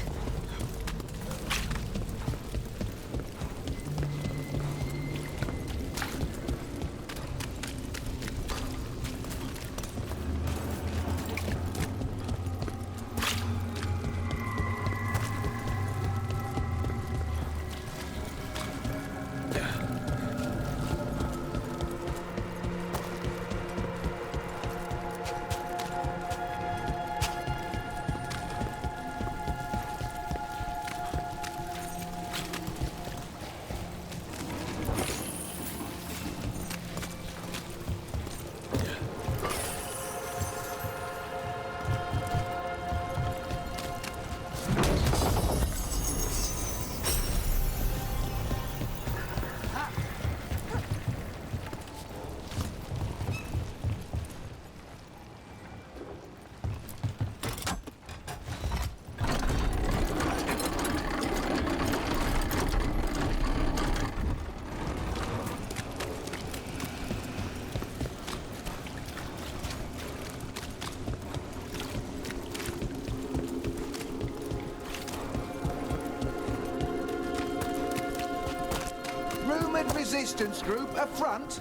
Rumored resistance group affront.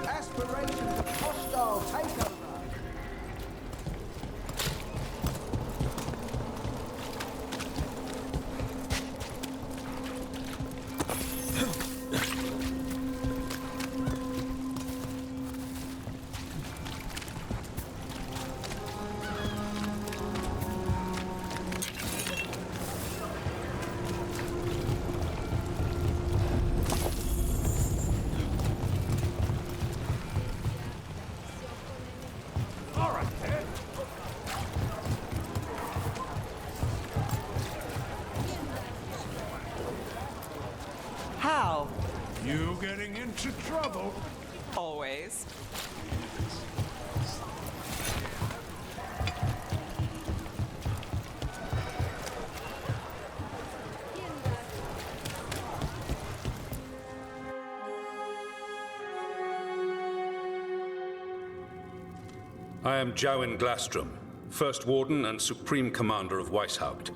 Aspirations of hostile takeover. How? You getting into trouble? Always. I am Jowin Glastrom, First Warden and Supreme Commander of Weishaupt.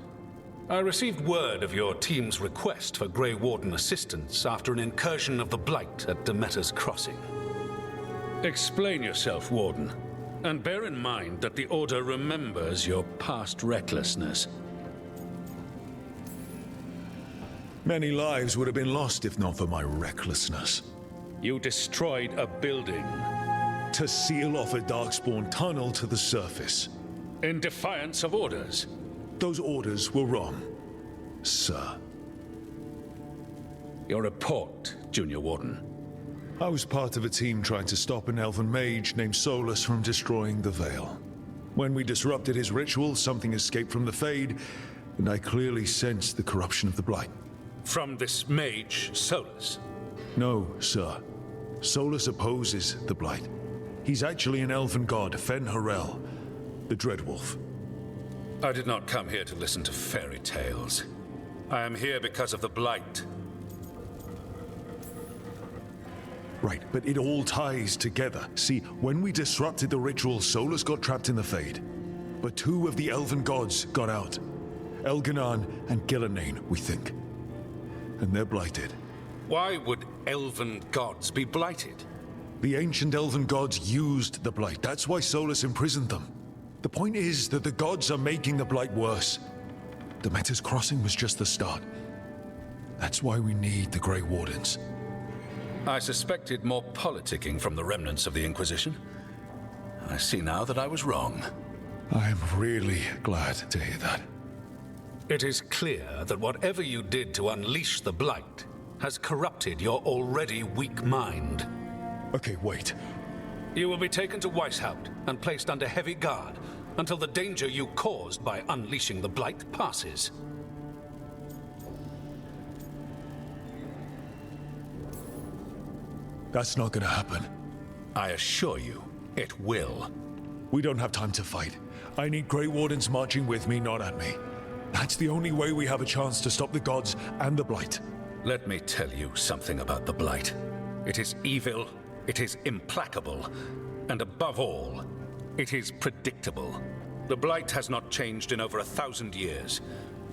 I received word of your team's request for Grey Warden assistance after an incursion of the Blight at Demeter's Crossing. Explain yourself, Warden, and bear in mind that the Order remembers your past recklessness. Many lives would have been lost if not for my recklessness. You destroyed a building. To seal off a Darkspawn tunnel to the surface. In defiance of orders. Those orders were wrong, sir. Your report, Junior Warden. I was part of a team trying to stop an elven mage named Solus from destroying the Veil. When we disrupted his ritual, something escaped from the Fade, and I clearly sensed the corruption of the Blight. From this mage, Solus? No, sir. Solus opposes the Blight. He's actually an elven god, Fen Harel, the Dreadwolf. I did not come here to listen to fairy tales. I am here because of the Blight. Right, but it all ties together. See, when we disrupted the ritual, Solus got trapped in the Fade. But two of the elven gods got out. Elganon and Gillenane, we think. And they're blighted. Why would elven gods be blighted? The ancient elven gods used the Blight. That's why Solus imprisoned them. The point is that the gods are making the Blight worse. Demeter's Crossing was just the start. That's why we need the Grey Wardens. I suspected more politicking from the remnants of the Inquisition. I see now that I was wrong. I'm really glad to hear that. It is clear that whatever you did to unleash the Blight has corrupted your already weak mind. Okay, wait. You will be taken to Weishaupt and placed under heavy guard until the danger you caused by unleashing the Blight passes. That's not gonna happen. I assure you, it will. We don't have time to fight. I need Grey Wardens marching with me, not at me. That's the only way we have a chance to stop the gods and the Blight. Let me tell you something about the Blight. It is evil. It is implacable, and above all, it is predictable. The Blight has not changed in over 1,000 years.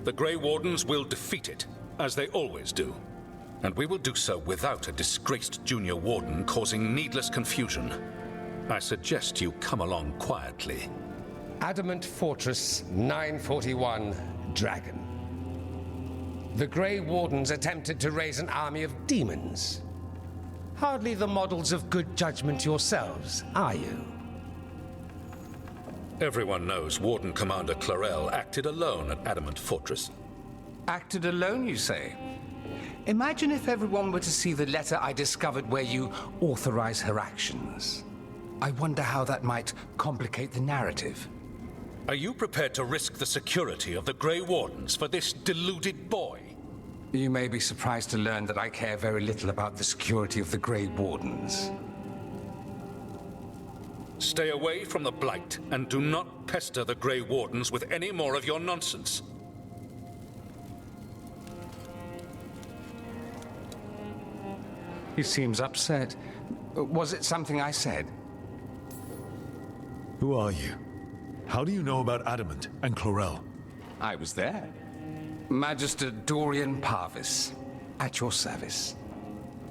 The Grey Wardens will defeat it, as they always do. And we will do so without a disgraced junior warden causing needless confusion. I suggest you come along quietly. Adamant Fortress 941 Dragon. The Grey Wardens attempted to raise an army of demons. Hardly the models of good judgment yourselves, are you? Everyone knows Warden Commander Clarel acted alone at Adamant Fortress. Acted alone, you say? Imagine if everyone were to see the letter I discovered where you authorize her actions. I wonder how that might complicate the narrative. Are you prepared to risk the security of the Grey Wardens for this deluded boy? You may be surprised to learn that I care very little about the security of the Grey Wardens. Stay away from the Blight, and do not pester the Grey Wardens with any more of your nonsense. He seems upset. Was it something I said? Who are you? How do you know about Adamant and Clarel? I was there. Magister Dorian Parvis, at your service.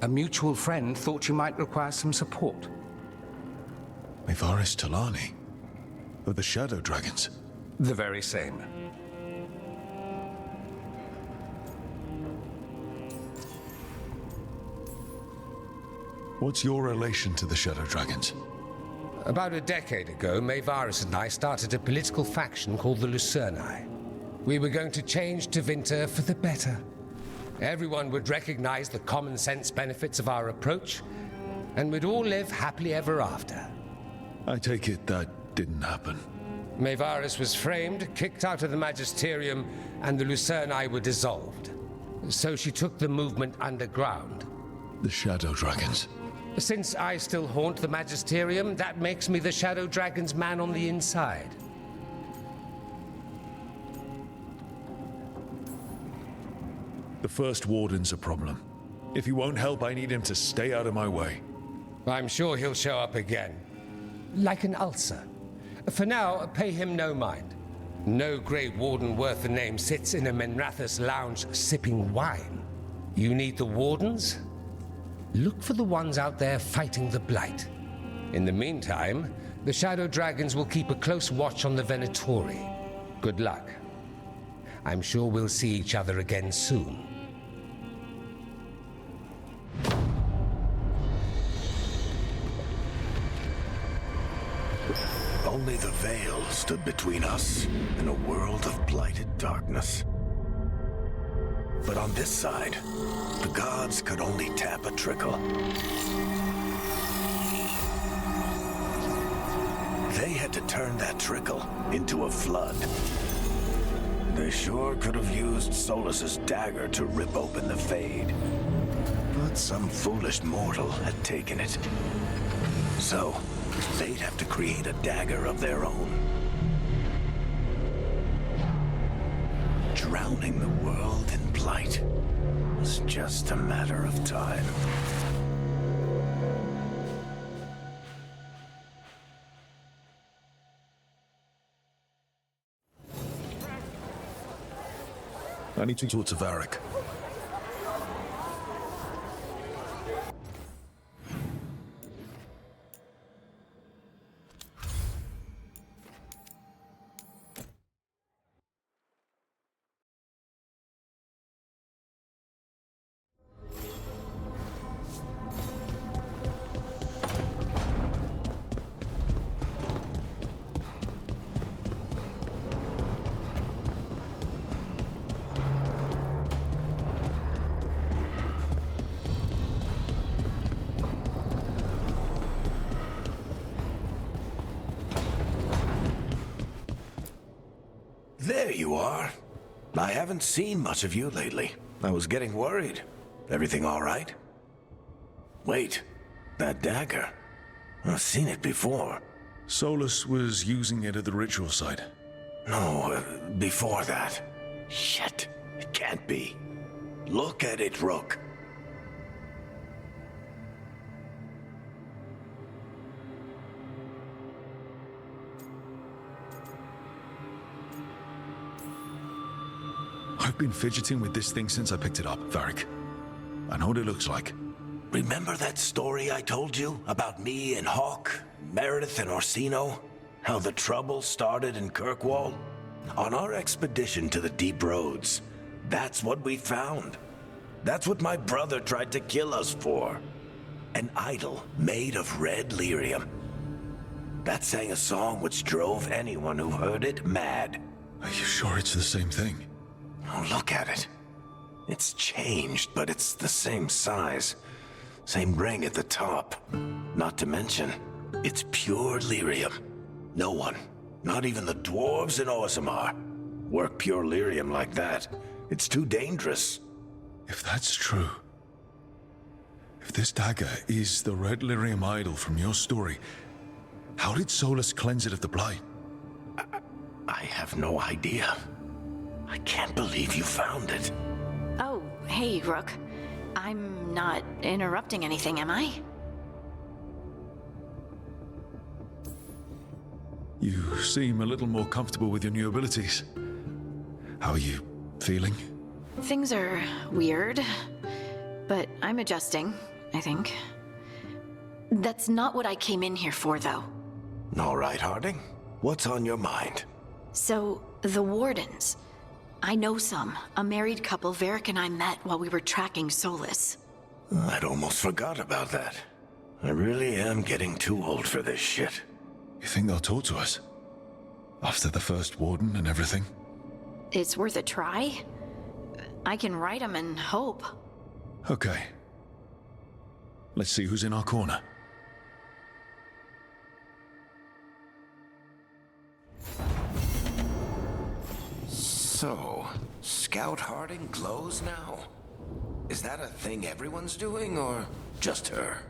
A mutual friend thought you might require some support. Mevaris Talani? Of the Shadow Dragons? The very same. What's your relation to the Shadow Dragons? About a decade ago, Mevaris and I started a political faction called the Lucerni. We were going to change Tevinter for the better. Everyone would recognize the common sense benefits of our approach, and we'd all live happily ever after. I take it that didn't happen. Mevaris was framed, kicked out of the Magisterium, and the Lucerni were dissolved. So she took the movement underground. The Shadow Dragons? Since I still haunt the Magisterium, that makes me the Shadow Dragon's man on the inside. The First Warden's a problem. If he won't help, I need him to stay out of my way. I'm sure he'll show up again. Like an ulcer. For now, pay him no mind. No Grey Warden worth the name sits in a Menrathus lounge sipping wine. You need the Wardens? Look for the ones out there fighting the Blight. In the meantime, the Shadow Dragons will keep a close watch on the Venatori. Good luck. I'm sure we'll see each other again soon. Only the veil stood between us and a world of blighted darkness. But on this side, the gods could only tap a trickle. They had to turn that trickle into a flood. They sure could have used Solus's dagger to rip open the Fade. But some foolish mortal had taken it. So, they'd have to create a dagger of their own. Drowning the world in blight was just a matter of time. I need to talk to Varric. There you are. I haven't seen much of you lately. I was getting worried. Everything all right? Wait, that dagger. I've seen it before. Solus was using it at the ritual site. No, before that. Shit, it can't be. Look at it, Rook. I've been fidgeting with this thing since I picked it up, Varric. I know what it looks like. Remember that story I told you about me and Hawk, Meredith and Orsino? How the trouble started in Kirkwall? On our expedition to the Deep Roads, that's what we found. That's what my brother tried to kill us for. An idol made of red lyrium. That sang a song which drove anyone who heard it mad. Are you sure it's the same thing? Oh, look at it. It's changed, but it's the same size. Same ring at the top. Not to mention, it's pure lyrium. No one, not even the dwarves in Orzammar, work pure lyrium like that. It's too dangerous. If that's true, if this dagger is the red lyrium idol from your story, how did Solus cleanse it of the blight? I have no idea. I can't believe you found it. Oh, hey, Rook. I'm not interrupting anything, am I? You seem a little more comfortable with your new abilities. How are you feeling? Things are weird, but I'm adjusting, I think. That's not what I came in here for, though. All right, Harding. What's on your mind? So, the Wardens. I know some. A married couple Varric and I met while we were tracking Solus. I'd almost forgot about that. I really am getting too old for this shit. You think they'll talk to us? After the First Warden and everything? It's worth a try. I can write them and hope. Okay. Let's see who's in our corner. So, Scout Harding glows now? Is that a thing everyone's doing, or just her?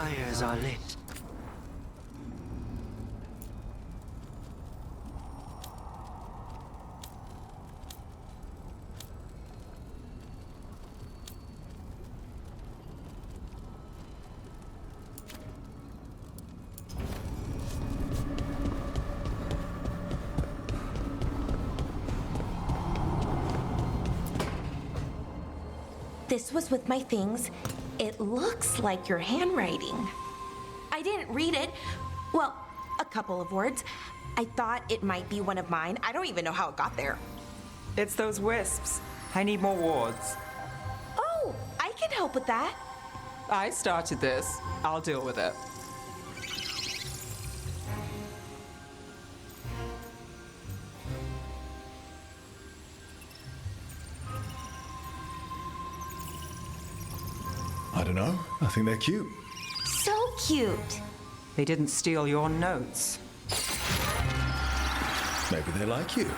fires are lit. This was with my things. It looks like your handwriting. I didn't read it. Well, a couple of words. I thought it might be one of mine. I don't even know how it got there. It's those wisps. I need more wards. Oh, I can help with that. I started this. I'll deal with it. I don't know. I think they're cute. So cute. They didn't steal your notes. Maybe they like you.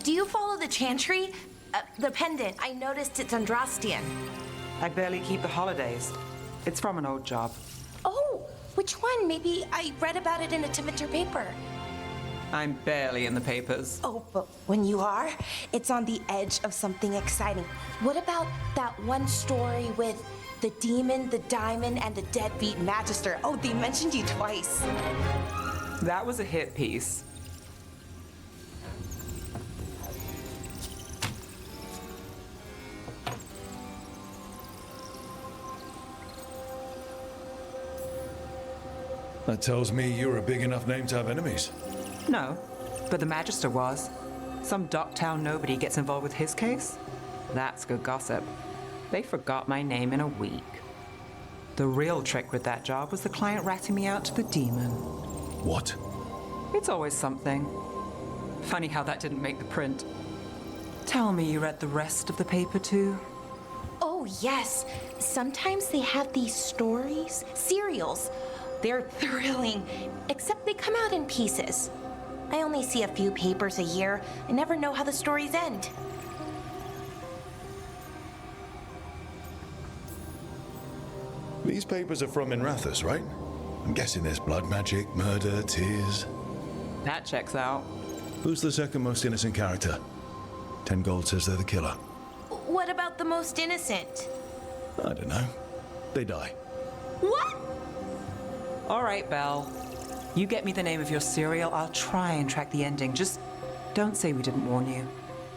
Do you follow the chantry? The pendant. I noticed it's Andrastian. I barely keep the holidays. It's from an old job. Oh, which one? Maybe I read about it in a Tivitor paper. I'm barely in the papers. Oh, but when you are, it's on the edge of something exciting. What about that one story with the demon, the diamond, and the deadbeat magister? Oh, they mentioned you twice. That was a hit piece. That tells me you're a big enough name to have enemies. No, but the Magister was. Some Docktown nobody gets involved with his case? That's good gossip. They forgot my name in a week. The real trick with that job was the client ratting me out to the demon. What? It's always something. Funny how that didn't make the print. Tell me you read the rest of the paper too? Oh, yes. Sometimes they have these stories, serials. They're thrilling, except they come out in pieces. I only see a few papers a year. I never know how the stories end. These papers are from Minrathous, right? I'm guessing there's blood magic, murder, tears. That checks out. Who's the second most innocent character? 10 gold says they're the killer. What about the most innocent? I don't know. They die. What? All right, Belle. You get me the name of your serial, I'll try and track the ending. Just don't say we didn't warn you.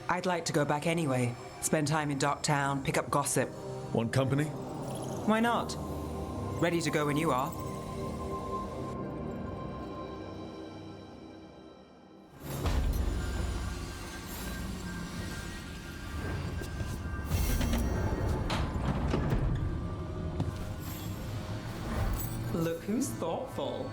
I'd like to go back anyway. Spend time in Docktown, pick up gossip. Want company? Why not? Ready to go when you are. Look who's thoughtful.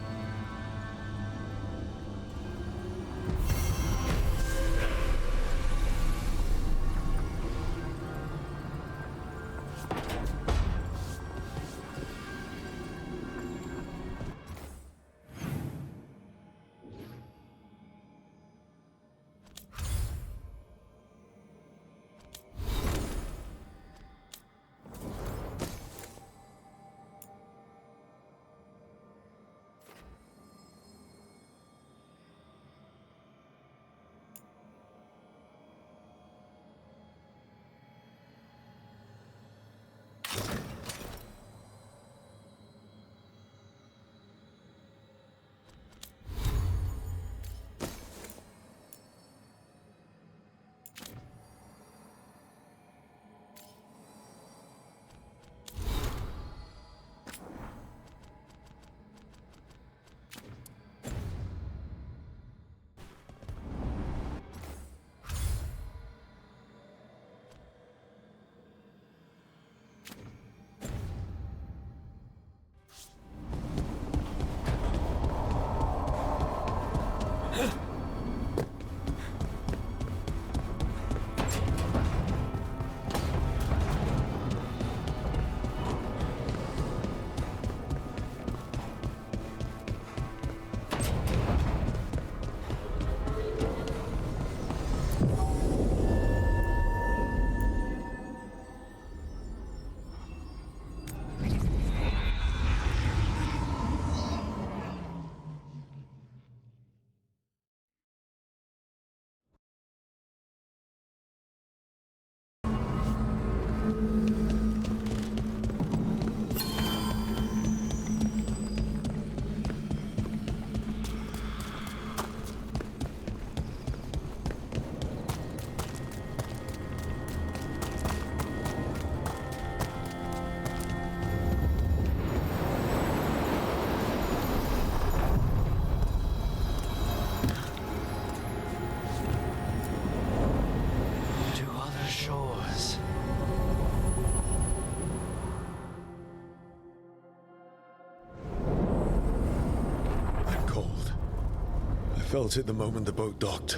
felt it the moment the boat docked.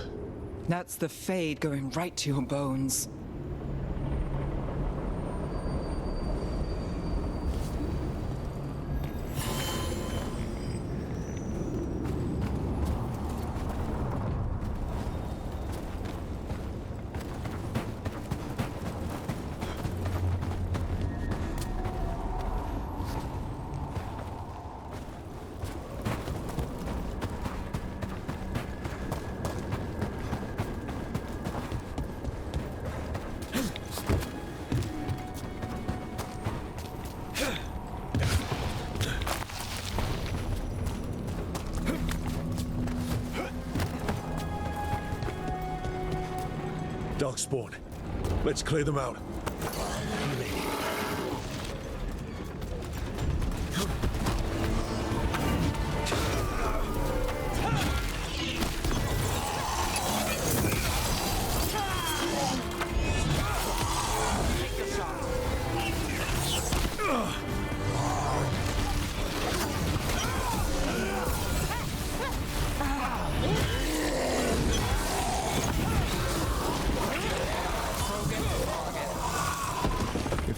That's the Fade going right to your bones. Darkspawn. Let's clear them out.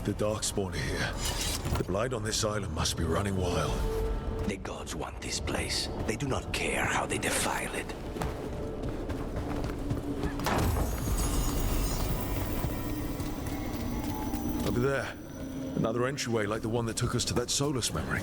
The Darkspawn are here. The Blight on this island must be running wild. The gods want this place. They do not care how they defile it. Over there. Another entryway like the one that took us to that Solus memory.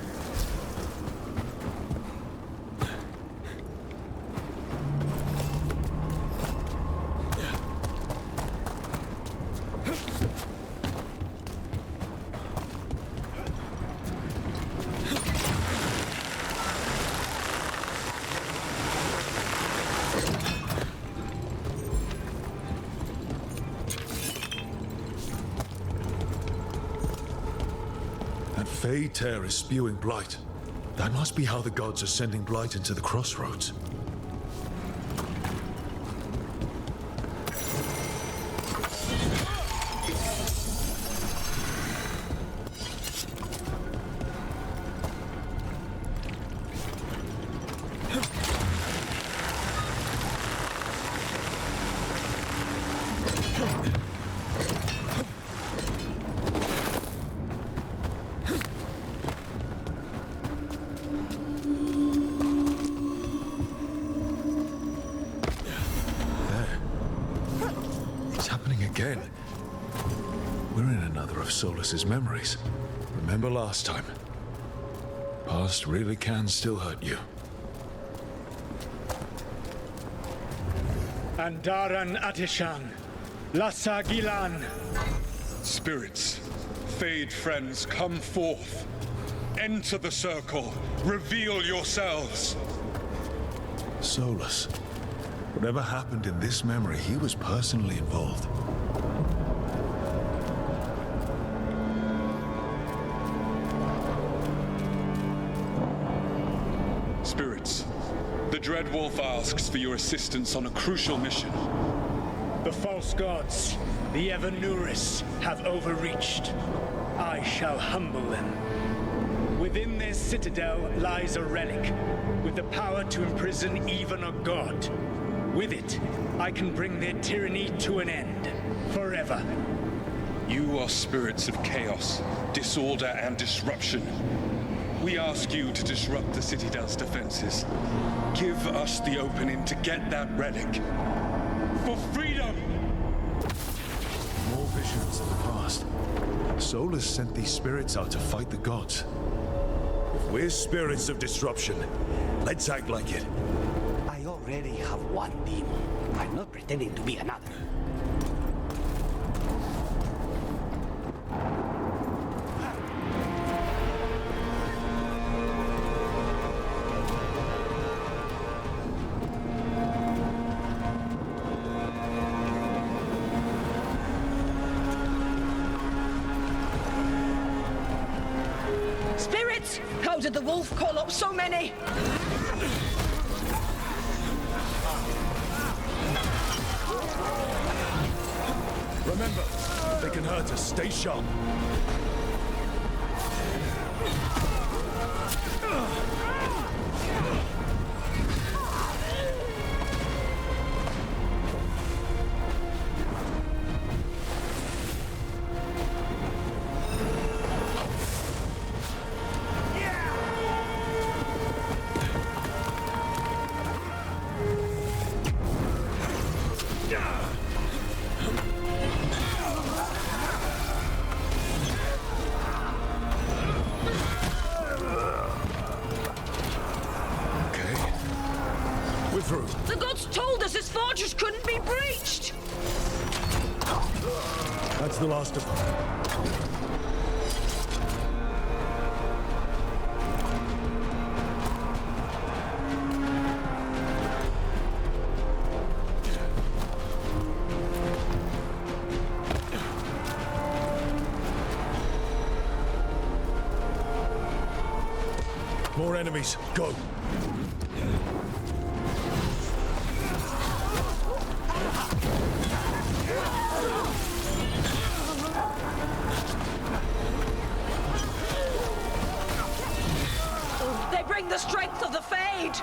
Fade Tear is spewing blight. That must be how the gods are sending blight into the crossroads. Again. We're in another of Solus's memories. Remember last time? Past really can still hurt you. Andaran Atishan, Lassa Gilan. Spirits, Fade friends, come forth. Enter the circle. Reveal yourselves. Solus. Whatever happened in this memory, he was personally involved. Spirits, the Dread Wolf asks for your assistance on a crucial mission. The false gods, the Evanuris, have overreached. I shall humble them. Within their citadel lies a relic, with the power to imprison even a god. With it, I can bring their tyranny to an end, forever. You are spirits of chaos, disorder, and disruption. We ask you to disrupt the Citadel's defenses. Give us the opening to get that relic. For freedom! More visions of the past. Solus sent these spirits out to fight the gods. If we're spirits of disruption, let's act like it. I already have one demon. I'm not pretending to be another. Spirits! How did the wolf call up so many? Remember, they can hurt us. Stay sharp. waters couldn't be breached! That's the last of them. More enemies. Go. They bring the strength of the Fade!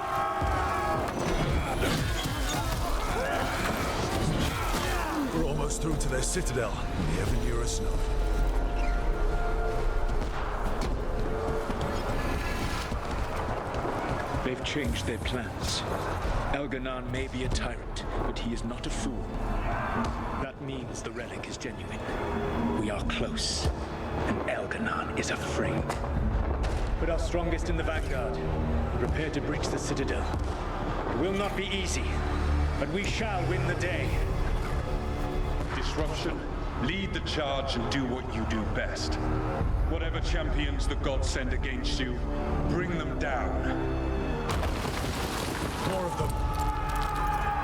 We're almost through to their citadel. The Evan know. They've changed their plans. Elganon may be a tyrant, but he is not a fool. That means the relic is genuine. We are close, and Elganon is afraid. Put our strongest in the vanguard. Prepare to breach the citadel. It will not be easy, but we shall win the day. Disruption, lead the charge and do what you do best. Whatever champions the gods send against you, bring them down. More of them.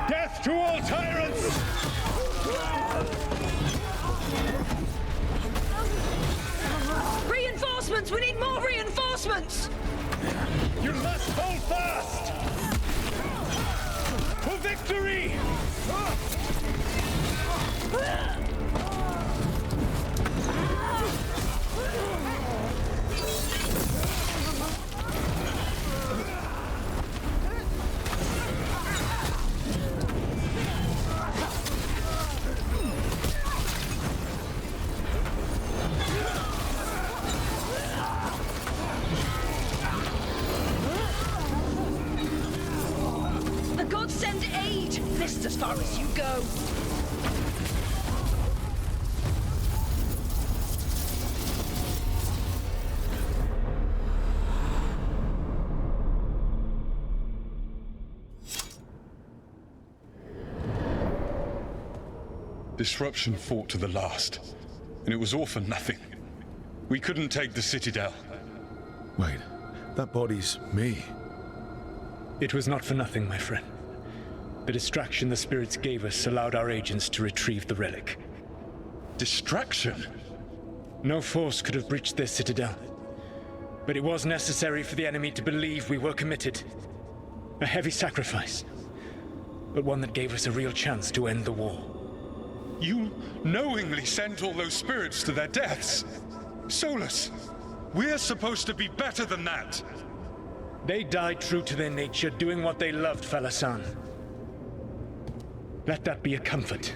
Death to all tyrants! Reinforcements! We need more reinforcements! You must hold fast! For victory! The gods send aid! List as far as you go! Disruption fought to the last, and it was all for nothing. We couldn't take the citadel. Wait, that body's me. It was not for nothing, my friend. The distraction the spirits gave us allowed our agents to retrieve the relic. Distraction? No force could have breached their citadel. But it was necessary for the enemy to believe we were committed. A heavy sacrifice, but one that gave us a real chance to end the war. You knowingly sent all those spirits to their deaths. Solus, we're supposed to be better than that. They died true to their nature, doing what they loved, Falasan. Let that be a comfort,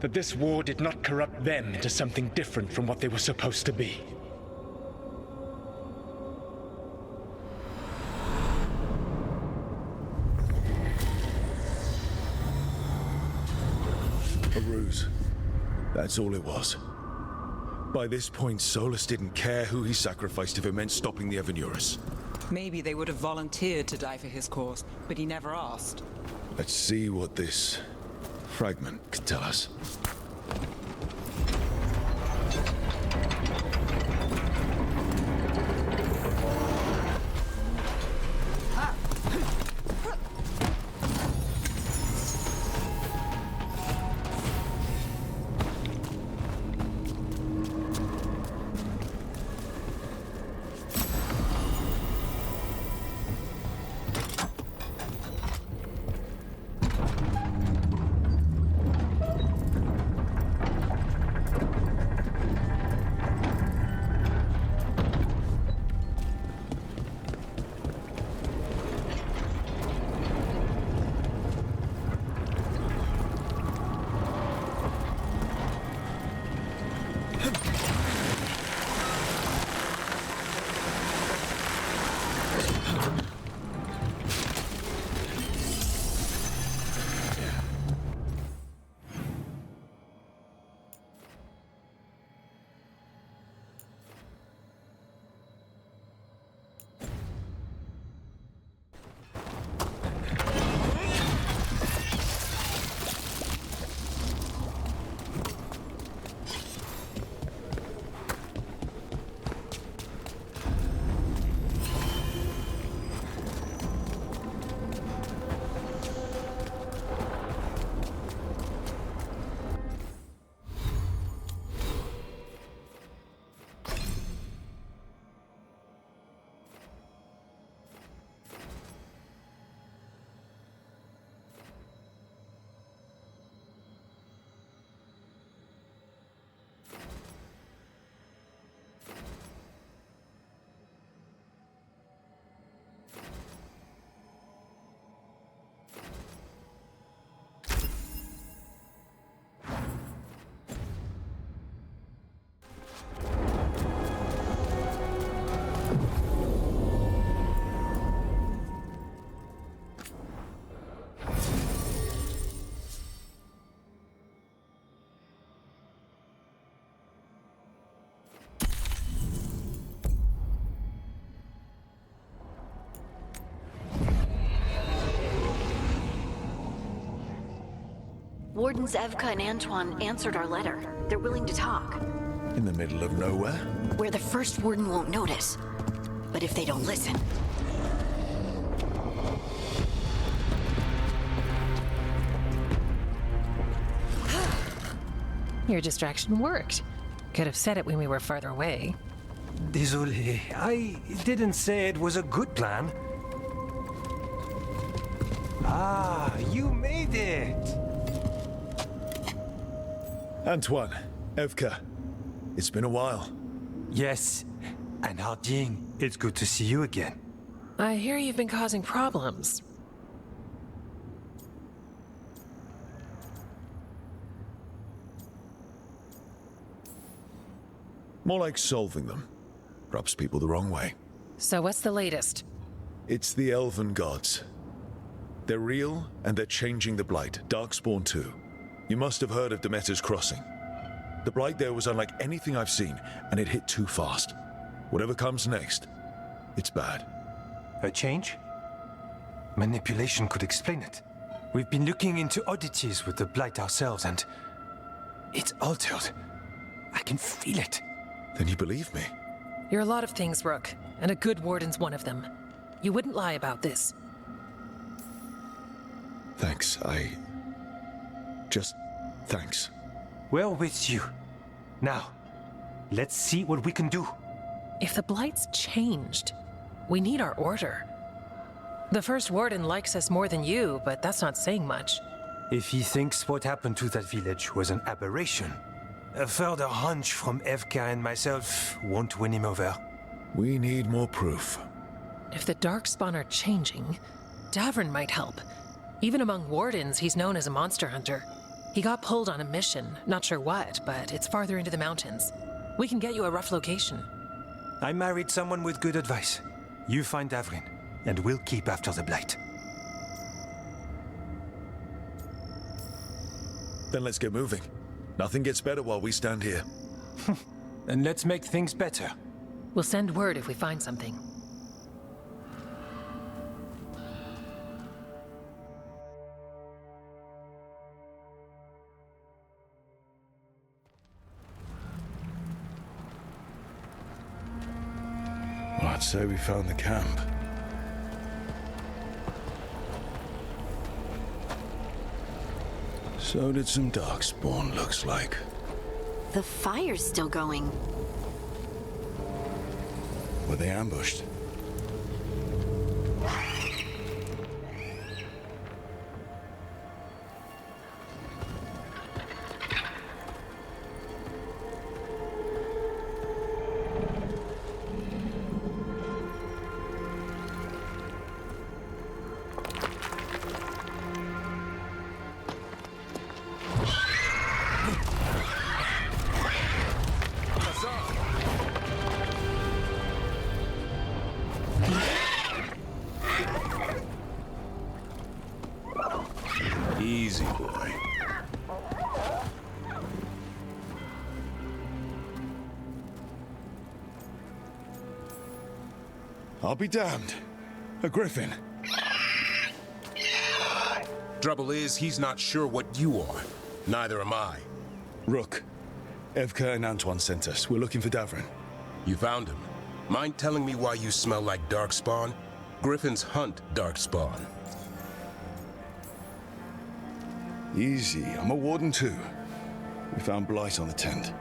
that this war did not corrupt them into something different from what they were supposed to be. A ruse. That's all it was. By this point, Solus didn't care who he sacrificed if it meant stopping the Evanurus. Maybe they would have volunteered to die for his cause, but he never asked. Let's see what this fragment could tell us. Wardens Evka and Antoine answered our letter. They're willing to talk. In the middle of nowhere? Where the first warden won't notice. But if they don't listen... Your distraction worked. Could have said it when we were farther away. Désolé, I didn't say it was a good plan. Ah, you made it! Antoine, Evka, it's been a while. Yes, and Harding, it's good to see you again. I hear you've been causing problems. More like solving them. Rubs people the wrong way. So what's the latest? It's the elven gods. They're real, and they're changing the Blight. Darkspawn too. You must have heard of Demeter's Crossing. The Blight there was unlike anything I've seen, and it hit too fast. Whatever comes next, it's bad. A change? Manipulation could explain it. We've been looking into oddities with the Blight ourselves, and it's altered. I can feel it. Then you believe me? You're a lot of things, Rook, and a good warden's one of them. You wouldn't lie about this. Thanks, thanks. We're with you. Now, let's see what we can do. If the Blight's changed, we need our order. The first warden likes us more than you, but that's not saying much. If he thinks what happened to that village was an aberration, a further hunch from Evka and myself won't win him over. We need more proof. If the Darkspawn are changing, Davern might help. Even among wardens, he's known as a monster hunter. He got pulled on a mission, not sure what, but it's farther into the mountains. We can get you a rough location. I married someone with good advice. You find Davrin, and we'll keep after the Blight. Then let's get moving. Nothing gets better while we stand here. And let's make things better. We'll send word if we find something. Well, I'd say we found the camp. So did some Darkspawn, looks like. The fire's still going. Were they ambushed? Easy, boy. I'll be damned. A griffin. Trouble is, he's not sure what you are. Neither am I. Rook. Evka and Antoine sent us. We're looking for Davrin. You found him. Mind telling me why you smell like Darkspawn? Griffins hunt Darkspawn. Easy. I'm a warden too. We found Blight on the tent.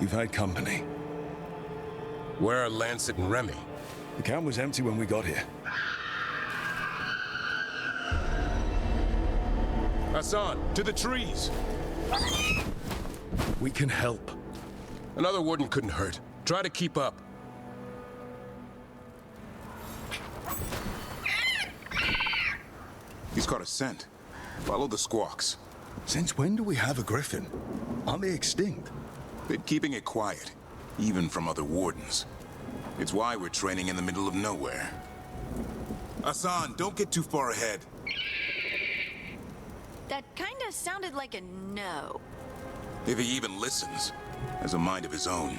You've had company. Where are Lancet and Remy? The camp was empty when we got here. Hassan, to the trees! We can help. Another warden couldn't hurt. Try to keep up. He's caught a scent. Follow the squawks. Since when do we have a griffin? Aren't they extinct? Been keeping it quiet, even from other wardens. It's why we're training in the middle of nowhere. Hassan, don't get too far ahead. That kinda sounded like a no. If he even listens, has a mind of his own.